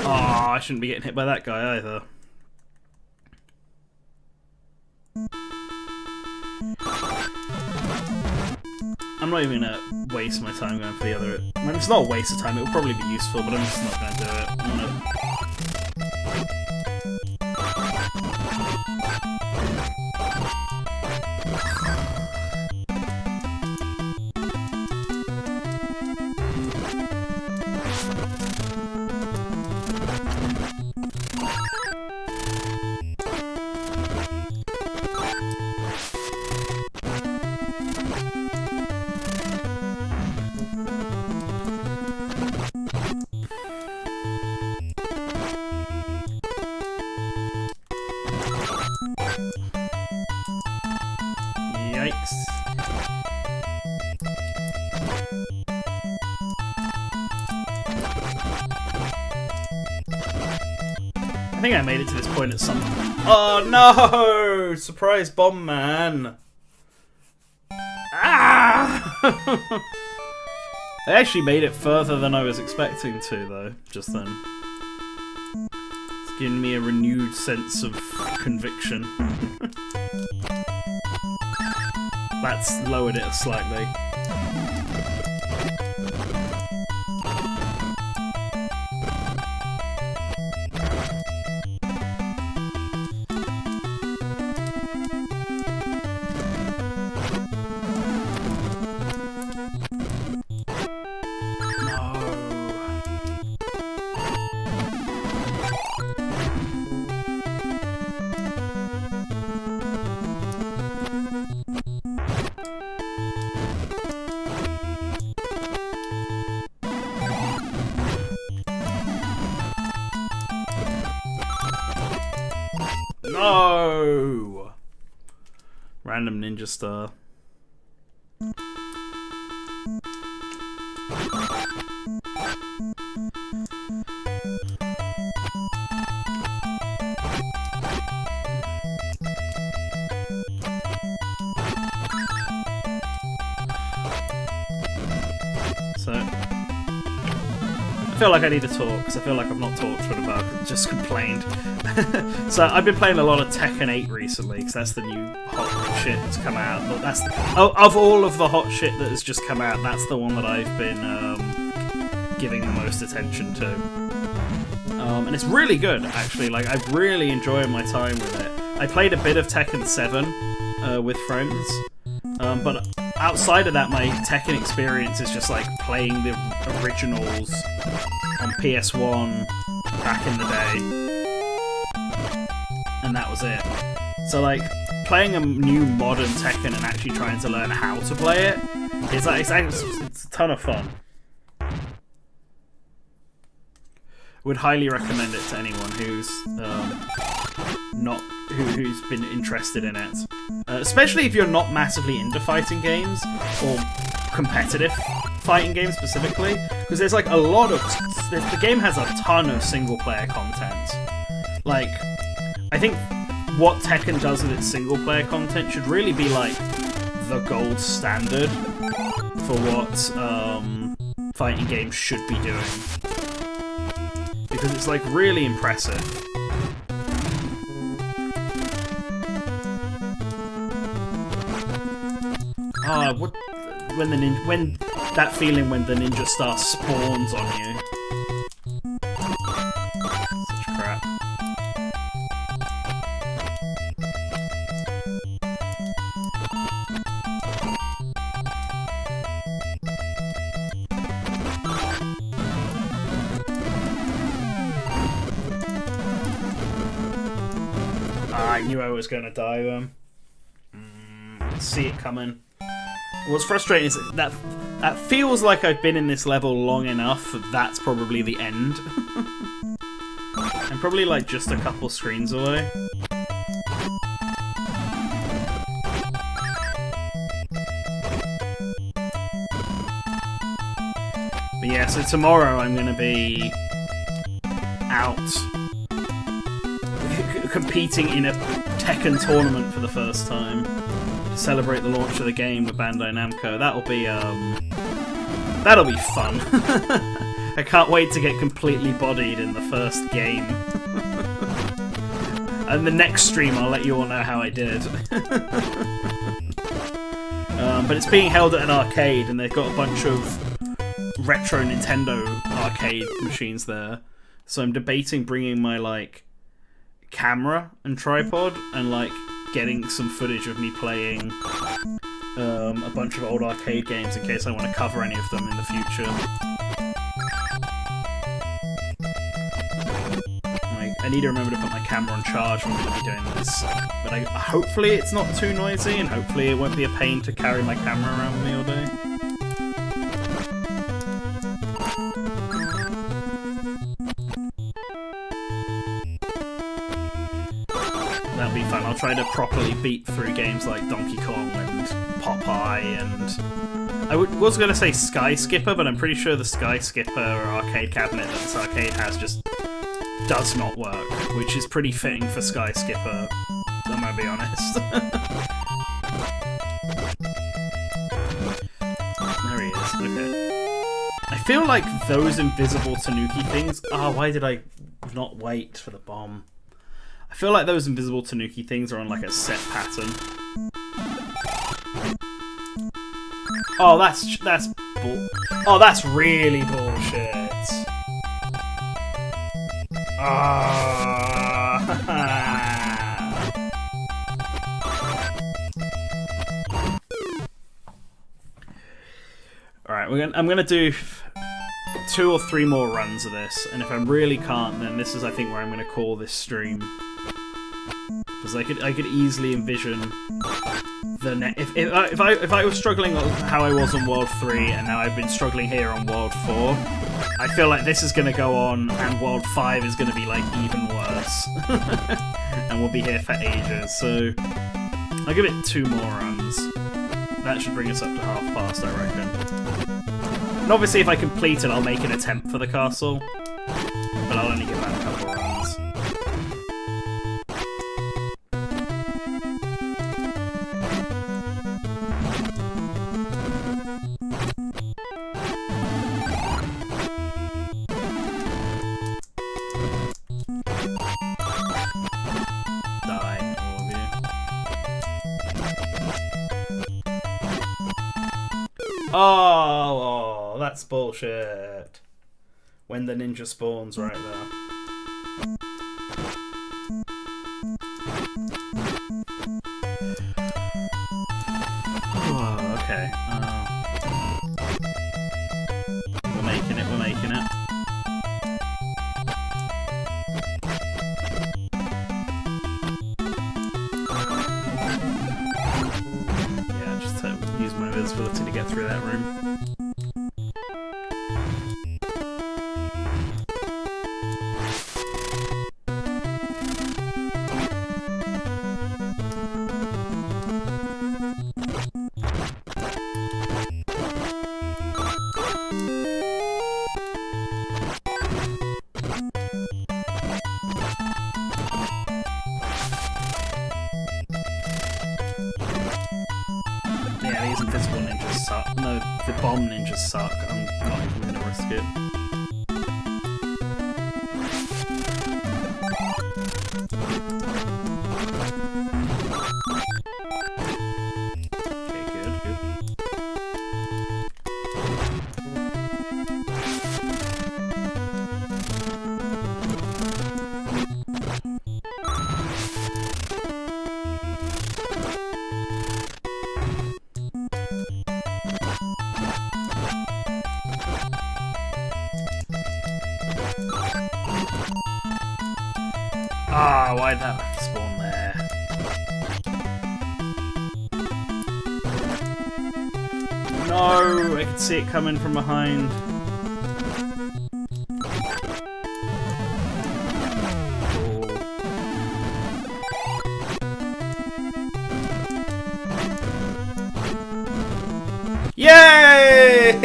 Speaker 1: Oh, I shouldn't be getting hit by that guy either. I'm not even gonna waste my time going for the other. I mean, it's not a waste of time. It would probably be useful, but I'm just not gonna do it. I'm gonna... Yikes. I think I made it to this point at some point. Oh no! Surprise bomb man! Ah! I actually made it further than I was expecting to, though, just then. It's giving me a renewed sense of conviction. That's lowered it slightly. No! Random ninja star. So, I feel like I need to talk, because I feel like I've not talked for a while, just complained. So I've been playing a lot of Tekken 8 recently, because that's the new hot shit that's come out. But that's of all of the hot shit that has just come out, that's the one that I've been giving the most attention to. And it's really good, actually. Like, I've really enjoyed my time with it. I played a bit of Tekken 7 with friends, but outside of that, my Tekken experience is just like playing the originals on PS1 back in the day, and that was it. So like playing a new modern Tekken and actually trying to learn how to play it, it's a ton of fun. Would highly recommend it to anyone who's who's been interested in it, especially if you're not massively into fighting games or competitive fighting games specifically, because there's like a lot of the game has a ton of single player content. Like, I think what Tekken does with its single player content should really be like the gold standard for what fighting games should be doing, because it's like really impressive. Ah, what when that feeling when the ninja star spawns on you. Such crap. I knew I was gonna die then. See it coming. What's frustrating is that feels like I've been in this level long enough that that's probably the end. I'm probably like just a couple screens away. But yeah, so tomorrow I'm going to be out competing in a Tekken tournament for the first time to celebrate the launch of the game with Bandai Namco. That'll be fun. I can't wait to get completely bodied in the first game. And the next stream I'll let you all know how I did. But it's being held at an arcade, and they've got a bunch of retro Nintendo arcade machines there. So I'm debating bringing my, like, camera and tripod and, like, getting some footage of me playing a bunch of old arcade games in case I want to cover any of them in the future. I need to remember to put my camera on charge when I'm going to be doing this. But hopefully it's not too noisy, and hopefully it won't be a pain to carry my camera around with me all day. That'll be fun. I'll try to properly beat through games like Donkey Kong and Popeye and... I was going to say Sky Skipper, but I'm pretty sure the Sky Skipper arcade cabinet that this arcade has just does not work, which is pretty fitting for Sky Skipper, I'm gonna be honest. There he is, okay. I feel like those invisible Tanuki things... why did I not wait for the bomb? I feel like those invisible Tanuki things are on like a set pattern. Oh, that's really bullshit. Alright, I'm gonna do 2 or 3 more runs of this, and if I really can't, then this is, I think, where I'm gonna call this stream. Because I could easily envision the if I was struggling how I was on World 3, and now I've been struggling here on World 4, I feel like this is going to go on, and World 5 is going to be, like, even worse. And we'll be here for ages, so... I'll give it 2 more runs. That should bring us up to half past, I reckon. And obviously, if I complete it, I'll make an attempt for the castle. But I'll only give that a couple of runs. Oh, that's bullshit. When the ninja spawns right there. Oh, okay. We're making it, we're making it. Yeah, just to use my visibility to get through that room. Yeah, these invisible ninjas suck. No, the bomb ninjas suck. I'm not even gonna risk it. Okay, good, good. Ah, why'd that have to spawn there? No, I could see it coming from behind. Yay!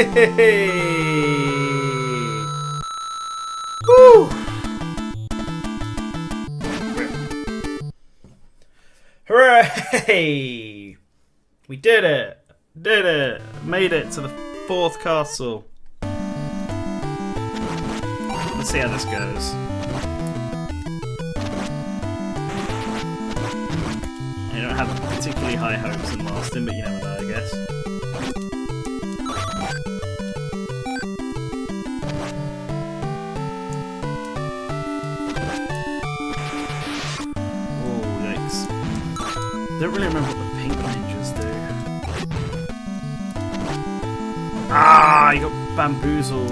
Speaker 1: Woo! Hey! We did it! Did it! Made it to the 4th castle. Let's see how this goes. I don't have particularly high hopes in lasting, but you never know, I guess. Oh, yikes. Don't really remember what the pink ninjas do. Ah, you got bamboozled.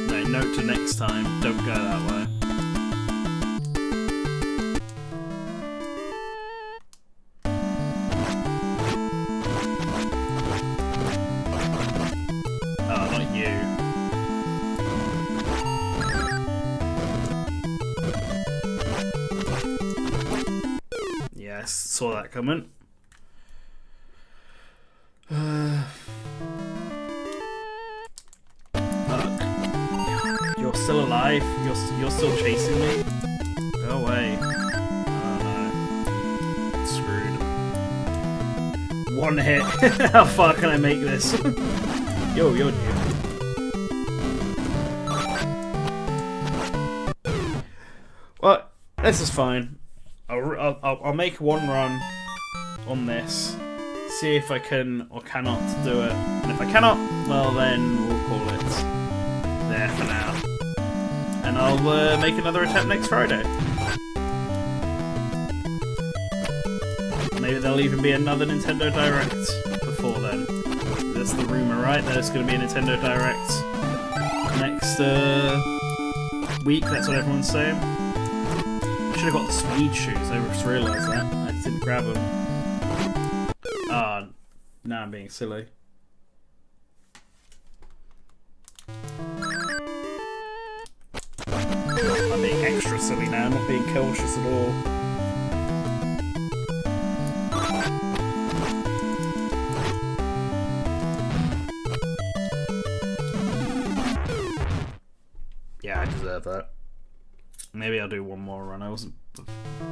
Speaker 1: No, note to next time, don't go that way. Oh, not you. Yes, saw that coming. You're still alive? You're still chasing me? Go away. Oh no. Screwed. One hit. How far can I make this? Yo, you're new. Well, this is fine. I'll make one run on this. See if I can or cannot do it. And if I cannot, well then we'll call it there for now. And I'll make another attempt next Friday. Maybe there'll even be another Nintendo Direct before then. That's the rumour, right? There's going to be a Nintendo Direct next week, that's what everyone's saying. I should have got the speed shoes, I just realised that. I just didn't grab them. Ah, now I'm being silly. I'm being extra silly now, not being cautious at all. Yeah, I deserve that. Maybe I'll do one more run. I wasn't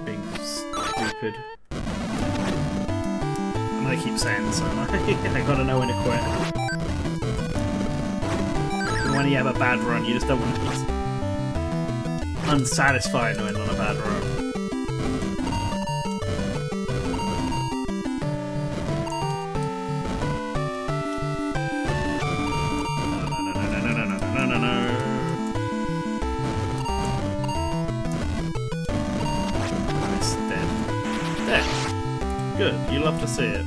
Speaker 1: being stupid. I'm gonna keep saying so. I gotta know when to quit. And when you have a bad run, you just don't want to. It's unsatisfying knowing on a bad run. Good, you love to see it.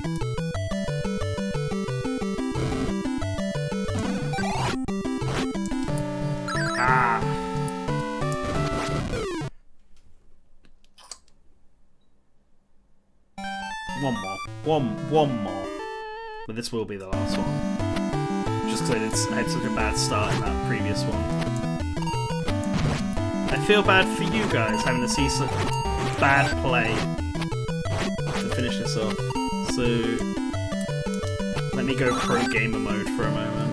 Speaker 1: Ah. One more. But this will be the last one. Just because I had such a bad start in that previous one. I feel bad for you guys having to see such bad play. Finish this off. So let me go pro gamer mode for a moment.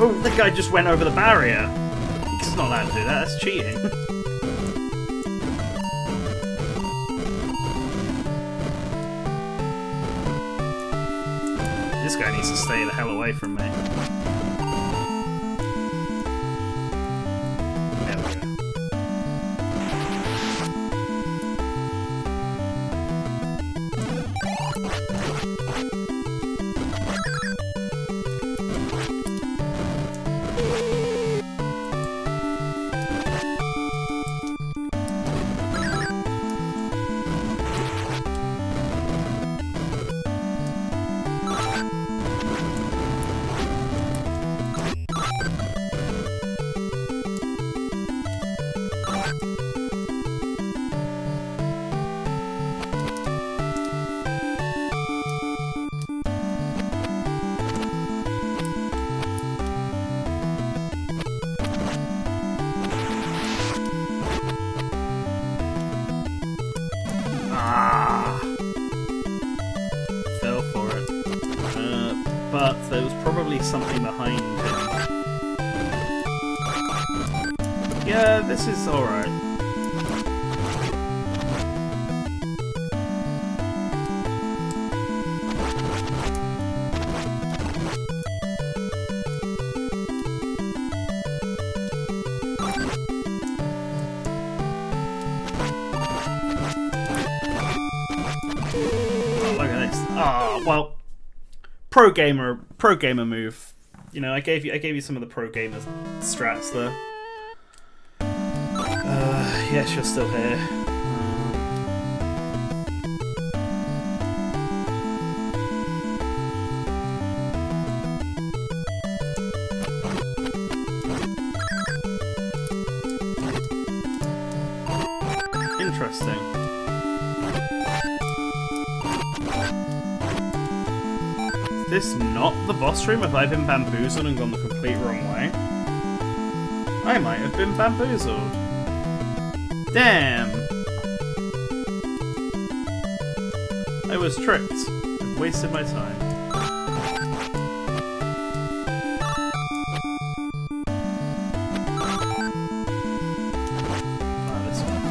Speaker 1: Oh, the guy just went over the barrier. He's not allowed to do that, that's cheating. This guy needs to stay the hell away from me. There we go. but there was probably something behind him. Yeah, this is alright. Oh, well, pro gamer move. You know, I gave you some of the pro gamer strats there. Yes, you're still here. Interesting. Is this not the boss room? Have I been bamboozled and gone the complete wrong way? I might have been bamboozled. Damn! I was tricked. I've wasted my time. Ah, this one.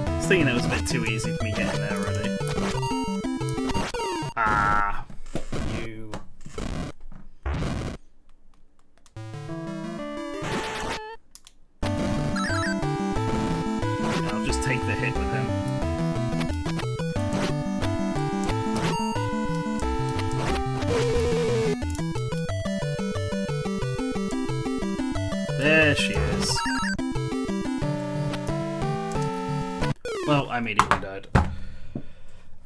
Speaker 1: I was thinking it was a bit too easy for me getting there already. Ah! You... take the hit with him. There she is. Well, I immediately died.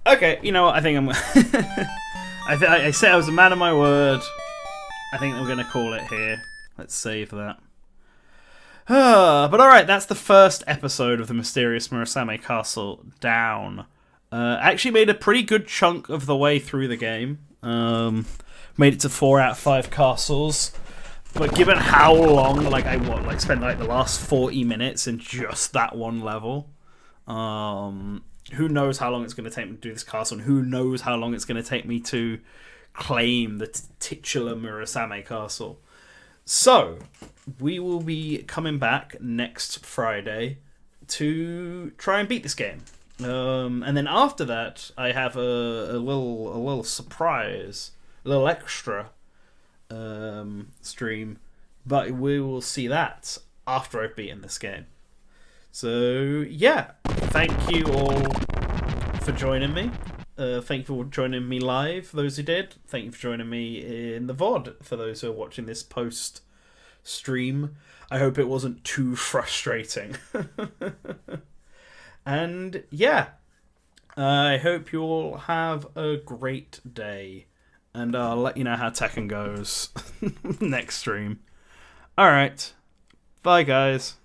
Speaker 1: Okay, you know what? I think I'm... I said I was a man of my word. I think we're going to call it here. Let's save that. But alright, that's the first episode of the Mysterious Murasame Castle down. Actually made a pretty good chunk of the way through the game. Made it to 4 out of 5 castles. But given how long, I spent the last 40 minutes in just that one level. Who knows how long it's going to take me to do this castle, and who knows how long it's going to take me to claim the titular Murasame Castle. So, we will be coming back next Friday to try and beat this game. And then after that, I have a little surprise, a little extra stream, but we will see that after I've beaten this game. So, yeah, thank you all for joining me. Thank you for joining me live, for those who did. Thank you for joining me in the VOD, for those who are watching this post-stream. I hope it wasn't too frustrating. And, yeah, I hope you all have a great day. And I'll let you know how Tekken goes next stream. Alright, bye guys.